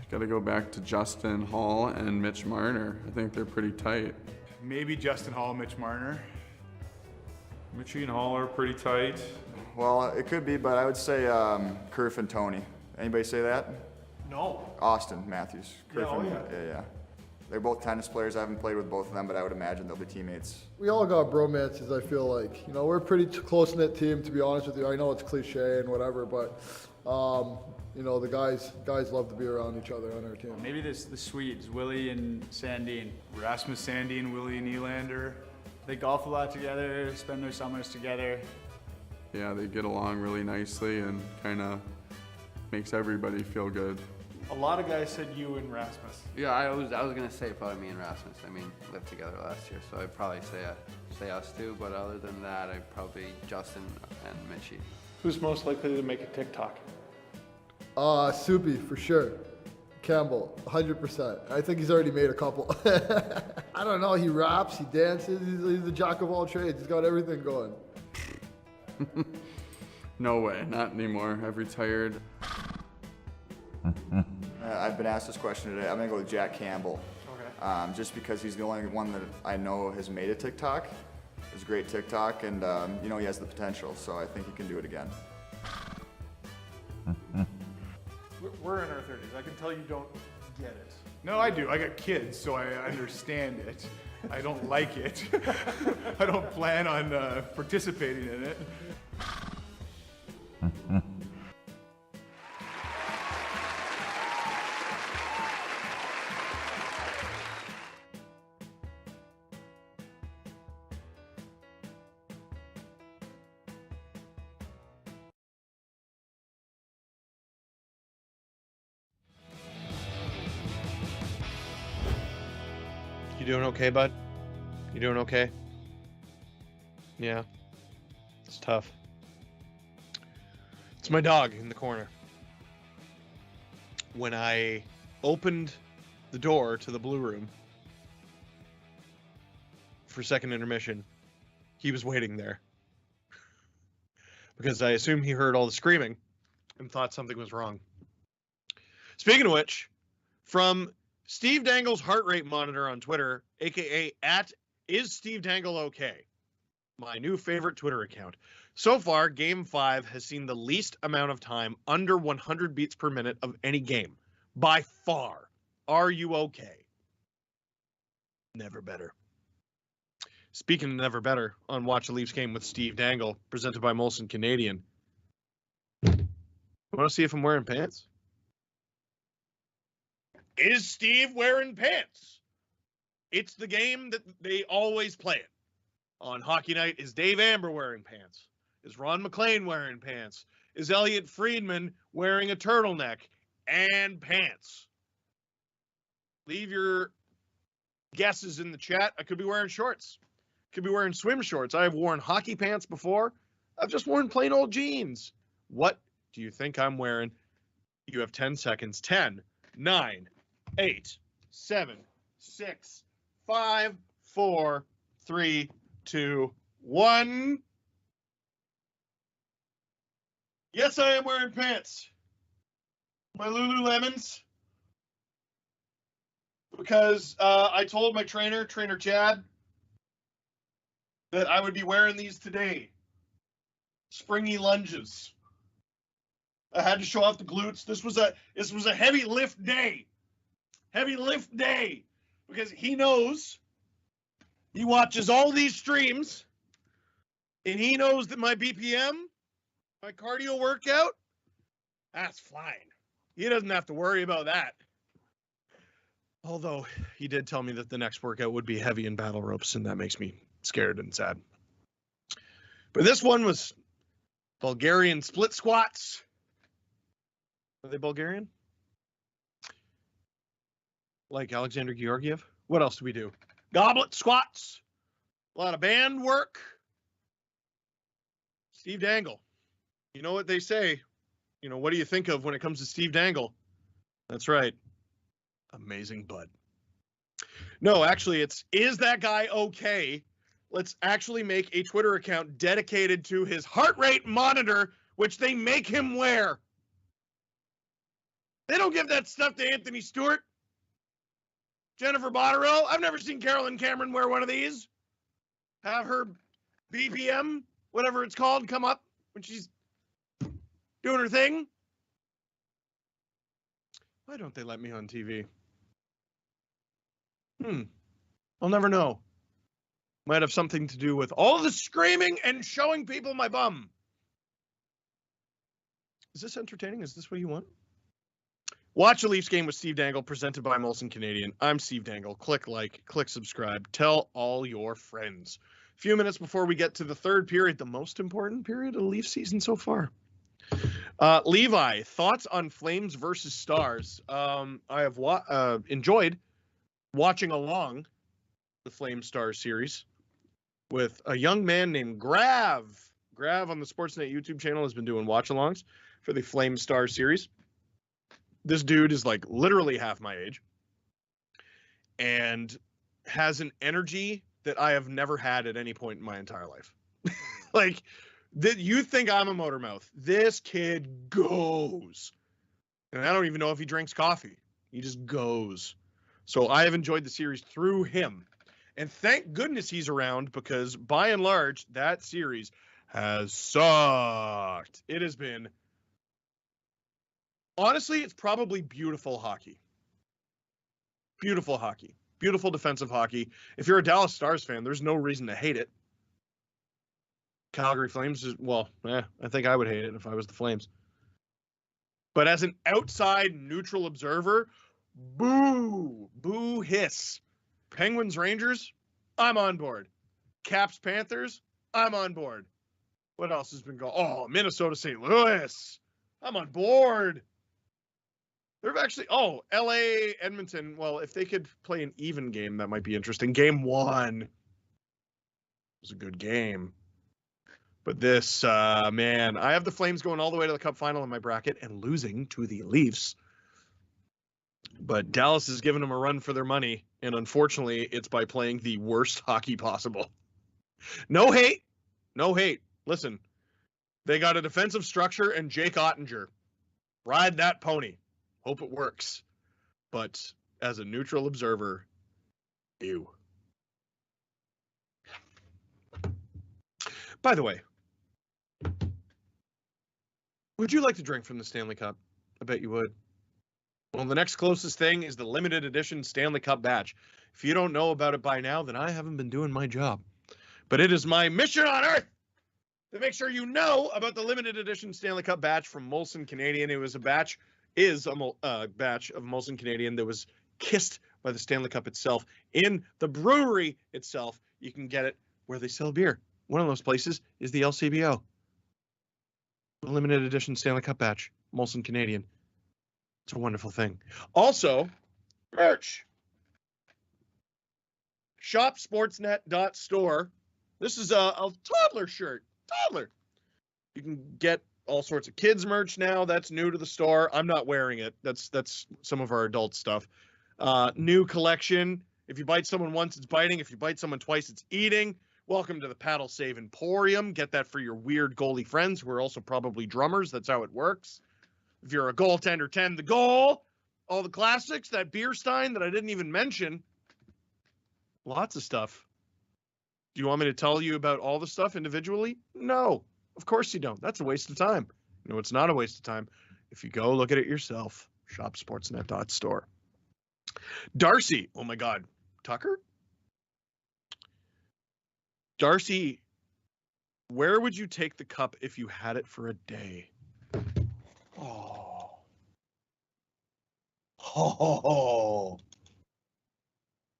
Got to go back to Justin Hall and Mitch Marner. I think they're pretty tight. Maybe Justin Hall, Mitch Marner. Mitchie and Hall are pretty tight. Well, it could be, but I would say Kerf and Tony. Anybody say that? No. Austin Matthews. Kerf Yeah, and, yeah. yeah. They're both tennis players. I haven't played with both of them, but I would imagine they'll be teammates. We all got bromances, I feel like. You know, we're a pretty close-knit team, to be honest with you. I know it's cliche and whatever, but, you know, the guys love to be around each other on our team. Maybe the Swedes, Willie and Sandine. Rasmus Sandine, Willie Nylander. They golf a lot together, spend their summers together. Yeah, they get along really nicely and kind of makes everybody feel good. A lot of guys said you and Rasmus. Yeah, I was gonna say probably me and Rasmus. I mean, lived together last year, so I'd probably say us two. But other than that, I'd probably Justin and Mitchie. Who's most likely to make a TikTok? Soupy, for sure. Campbell, 100%. I think he's already made a couple. I don't know, he raps, he dances, he's the jack of all trades. He's got everything going. No way, not anymore. I've retired. I've been asked this question today. I'm gonna go with Jack Campbell. Okay. Just because he's the only one that I know has made a TikTok. It's a great TikTok, and you know, he has the potential, so I think he can do it again. We're in our 30s. I can tell you don't get it. No, I do. I got kids, so I understand it. I don't like it. I don't plan on participating in it. You doing okay, bud? You doing okay? Yeah. It's tough. It's my dog in the corner. When I opened the door to the blue room for second intermission, he was waiting there. Because I assumed he heard all the screaming and thought something was wrong. Speaking of which, from Steve Dangle's heart rate monitor on Twitter, aka @IsSteveDangle_OK, my new favorite Twitter account. So far, Game 5 has seen the least amount of time under 100 beats per minute of any game. By far. Are you okay? Never better. Speaking of never better, on Watch the Leafs Game with Steve Dangle, presented by Molson Canadian. You want to see if I'm wearing pants? Is Steve wearing pants? It's the game that they always play it. On Hockey Night, is Dave Amber wearing pants? Is Ron McLean wearing pants? Is Elliot Friedman wearing a turtleneck and pants? Leave your guesses in the chat. I could be wearing shorts. Could be wearing swim shorts. I have worn hockey pants before. I've just worn plain old jeans. What do you think I'm wearing? You have 10 seconds. 10, 9, 8, 7, 6, 5, 4, 3, 2, 1. Yes, I am wearing pants. My Lululemons because I told my trainer Chad, that I would be wearing these today. Springy lunges. I had to show off the glutes. This was a heavy lift day. Heavy lift day. Because he knows, he watches all these streams, and he knows that my BPM, my cardio workout, that's fine. He doesn't have to worry about that. Although he did tell me that the next workout would be heavy in battle ropes, and that makes me scared and sad. But this one was Bulgarian split squats. Are they Bulgarian? Like Alexander Georgiev? What else do we do? Goblet squats. A lot of band work. Steve Dangle. You know what they say? You know, what do you think of when it comes to Steve Dangle? That's right. Amazing bud. No, actually, is that guy okay? Let's actually make a Twitter account dedicated to his heart rate monitor, which they make him wear. They don't give that stuff to Anthony Stewart. Jennifer Botterill. I've never seen Carolyn Cameron wear one of these. Have her BPM, whatever it's called, come up when she's doing her thing. Why don't they let me on TV? I'll never know. Might have something to do with all the screaming and showing people my bum. Is this entertaining? Is this what you want? Watch a Leafs game with Steve Dangle, presented by Molson Canadian. I'm Steve Dangle. Click like, click subscribe. Tell all your friends. A few minutes before we get to the third period, the most important period of the Leafs season so far. Levi, thoughts on Flames versus Stars? I have enjoyed watching along the Flames Stars series with a young man named Grav. Grav on the Sportsnet YouTube channel has been doing watch-alongs for the Flames Stars series. This dude is like literally half my age and has an energy that I have never had at any point in my entire life. Like, you think I'm a motor mouth. This kid goes. And I don't even know if he drinks coffee. He just goes. So I have enjoyed the series through him. And thank goodness he's around, because by and large, that series has sucked. It has been, honestly, it's probably beautiful hockey. Beautiful hockey. Beautiful defensive hockey. If you're a Dallas Stars fan, there's no reason to hate it. Calgary Flames I think I would hate it if I was the Flames. But as an outside neutral observer, boo, boo, hiss. Penguins, Rangers, I'm on board. Caps, Panthers, I'm on board. What else has been going on? Oh, Minnesota, St. Louis, I'm on board. They've actually, LA, Edmonton. Well, if they could play an even game, that might be interesting. Game 1 was a good game. But this, man, I have the Flames going all the way to the Cup final in my bracket and losing to the Leafs. But Dallas is giving them a run for their money, and unfortunately, it's by playing the worst hockey possible. No hate. No hate. Listen, they got a defensive structure and Jake Ottinger. Ride that pony. Hope it works. But as a neutral observer, ew. By the way, would you like to drink from the Stanley Cup? I bet you would. Well, the next closest thing is the limited edition Stanley Cup batch. If you don't know about it by now, then I haven't been doing my job. But it is my mission on Earth to make sure you know about the limited edition Stanley Cup batch from Molson Canadian. It was a batch of Molson Canadian that was kissed by the Stanley Cup itself in the brewery itself. You can get it where they sell beer. One of those places is the LCBO. The limited edition Stanley Cup batch, Molson Canadian. It's a wonderful thing. Also, merch. Shopsportsnet.store. This is a toddler shirt. Toddler. You can get all sorts of kids merch now. That's new to the store. I'm not wearing it. That's some of our adult stuff. New collection. If you bite someone once, it's biting. If you bite someone twice, it's eating. Welcome to the Paddle Save Emporium. Get that for your weird goalie friends who are also probably drummers. That's how it works. If you're a goaltender, tend the goal. all the classics, that beer stein that I didn't even mention. Lots of stuff. Do you want me to tell you about all the stuff individually? No, of course you don't. That's a waste of time. You know, it's not a waste of time. If you go look at it yourself, shop sportsnet.store. Darcy, oh my God, Tucker? Darcy, where would you take the cup if you had it for a day? Oh. Oh.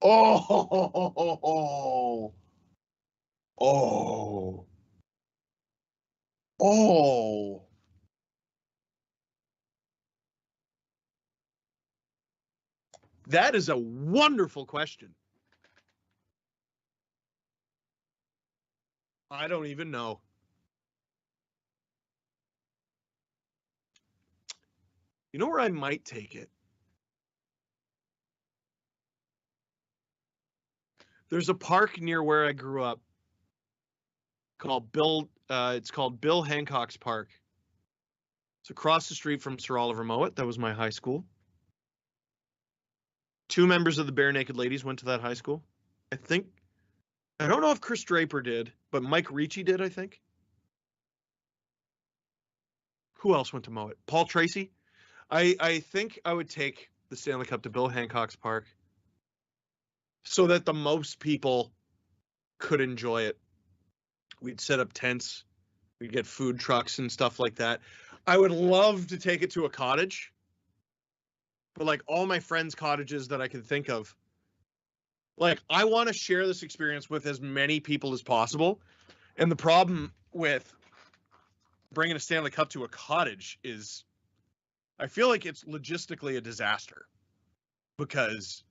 Oh. Oh. Oh. That is a wonderful question. I don't even know. You know where I might take it? There's a park near where I grew up called it's called Bill Hancock's Park. It's across the street from Sir Oliver Mowat. That was my high school. 2 members of the Bare Naked Ladies went to that high school. I don't know if Chris Draper did, but Mike Ricci did, I think. Who else went to Mowat? Paul Tracy? I think I would take the Stanley Cup to Bill Hancock's Park so that the most people could enjoy it. We'd set up tents. We'd get food trucks and stuff like that. I would love to take it to a cottage. But like all my friends' cottages that I can think of, like I want to share this experience with as many people as possible. And the problem with bringing a Stanley Cup to a cottage is I feel like it's logistically a disaster because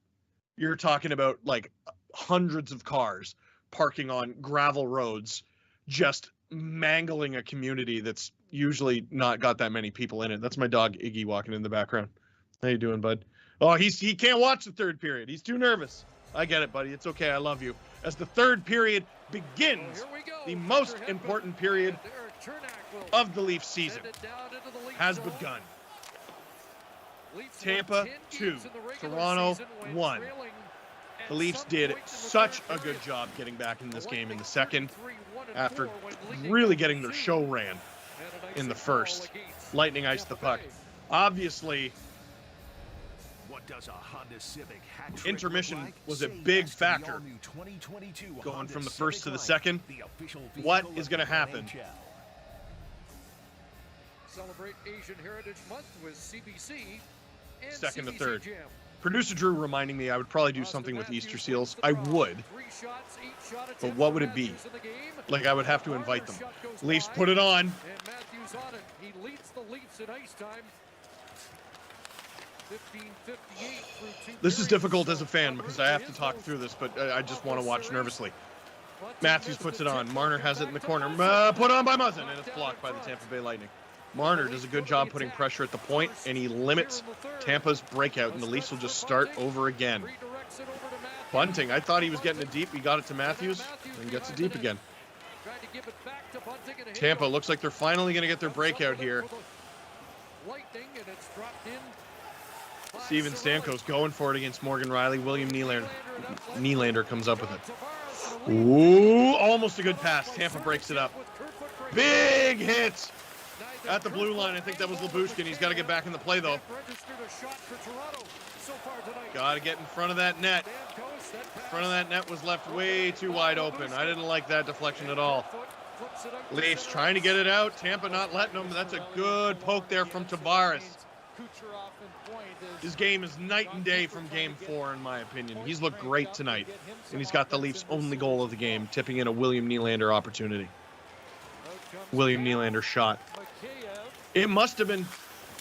you're talking about like hundreds of cars parking on gravel roads, just mangling a community that's usually not got that many people in it. That's my dog Iggy walking in the background. How you doing, bud? Oh, he can't watch the third period. He's too nervous. I get it, buddy. It's okay. I love you. As the third period begins, the most important period of the Leafs season has begun. Tampa 2, Toronto 1. The Leafs did such a good job getting back in this game in the second after really getting their show ran in the first. Lightning iced the puck. Obviously, intermission was a big factor. Going from the first to the second, what is going to happen? Celebrate Asian Heritage Month with CBC and second to CBC third. Jam. Producer Drew reminding me I would probably do something with Easter seals. I would. But what would it be? Like I would have to invite them. Leafs put it on. And Matthews on it. He leads the Leafs in ice time. 15:58 through 2 This is difficult as a fan because I have to talk through this, but I just want to watch nervously. Matthews puts it on. Marner has it in the corner. Put on by Muzzin, and it's blocked by the Tampa Bay Lightning. Marner does a good job putting pressure at the point, and he limits Tampa's breakout, and the Leafs will just start over again. Bunting, I thought he was getting it deep. He got it to Matthews, and gets it deep again. Tampa looks like they're finally going to get their breakout here. Steven Stamkos going for it against Morgan Riley. William Nylander comes up with it. Ooh, almost a good pass. Tampa breaks it up. Big hit at the blue line. I think that was Lyubushkin. He's got to get back in the play, though. Got to get in front of that net. Front of that net was left way too wide open. I didn't like that deflection at all. Leafs trying to get it out. Tampa not letting them. That's a good poke there from Tavares. His game is night and day from Game 4, in my opinion. He's looked great tonight, and he's got the Leafs' only goal of the game, tipping in a William Nylander opportunity. William Nylander shot. It must have been,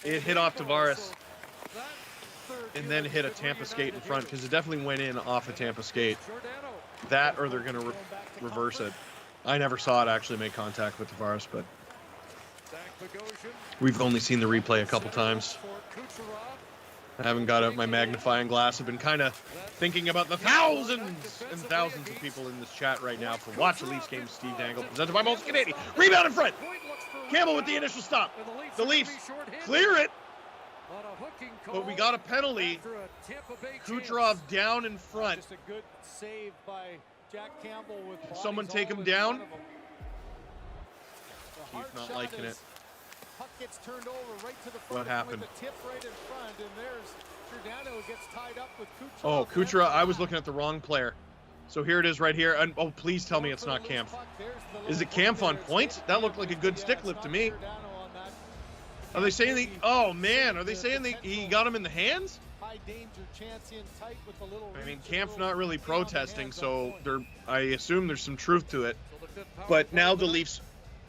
it hit off Tavares and then hit a Tampa skate in front, because it definitely went in off a Tampa skate. That, or they're going to reverse it. I never saw it actually make contact with Tavares, but we've only seen the replay a couple times. I haven't got out my magnifying glass. I've been kind of thinking about the thousands and thousands of people in this chat right now for Watch the Leafs game with Steve Dangle, presented by Molson Canadian. Rebound in front. Campbell with the initial stop. The Leafs clear it. But we got a penalty. Kucherov down in front. Just a good save by Jack Campbell with Can someone take him down? He's not liking it. Puck gets turned over right to the front. What happened? With the tip right in front, and there's Giordano who gets tied up with Kucherov. Oh, Kucherov, I was looking at the wrong player. So here it is right here. And oh, please tell me it's not Kampf. Is it Kampf on point? That looked like a good stick lift to me. Are they saying oh man, are they saying he got him in the hands? High danger chance in tight with the little. I mean, Kampf's not really protesting, so I assume there's some truth to it. But now the Leafs'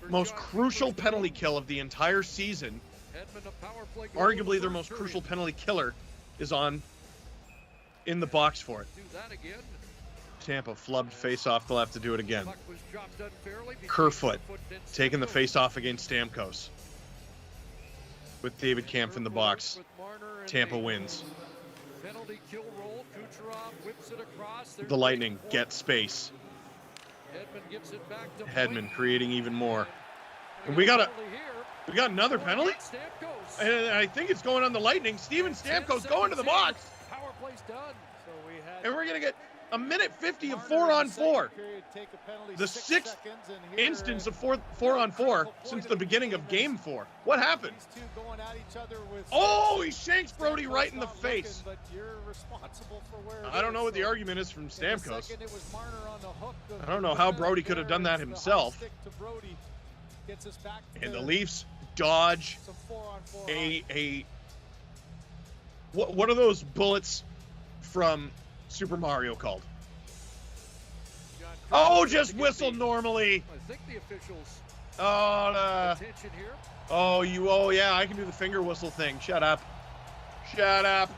most crucial penalty kill of the entire season, arguably their most crucial penalty killer, is in the box for it. Tampa flubbed face-off. They'll have to do it again. Kerfoot taking the face-off against Stamkos. With David Kampf in the box. Tampa wins. The Lightning get space. Hedman creating even more. And we got another penalty? And I think it's going on the Lightning. Steven Stamkos going to the box. And we're going to get a minute 50 of 4-on-4. The sixth instance of 4-on-4 since the beginning of Game 4. What happened? Oh, he shanks Brody right in the face. I don't know what the argument is from Stamkos. I don't know how Brody could have done that himself. And the Leafs dodge what are those bullets from Super Mario called? Oh, just whistle normally. I think the officials. Attention here. Oh, yeah, I can do the finger whistle thing. Shut up. Shut up.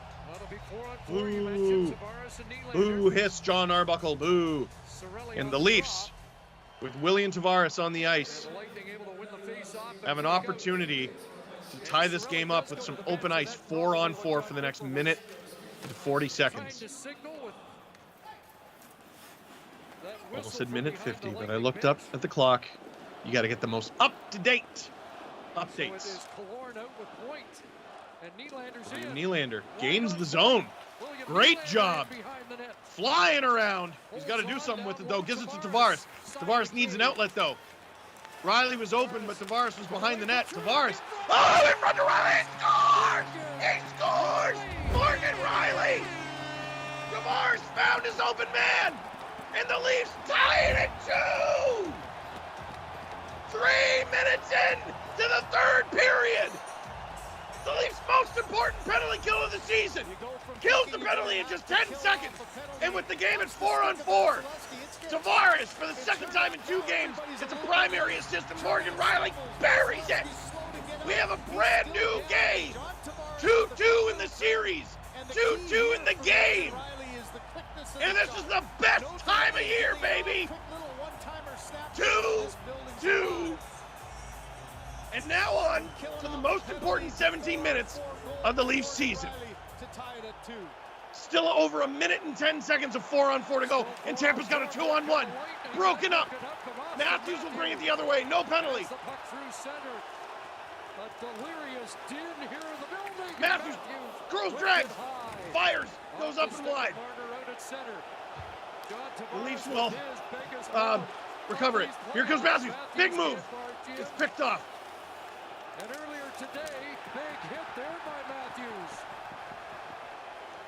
Boo. Boo, hiss John Arbuckle. Boo. And the Leafs, with William Tavares on the ice, have an opportunity to tie this game up with some open ice 4-on-4 for the next minute and 40 seconds. Almost said minute 50, but I looked up at the clock. You got to get the most up-to-date updates. Nylander gains the zone. Great job. Flying around. He's got to do something with it, though. Gives it to Tavares. Tavares needs an outlet, though. Riley was open, but Tavares was behind the net. Tavares. Oh, in front of Riley. He scores! He scores! Morgan Riley! Tavares found his open man! And the Leafs tie it at 2! 3 minutes in to the third period! The Leafs' most important penalty kill of the season! Kills the penalty in just 10 seconds! And with the game at 4-on-4, Tavares, for the second time in 2 games, it's a primary assist, and Morgan Riley buries it! We have a brand new game! 2-2 in the series! 2-2 in the game! And this is the best time of year, baby! 2-2! And now on to the most important 17 minutes of the Leafs season. Still over a minute and 10 seconds of 4-on-4 to go, and Tampa's got a 2-on-1. Broken up. Matthews will bring it the other way. No penalty. Matthews, girls drag, fires, goes up and wide. The Leafs will recover it. Here comes Matthews. Big move. It's picked off. And earlier today, big hit there by Matthews.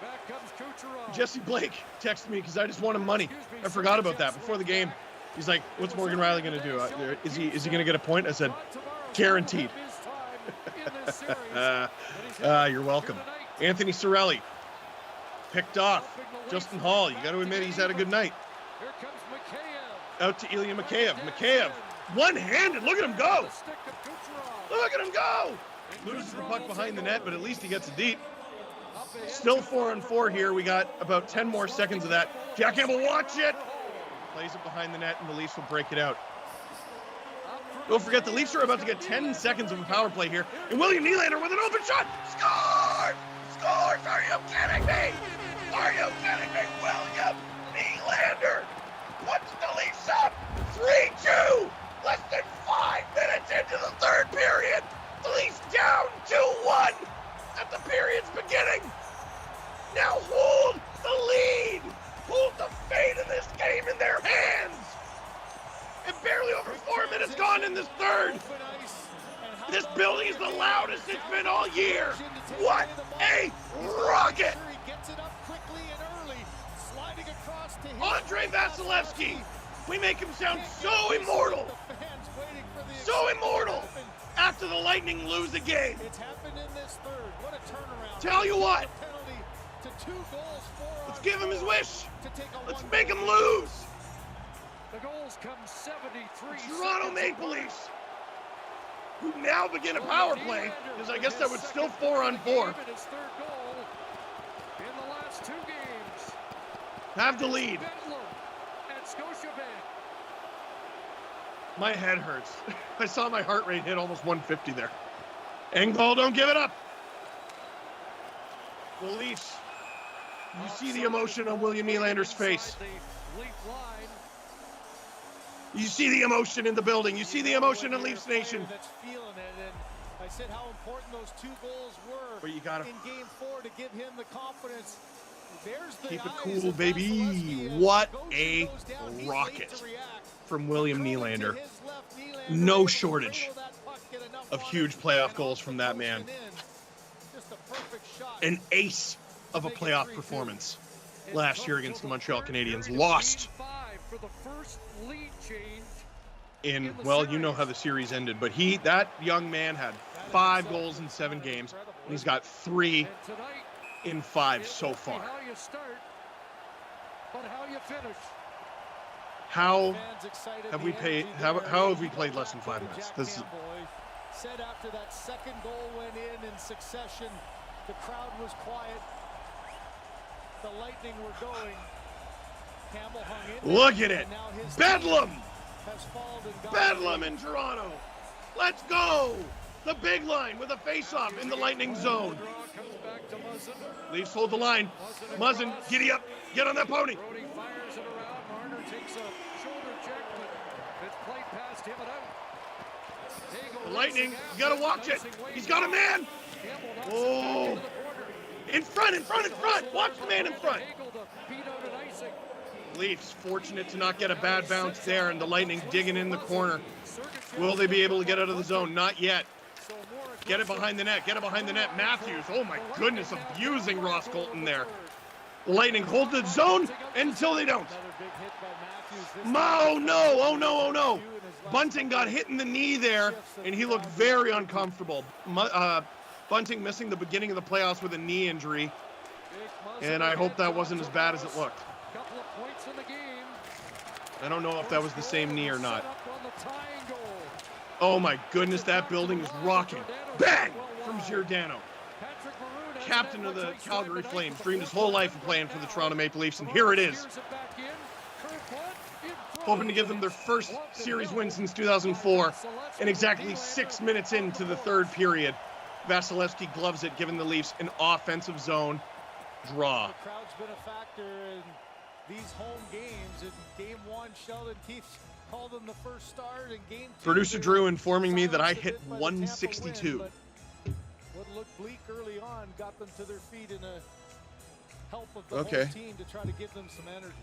Back comes Kucherov. Jesse Blake texted me because I just wanted money. I forgot about that before the game. He's like, "What's Morgan Riley going to do? Is he going to get a point?" I said, "Guaranteed." You're welcome. Anthony Cirelli picked off. Justin Hall, you got to admit he's had a good night. Here comes Mikheyev. Out to Ilya Mikheyev. Mikheyev, one-handed. Look at him go. Look at him go. Loses the puck behind the net, but at least he gets it deep. Still 4-on-4 here. We got about 10 more seconds of that. Jack Campbell, watch it. Plays it behind the net, and the Leafs will break it out. Don't forget, the Leafs are about to get 10 seconds of a power play here. And William Nylander with an open shot. Scores! Scores! Are you kidding me? Are you kidding me? William Nylander puts the Leafs up 3-2. Less than 5 minutes into the third period. The Leafs down 2-1 at the year. What a rocket! Andre Vasilevsky. We make him sound so immortal. So immortal. After the Lightning lose a game. It's happened in this third. What a turnaround. Tell you what. Penalty to 2 goals for. Let's give him his wish. Let's make him lose. The goals come 73. Toronto Maple Leafs, who now begin a power play, because I guess that was still 4-on-4. His third goal in the last 2 games. Have the lead. At Scotiabank. My head hurts. I saw my heart rate hit almost 150 there. Engvall, don't give it up. The Leafs. You see the emotion on William Nylander's face. You see the emotion in the building. You see the emotion in Leafs Nation. That's feeling it, and I said how important those 2 goals were But you gotta in Game 4 to give him the confidence. There's the keep it eyes cool, of baby. Vasilevsky. What a rocket from William Nylander. No shortage of huge playoff goals from that man. An ace of a playoff performance last year against the Montreal Canadiens. Lost For the first lead change in, well, you know how the series ended, but that young man had 5 goals in 7 games, and he's got 3 in 5 so far. How you start, but how you finish. How have we played less than 5 minutes? This is said after that second goal went in succession, the crowd was quiet. The Lightning were going. Campbell hung in. Look at it. Bedlam. Bedlam in Toronto. Let's go. The big line with a face-off in the Lightning zone. Leafs hold the line. Muzzin, giddy up. Get on that pony. Brody fires it around. Marner takes a shoulder check, but it's played past him and out. The Lightning, you gotta watch it. He's got a man. Oh. In front. Watch the man in front. Leafs fortunate to not get a bad bounce there, and the Lightning digging in the corner. Will they be able to get out of the zone? Not yet. Get it behind the net. Matthews, oh my goodness, abusing Ross Colton there. The Lightning hold the zone until they don't. Oh no. Bunting got hit in the knee there, and he looked very uncomfortable. Bunting missing the beginning of the playoffs with a knee injury, and I hope that wasn't as bad as it looked. Couple of points in the game. I don't know if that was the same knee or not. Oh my goodness, that building is rocking. Bang! From Giordano. Captain of the Calgary Flames, dreamed his whole life of playing for the Toronto Maple Leafs, and here it is. Hoping to give them their first series win since 2004, and exactly 6 minutes into the third period, Vasilevsky gloves it, giving the Leafs an offensive zone draw. The crowd's been a factor in these home games. In Game 1, Sheldon Keefe called them the first start. In Game 2, Producer Drew informing me that I hit 162. What looked bleak early on got them to their feet in a help of the Okay. whole team to try to give them some energy.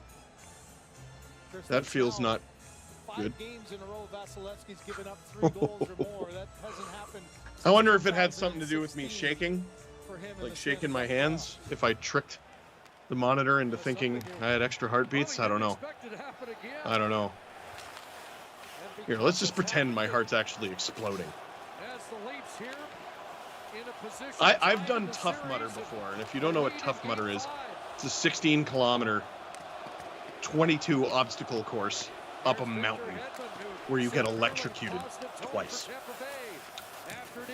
That feels not 5 good. games in a row, Vasilevsky's given up 3 goals or more. That hasn't happened. I wonder if it had something to do with me shaking, like shaking my hands, if I tricked the monitor into thinking I had extra heartbeats. I don't know. Here, let's just pretend my heart's actually exploding. I've done Tough Mudder before, and if you don't know what Tough Mudder is, it's a 16-kilometer, 22 obstacle course up a mountain where you get electrocuted twice.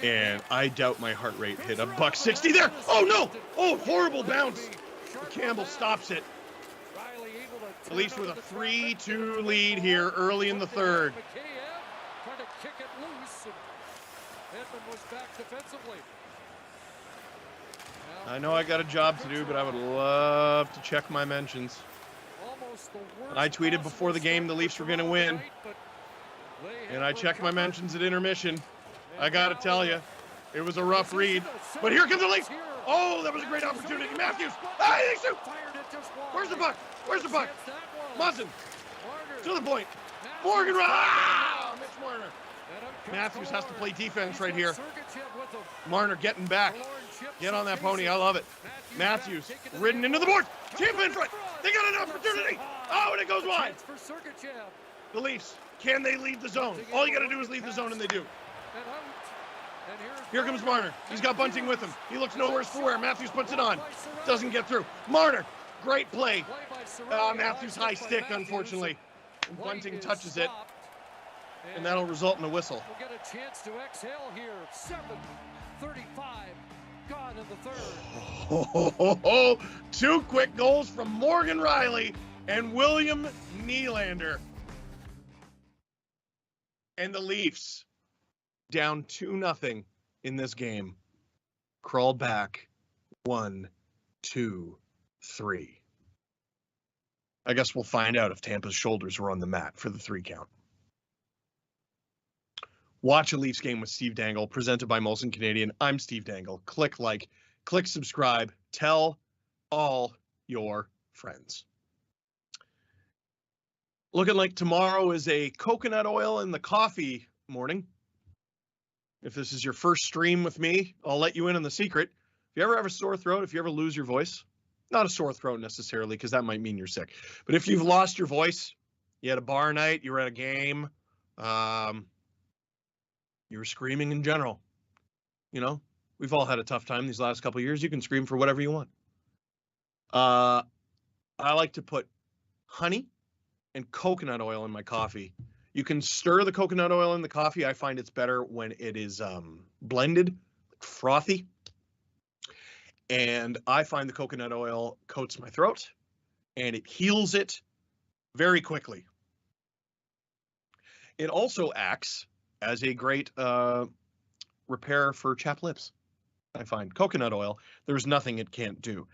And I doubt my heart rate hit $160 there. Oh no! Oh, horrible bounce. Campbell stops it. At least with a 3-2 lead here early in the third. Trying to kick it loose, and Edmund was back defensively. I know I got a job to do, but I would love to check my mentions. I tweeted before the game the Leafs were going to win, and I checked my mentions at intermission. I got to tell you, it was a rough read. But here comes the Leafs. Oh, that was a great opportunity. Matthews. Ah, they shoot. Where's the puck? Where's the puck? Muzzin. To the point. Morgan. Ah! Mitch Marner. Matthews has to play defense right here. Marner getting back. Get on that pony. I love it. Matthews ridden into the board. Tampa in front. They got an opportunity. Oh, and it goes wide. The Leafs, can they leave the zone? All you got to do is leave the zone, and they do. Here comes Marner. He's got Bunting with him. He looks nowhere for where. Matthews puts it on. Doesn't get through. Marner, great play. Matthews high stick, unfortunately. And Bunting touches it, and that'll result in a whistle. We'll get a chance to exhale here. 7:35 gone in the third. 2 quick goals from Morgan Rielly and William Nylander. And the Leafs, down 2-0 in this game, crawl back 1, 2, 3. I guess we'll find out if Tampa's shoulders were on the mat for the 3 count. Watch a Leafs game with Steve Dangle, presented by Molson Canadian. I'm Steve Dangle. Click like, click subscribe, tell all your friends. Looking like tomorrow is a coconut oil in the coffee morning. If this is your first stream with me, I'll let you in on the secret. If you ever have a sore throat, if you ever lose your voice, not a sore throat necessarily, because that might mean you're sick. But if you've lost your voice, you had a bar night, you were at a game, you were screaming in general. You know, we've all had a tough time these last couple of years. You can scream for whatever you want. I like to put honey and coconut oil in my coffee. You can stir the coconut oil in the coffee. I find it's better when it is blended, frothy. And I find the coconut oil coats my throat and it heals it very quickly. It also acts as a great repair for chapped lips. I find coconut oil, there's nothing it can't do.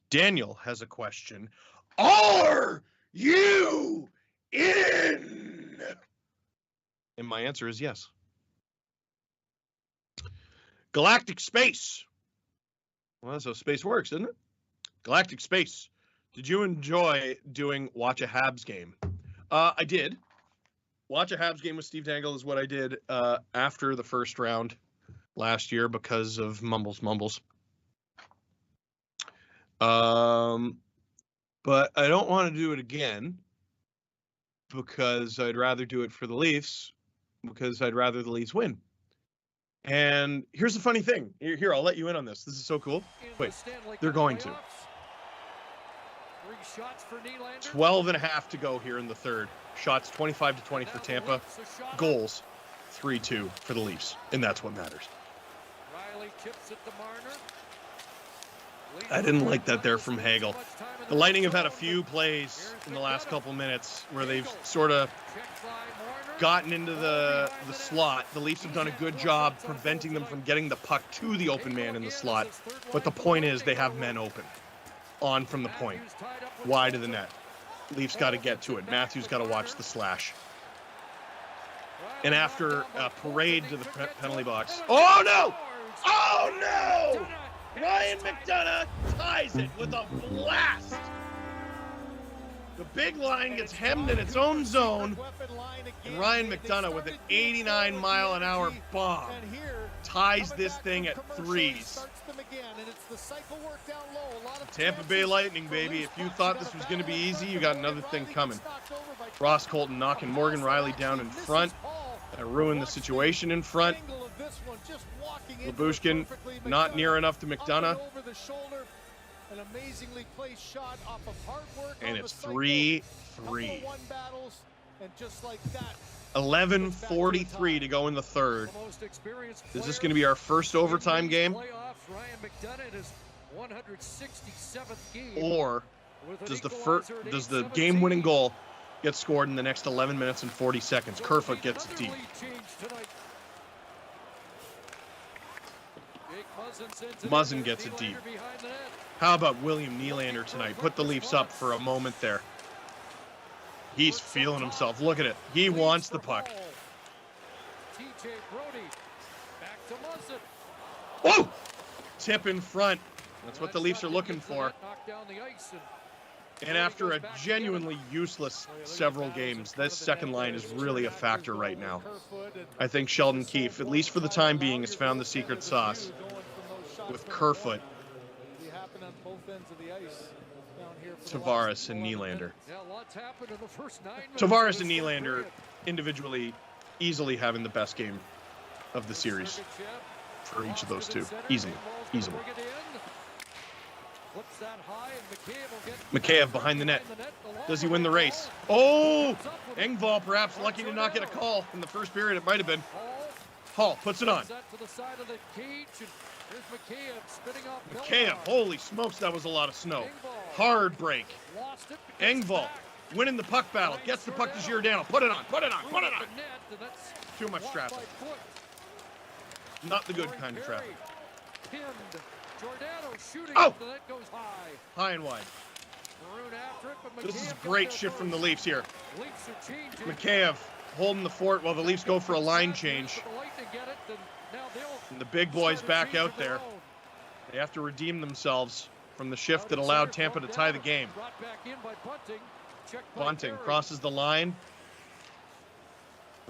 Daniel has a question. Are you in? And my answer is yes. Galactic Space. Well, that's how space works, isn't it? Galactic Space. Did you enjoy doing Watch a Habs game? I did. Watch a Habs game with Steve Dangle is what I did after the first round last year because of mumbles. But I don't want to do it again because I'd rather do it for the Leafs because I'd rather the Leafs win. And here's the funny thing. Here, I'll let you in on this. This is so cool. Wait, they're going to. 12.5 to go here in the third. Shots 25-20 for Tampa. Goals 3-2 for the Leafs. And that's what matters. I didn't like that there from Hagel. The Lightning have had a few plays in the last couple minutes where they've sort of gotten into the slot. The Leafs have done a good job preventing them from getting the puck to the open man in the slot. But the point is they have men open. On from the point. Wide of the net. Leafs got to get to it. Matthews got to watch the slash. And after a parade to the penalty box. Oh, no! Oh, no! Ryan McDonagh ties it with a blast. The big line gets hemmed in its own zone. And Ryan McDonagh with an 89-mile-an-hour bomb ties this thing at threes. Tampa Bay Lightning, baby. If you thought this was going to be easy, you got another thing coming. Ross Colton knocking Morgan Rielly down in front. That ruined the situation in front. Labushkin not near enough to McDonagh. And it's 3-3. 11:43 to go in the third. Is this going to be our first overtime game? Or does the game-winning goal get scored in the next 11 minutes and 40 seconds? Kerfoot gets it deep. Muzzin gets it deep. How about William Nylander tonight? Put the Leafs up for a moment there. He's feeling himself. Look at it. He wants the puck. Whoa! Tip in front. That's what the Leafs are looking for. And after a genuinely useless several games, this second line is really a factor right now. I think Sheldon Keefe, at least for the time being, has found the secret sauce with Kerfoot, Tavares, and Nylander. Tavares and Nylander individually easily having the best game of the series for each of those two. Easily. Mikheyev behind the net. Does he win the race? Oh! Engvall perhaps lucky to not get a call in the first period. It might have been. Hall puts it on. Mikheyev, holy smokes, that was a lot of snow. Hard break. Engvall winning the puck battle. Gets the puck to Giordano. Put it on. Too much traffic. Not the good kind of traffic. Oh! High and wide. This is a great shift from the Leafs here. Mikheyev holding the fort while the Leafs go for a line change. And the big boys back out there. They have to redeem themselves from the shift that allowed Tampa to tie the game. Bunting crosses the line.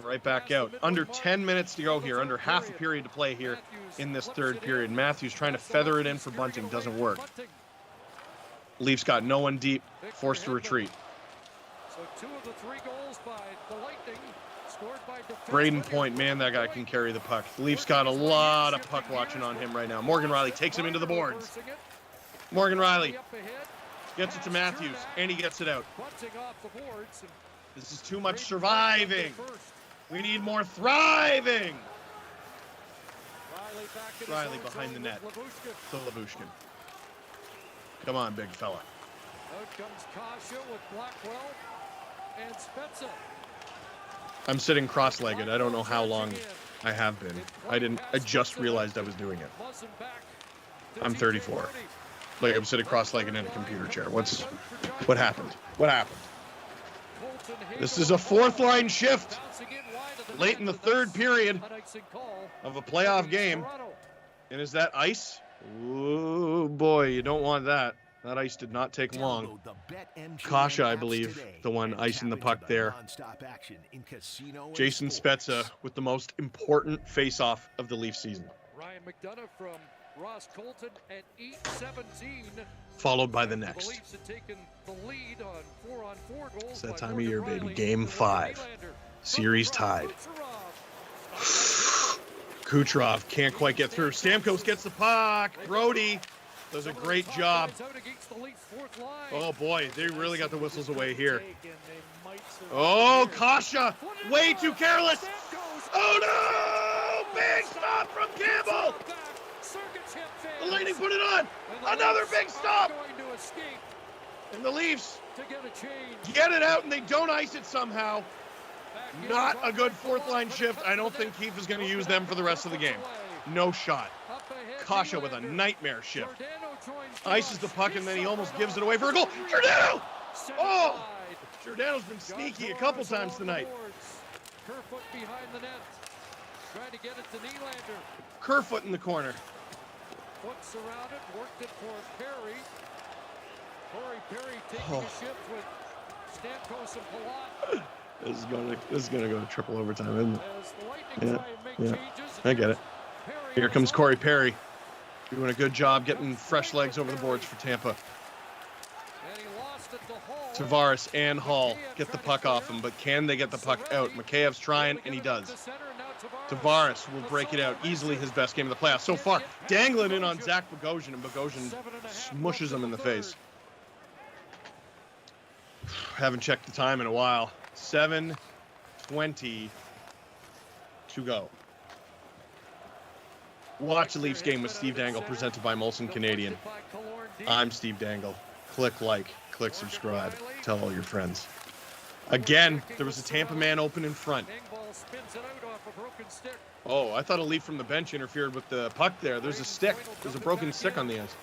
Right back out. Under 10 minutes to go here. Under half a period to play here in this third period. Matthews trying to feather it in for Bunting. Doesn't work. Leafs got no one deep. Forced to retreat. Braden Point, man, that guy can carry the puck. The Leafs got a lot of puck watching on him right now. Morgan Rielly takes him into the boards. Morgan Rielly gets it to Matthews, and he gets it out. This is too much surviving. We need more thriving. Rielly behind the net. To Labushkin. Come on, big fella. Out comes Kasha with Blackwell and Spezza. I'm sitting cross-legged. I don't know how long I have been. I just realized I was doing it. I'm 34. Like I'm sitting cross-legged in a computer chair. What happened? What happened? This is a fourth line shift late in the third period of a playoff game. And is that ice? Oh boy, you don't want that. That ice did not take long. Kasha, I believe, the one icing the puck there. Jason Spezza with the most important face-off of the Leaf season. Ryan McDonough from Ross Colton at 8:17. Followed by the next. The Leafs have taken the lead on 4-on-4 goals. It's that time of year, baby. Game 5. Series tied. Kucherov can't quite get through. Stamkos gets the puck. Brody does a great job. Oh boy, they really got the whistles away here. Oh, Kasha, way too careless. Oh no! Big stop from Campbell. The Lightning put it on. Another big stop. And the Leafs get it out and they don't ice it somehow. Not a good fourth line shift. I don't think Keefe is going to use them for the rest of the game. No shot. Kasha with a nightmare shift. Ices the puck and then he almost gives it away for a goal. Giordano! Oh! Giordano's been sneaky a couple times tonight. Kerfoot behind the net. Trying to get it to Nylander. Kerfoot in the corner. Foot surrounded, worked it for Perry. Corey Perry taking a shift with Stamkos and Palat. This is gonna go to triple overtime, isn't it? Yeah. I get it. Here comes Corey Perry, doing a good job getting fresh legs over the boards for Tampa. Tavares and Hall get the puck off him, but can they get the puck out? Mikheyev's trying, and he does. Tavares will break it out. Easily his best game of the playoffs so far. Dangling in on Zach Bogosian, and Bogosian smushes him in the face. Haven't checked the time in a while. 7:20 to go. Watch the Leafs game with Steve Dangle, presented by Molson Canadian. I'm Steve Dangle. Click like, click subscribe. Tell all your friends. Again, there was a Tampa man open in front. Oh, I thought a Leaf from the bench interfered with the puck there. There's a stick. There's a broken stick on the ice.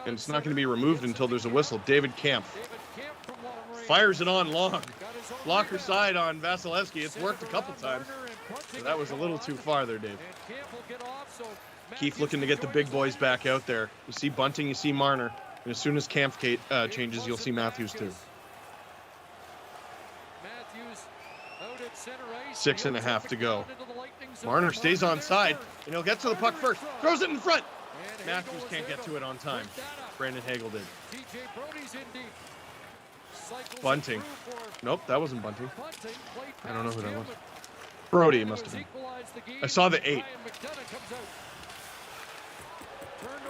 And it's not going to be removed until there's a whistle. David Kampf fires it on long. Blocker side on Vasilevsky. It's worked a couple times. So that was a little too far there, Dave. Keefe looking to get the big boys back out there. You see Bunting, you see Marner. And as soon as Kampf changes, you'll see Matthews too. 6.5 to go. Marner stays on side, and he'll get to the puck first. Throws it in front. Matthews can't get to it on time. Brandon Hagel did. Bunting. Nope, that wasn't Bunting. I don't know who that was. Brody, it must have been. I saw the 8.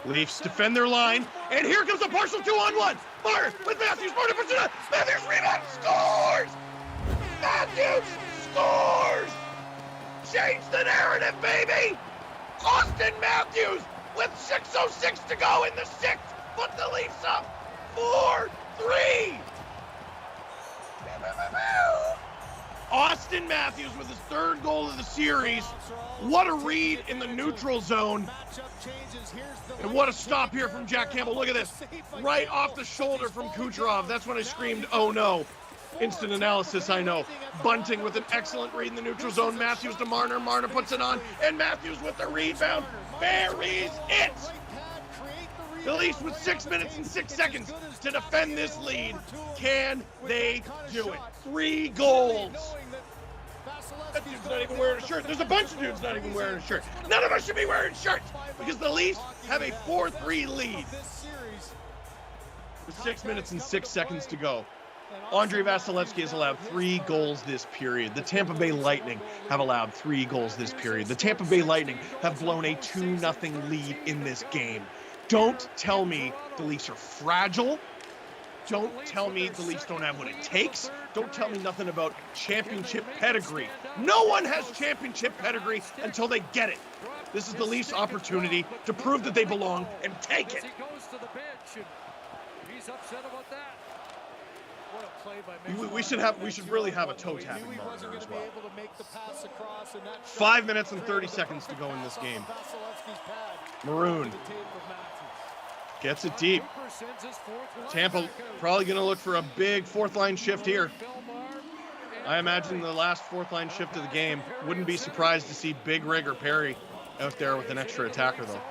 Leafs defend their line, and here comes a partial 2-on-1. Marner with Matthews. Marner puts it up. Matthews rebound, scores! Matthews scores! Change the narrative, baby! Austin Matthews with 6:06 to go in the 6th. Put the Leafs up 4-3. Austin Matthews with his 3rd goal of the series. What a read in the neutral zone. And what a stop here from Jack Campbell. Look at this. Right off the shoulder from Kucherov. That's when I screamed, oh no. Instant analysis, I know. Bunting with an excellent read in the neutral zone. Matthews to Marner. Marner puts it on. And Matthews with the rebound. Buries it. The Leafs with 6 minutes and 6 seconds to defend this lead. Can they do it? 3 goals. That dude's not even wearing a shirt. There's a bunch of dudes not even wearing a shirt. None of us should be wearing shirts because the Leafs have a 4-3 lead. With 6 minutes and 6 seconds to go. Andrei Vasilevskiy has allowed 3 goals this period. The Tampa Bay Lightning have allowed 3 goals this period. The Tampa Bay Lightning have blown a 2-0 lead in this game. Don't tell me the Leafs are fragile. Don't tell me the Leafs don't have what it takes. Don't tell me nothing about championship pedigree. No one has championship pedigree until they get it. This is the Leafs' opportunity to prove that they belong and take it. He's upset about that. What a play by We should really have a toe tapping Marner as well. 5 minutes and 30 seconds to go in this game. Maroon gets it deep. Tampa probably going to look for a big 4th line shift here. I imagine the last 4th line shift of the game. Wouldn't be surprised to see Big Rig or Perry out there with an extra attacker though.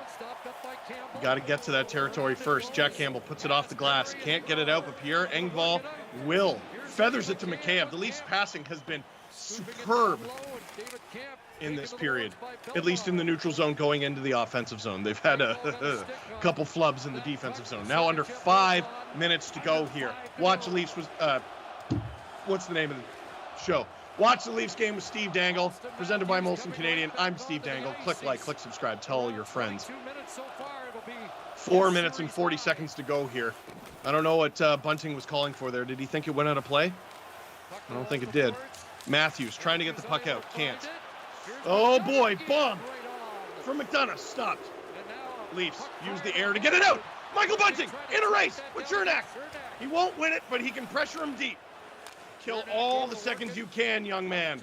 You got to get to that territory first. Jack Campbell puts it off the glass. Can't get it out, but Pierre Engvall will. Feathers it to McCabe. The Leafs passing has been superb in this period, at least in the neutral zone going into the offensive zone. They've had a couple flubs in the defensive zone. Now under 5 minutes to go here. Watch the Leafs was, what's the name of the show? Watch the Leafs game with Steve Dangle, presented by Molson Canadian. I'm Steve Dangle. Click like, click subscribe, tell all your friends. 4 minutes and 40 seconds to go here. I don't know what Bunting was calling for there. Did he think it went out of play? I don't think it did. Matthews trying to get the puck out. Can't. Oh boy, bomb from McDonough. Stopped. Leafs use the air to get it out. Michael Bunting in a race with Chernak. He won't win it, but he can pressure him deep. Kill all the seconds you can, young man.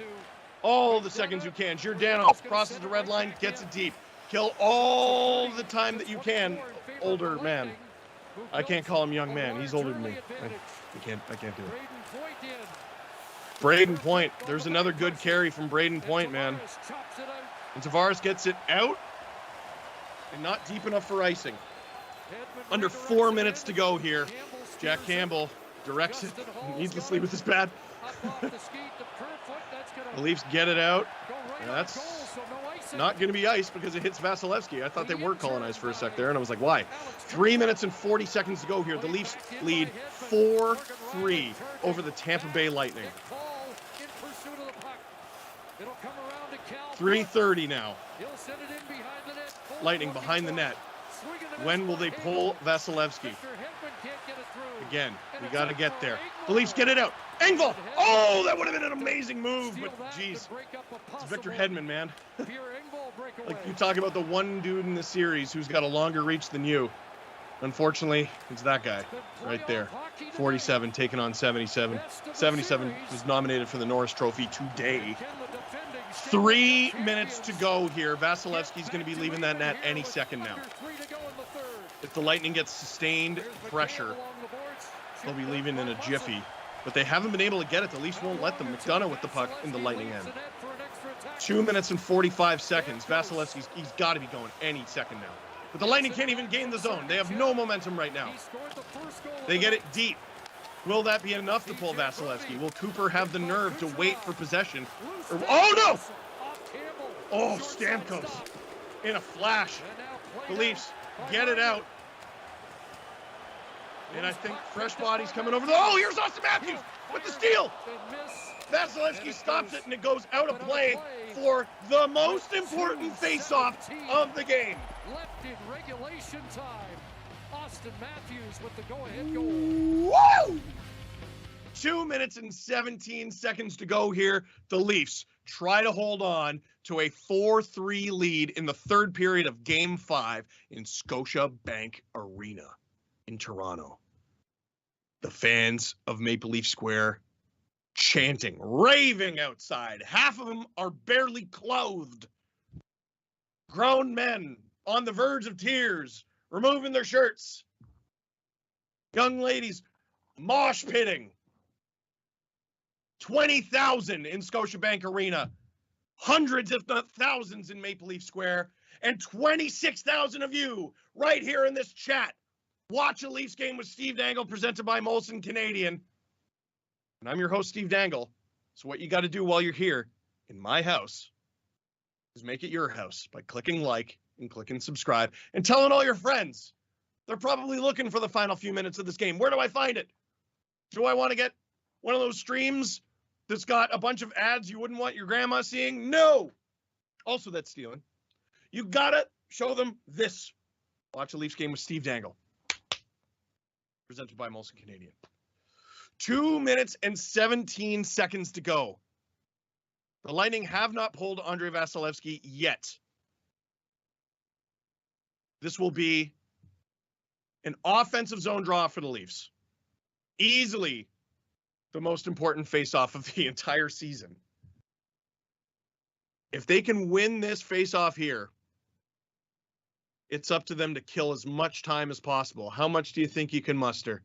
All the seconds you can. Giordano crosses the red line, gets it deep. Kill all the time that you can, older man. I can't call him young man. He's older than me. I can't do it. Braden Point. There's another good carry from Braden Point, man. And Tavares gets it out and not deep enough for icing. Under 4 minutes to go here. Jack Campbell directs it needlessly with his pad. The Leafs get it out. That's not going to be ice because it hits Vasilevskiy. I thought they were calling ice for a sec there, and I was like, why? 3 minutes and 40 seconds to go here. The Leafs lead 4-3 over the Tampa Bay Lightning. 3:30 now. Lightning behind the net. When will they pull Vasilevskiy? Again, we got to get there. The Leafs get it out. Engvall! Oh, that would have been an amazing move, but geez. It's Victor Hedman, man. Like you talk about the one dude in the series who's got a longer reach than you. Unfortunately, it's that guy right there. 47 taking on 77. 77 was nominated for the Norris Trophy today. 3 minutes to go here. Vasilevsky's going to be leaving that net any second now. If the Lightning gets sustained pressure, they'll be leaving in a jiffy. But they haven't been able to get it. The Leafs won't let them. McDonough with the puck in the Lightning end. 2 minutes and 45 seconds. Vasilevsky's he's got to be going any second now. But the Lightning can't even gain the zone. They have no momentum right now. They get it deep. Will that be enough to pull Vasilevsky? Will Cooper have the nerve to wait for possession? Oh, no! Oh, Stamkos in a flash. The Leafs get it out. And I think fresh bodies coming over. Oh, here's Austin Matthews with the steal. Vasilevsky stops it, and it goes out of play for the most important face-off of the game. Left in regulation time. Austin Matthews with the go-ahead goal. Woo! 2 minutes and 17 seconds to go here. The Leafs try to hold on to a 4-3 lead in the third period of Game 5 in Scotiabank Arena in Toronto. The fans of Maple Leaf Square chanting, raving outside. Half of them are barely clothed. Grown men on the verge of tears, removing their shirts. Young ladies mosh pitting. 20,000 in Scotiabank Arena. Hundreds, if not thousands, in Maple Leaf Square. And 26,000 of you right here in this chat. Watch a Leafs game with Steve Dangle, presented by Molson Canadian. And I'm your host, Steve Dangle. So what you got to do while you're here in my house is make it your house by clicking like and clicking subscribe and telling all your friends. They're probably looking for the final few minutes of this game. Where do I find it? Do I want to get one of those streams that's got a bunch of ads you wouldn't want your grandma seeing? No. Also, that's stealing. You got to show them this. Watch a Leafs game with Steve Dangle. Presented by Molson Canadian. 2 minutes and 17 seconds to go. The Lightning have not pulled Andrei Vasilevsky yet. This will be an offensive zone draw for the Leafs. Easily the most important face-off of the entire season. If they can win this face-off here, it's up to them to kill as much time as possible. How much do you think you can muster?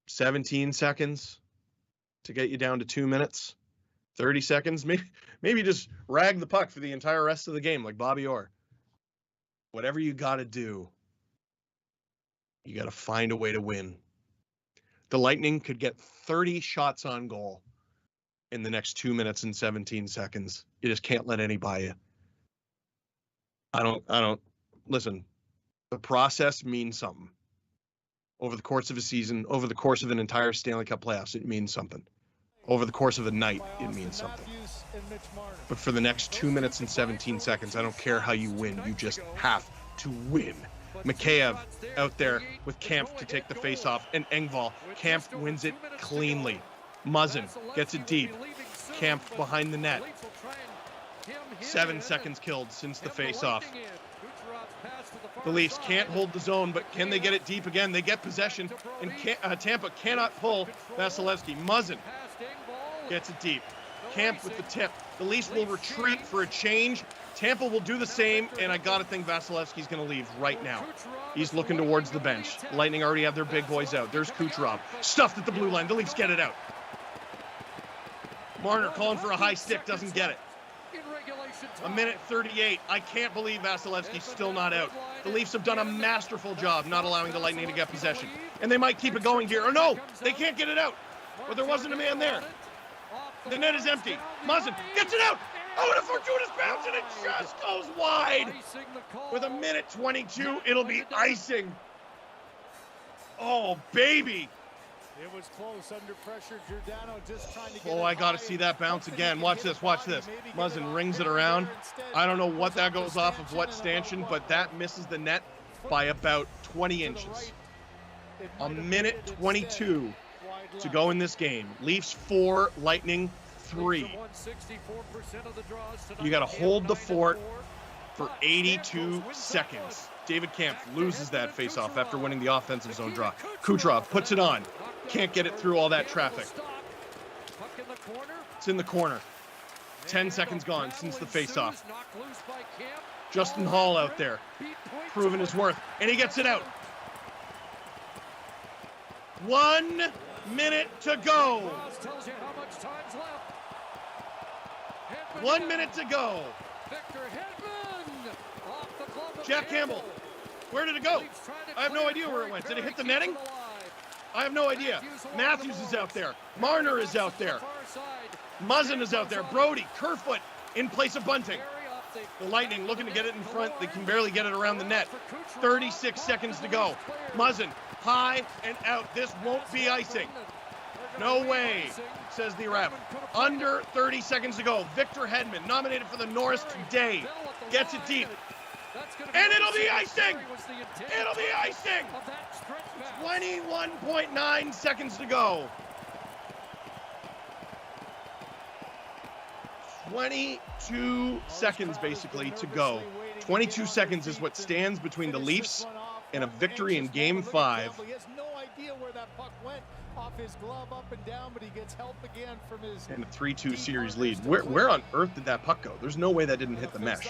17 seconds to get you down to 2 minutes? 30 seconds? Maybe just rag the puck for the entire rest of the game like Bobby Orr. Whatever you got to do, you got to find a way to win. The Lightning could get 30 shots on goal in the next 2 minutes and 17 seconds. You just can't let any by you. I don't listen. The process means something. Over the course of a season, over the course of an entire Stanley Cup playoffs, it means something. Over the course of a night, it means something. But for the next 2 minutes and 17 seconds, I don't care how you win. You just have to win. Mikheyev out there with Kampf to take the face-off, and Engvall. Kampf wins it cleanly. Muzzin gets it deep. Kampf behind the net. 7 seconds killed since the face-off. The Leafs can't hold the zone, but can they get it deep again? They get possession, and Tampa cannot pull Vasilevsky. Muzzin gets it deep. Kampf with the tip. The Leafs will retreat for a change. Tampa will do the same, and I got to think Vasilevsky's going to leave right now. He's looking towards the bench. Lightning already have their big boys out. There's Kucherov. Stuffed at the blue line. The Leafs get it out. Marner calling for a high stick, doesn't get it. A minute 38. I can't believe Vasilevsky's still not out. The Leafs have done a masterful job not allowing the Lightning to get possession. And they might keep it going here. Or no, they can't get it out. But there wasn't a man there. The net is empty. Muzzin gets it out. Oh, and a fortuitous bounce, and it just goes wide. With a minute 22, it'll be icing. Oh, baby. It was close under pressure. Giordano just trying to get Oh, I got to see that bounce again. Watch this, watch this. Muzzin rings it around. I don't know what that goes off of what stanchion, but that misses the net by about 20 inches. A minute 22 to go in this game. Leafs 4, Lightning 3. You got to hold the fort for 82 seconds. David Kampf loses that faceoff after winning the offensive zone draw. Kucherov puts it on. Can't get it through all that traffic. It's in the corner. 10 seconds gone since the faceoff. Justin Hall out there, proving his worth, and he gets it out. 1 minute to go. Hedman 1 minute to go. Victor Hedman off the glove of Jack Campbell. Where did it go? I have no idea where it went. Did it hit the netting? I have no idea. Matthews is out there. Marner is out there. Muzzin is out there. Brody, Kerfoot in place of Bunting. The Lightning looking to get it in front. They can barely get it around the net. 36 seconds to go. Muzzin, high and out. This won't be icing. No way, says the ref. Under 30 seconds to go. Victor Hedman, nominated for the Norris today, gets it deep. And it'll be icing! It'll be icing! 21.9 seconds to go. 22 seconds basically to go. 22 seconds is what stands between the Leafs and a victory in Game 5. He has no idea where that puck went off his glove up and down, but he gets help again from his and a 3-2 series lead. Where on earth did that puck go? There's no way that didn't hit the mesh.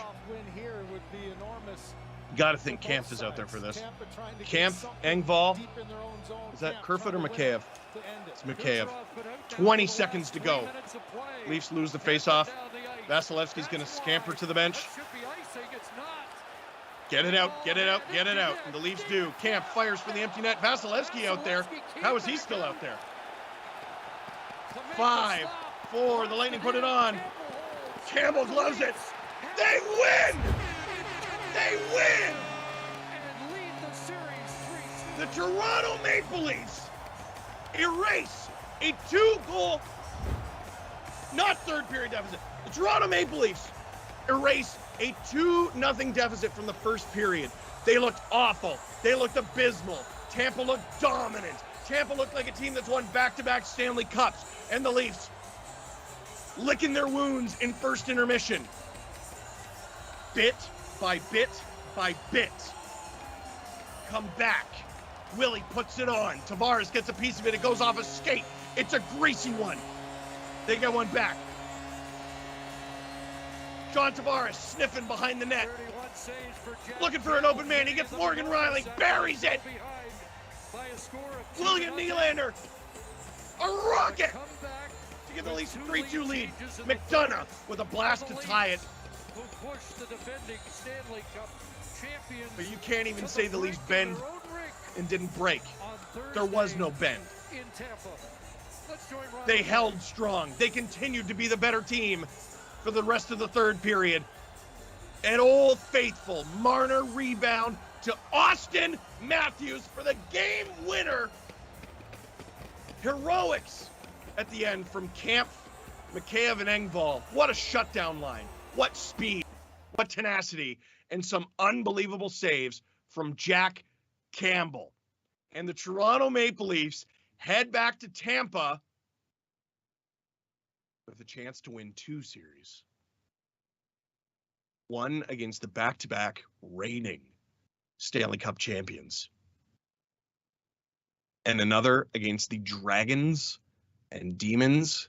You got to think Kampf is out there for this. Kampf, Engvall. Is that Kerfoot or Mikheyev? It's Mikheyev. 20 seconds to go. Leafs lose the faceoff. Vasilevsky's going to scamper to the bench. Get it out, get it out, get it out. And the Leafs do. Kampf fires for the empty net. Vasilevsky out there. How is he still out there? 5, 4, the Lightning put it on. Campbell gloves it. They win! They win! The Toronto Maple Leafs erase a 2-goal, not third period deficit. The Toronto Maple Leafs erase a 2-0 deficit from the first period. They looked awful. They looked abysmal. Tampa looked dominant. Tampa looked like a team that's won back-to-back Stanley Cups. And the Leafs licking their wounds in first intermission. Bit by bit by bit. Come back. Willie puts it on. Tavares gets a piece of it. It goes off a skate. It's a greasy one. They get one back. John Tavares sniffing behind the net. Looking for an open man. He gets Morgan Riley. Buries it. William Nylander. A rocket to give the Leafs a 3-2 lead. McDonough with a blast to tie it. But you can't even say the Leafs bend and didn't break. There was no bend. They held strong. They continued to be the better team for the rest of the third period. An old faithful Marner rebound to Austin Matthews for the game winner. Heroics at the end from Kampf, Mikheyev, and Engvall. What a shutdown line. What speed. What tenacity. And some unbelievable saves from Jack Campbell. And the Toronto Maple Leafs head back to Tampa with a chance to win 2 series. One against the back-to-back reigning Stanley Cup champions. And another against the Dragons and Demons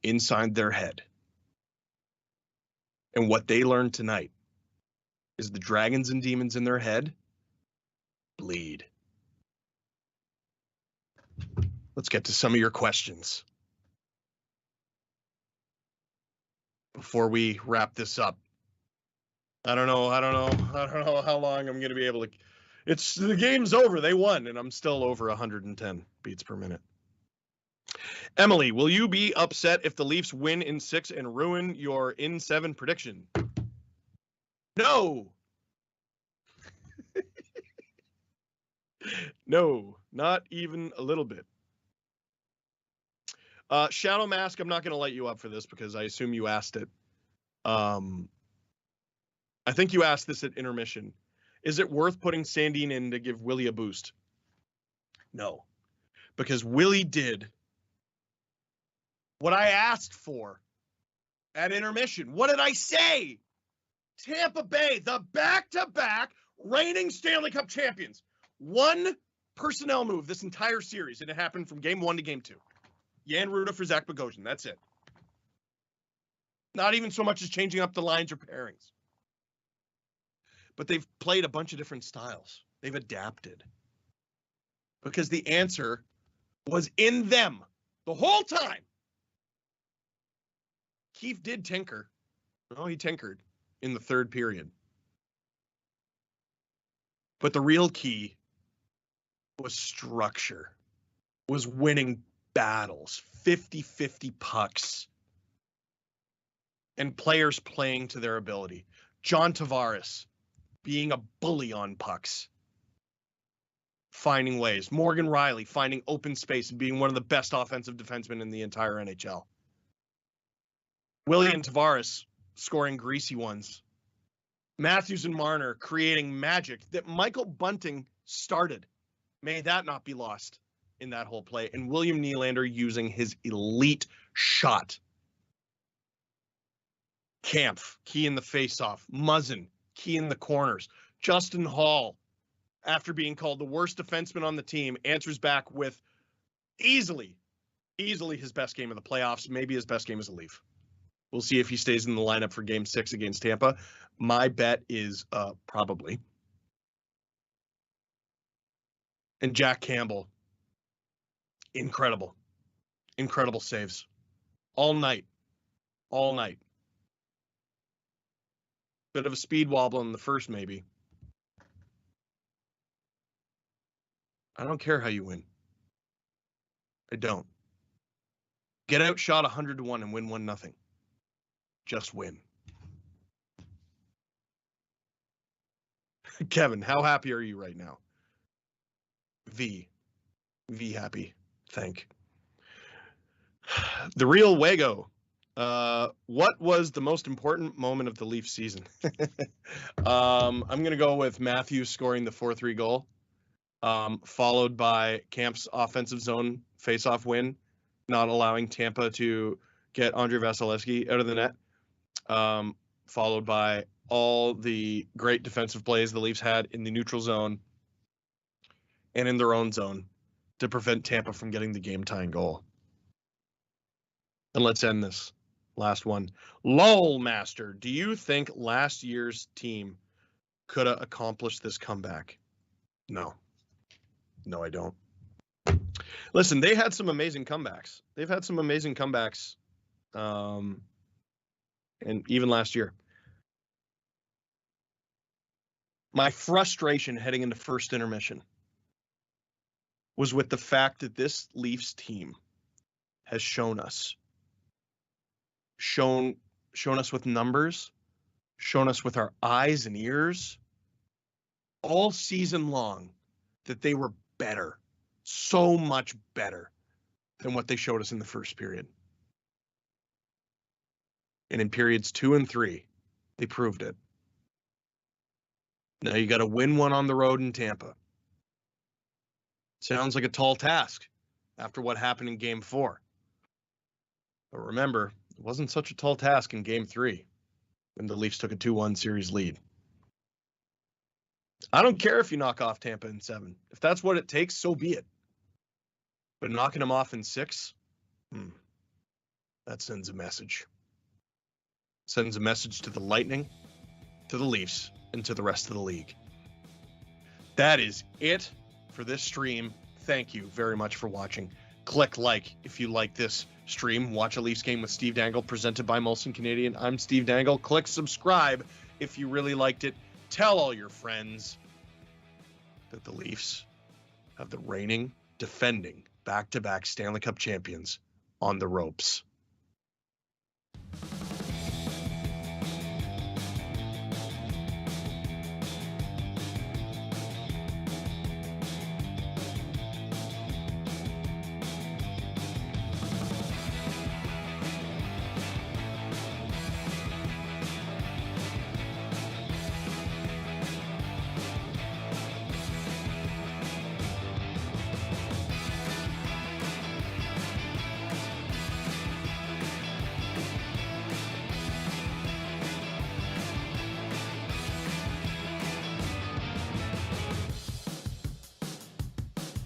inside their head. And what they learned tonight is the Dragons and Demons in their head bleed. Let's get to some of your questions before we wrap this up. I don't know how long I'm going to be able to. The game's over. They won, and I'm still over 110 beats per minute. Emily, will you be upset if the Leafs win in 6 and ruin your in 7 prediction? No. No, not even a little bit. Shadow Mask, I'm not going to light you up for this because I assume you asked it. I think you asked this at intermission. Is it worth putting Sandin in to give Willie a boost? No, because Willie did what I asked for at intermission. What did I say? Tampa Bay, the back-to-back reigning Stanley Cup champions. One personnel move this entire series, and it happened from game 1 to game 2. Jan Ruda for Zach Bogosian. That's it. Not even so much as changing up the lines or pairings. But they've played a bunch of different styles. They've adapted. Because the answer was in them the whole time. Keefe did tinker. Oh, he tinkered in the third period. But the real key was structure, was winning battles, 50-50 pucks, and players playing to their ability. John Tavares being a bully on pucks, finding ways. Morgan Rielly finding open space and being one of the best offensive defensemen in the entire NHL. William Tavares scoring greasy ones. Matthews and Marner creating magic that Michael Bunting started. May that not be lost in that whole play. And William Nylander using his elite shot. Kampf, key in the faceoff. Muzzin, key in the corners. Justin Hall, after being called the worst defenseman on the team, answers back with easily his best game of the playoffs, maybe his best game as a Leaf. We'll see if he stays in the lineup for Game 6 against Tampa. My bet is probably. And Jack Campbell, incredible saves. All night. Bit of a speed wobble in the first, maybe. I don't care how you win. I don't. Get outshot 100-1 and win 1-0. Just win. Kevin, how happy are you right now? V happy. Thank. The real Wago. What was the most important moment of the Leafs season? I'm going to go with Matthews scoring the 4-3 goal, followed by Kamp's offensive zone faceoff win, not allowing Tampa to get Andrei Vasilevsky out of the net, followed by all the great defensive plays the Leafs had in the neutral zone and in their own zone to prevent Tampa from getting the game-tying goal. And let's end this. Last one. Lol Master, do you think last year's team could have accomplished this comeback? No. No, I don't. Listen, they had some amazing comebacks. They've had some amazing comebacks. And even last year. My frustration heading into first intermission was with the fact that this Leafs team has shown us with numbers, shown us with our eyes and ears all season long that they were better, so much better than what they showed us in the first period. And in periods 2 and 3, they proved it. Now you got to win one on the road in Tampa. Sounds like a tall task after what happened in Game 4. But remember, it wasn't such a tall task in Game 3 when the Leafs took a 2-1 series lead. I don't care if you knock off Tampa in 7. If that's what it takes, so be it. But knocking them off in 6, that sends a message. Sends a message to the Lightning, to the Leafs, and to the rest of the league. That is it for this stream. Thank you very much for watching. Click like if you like this stream. Watch a Leafs game with Steve Dangle presented by Molson Canadian. I'm Steve Dangle. Click subscribe if you really liked it. Tell all your friends that the Leafs have the reigning, defending, back-to-back Stanley Cup champions on the ropes.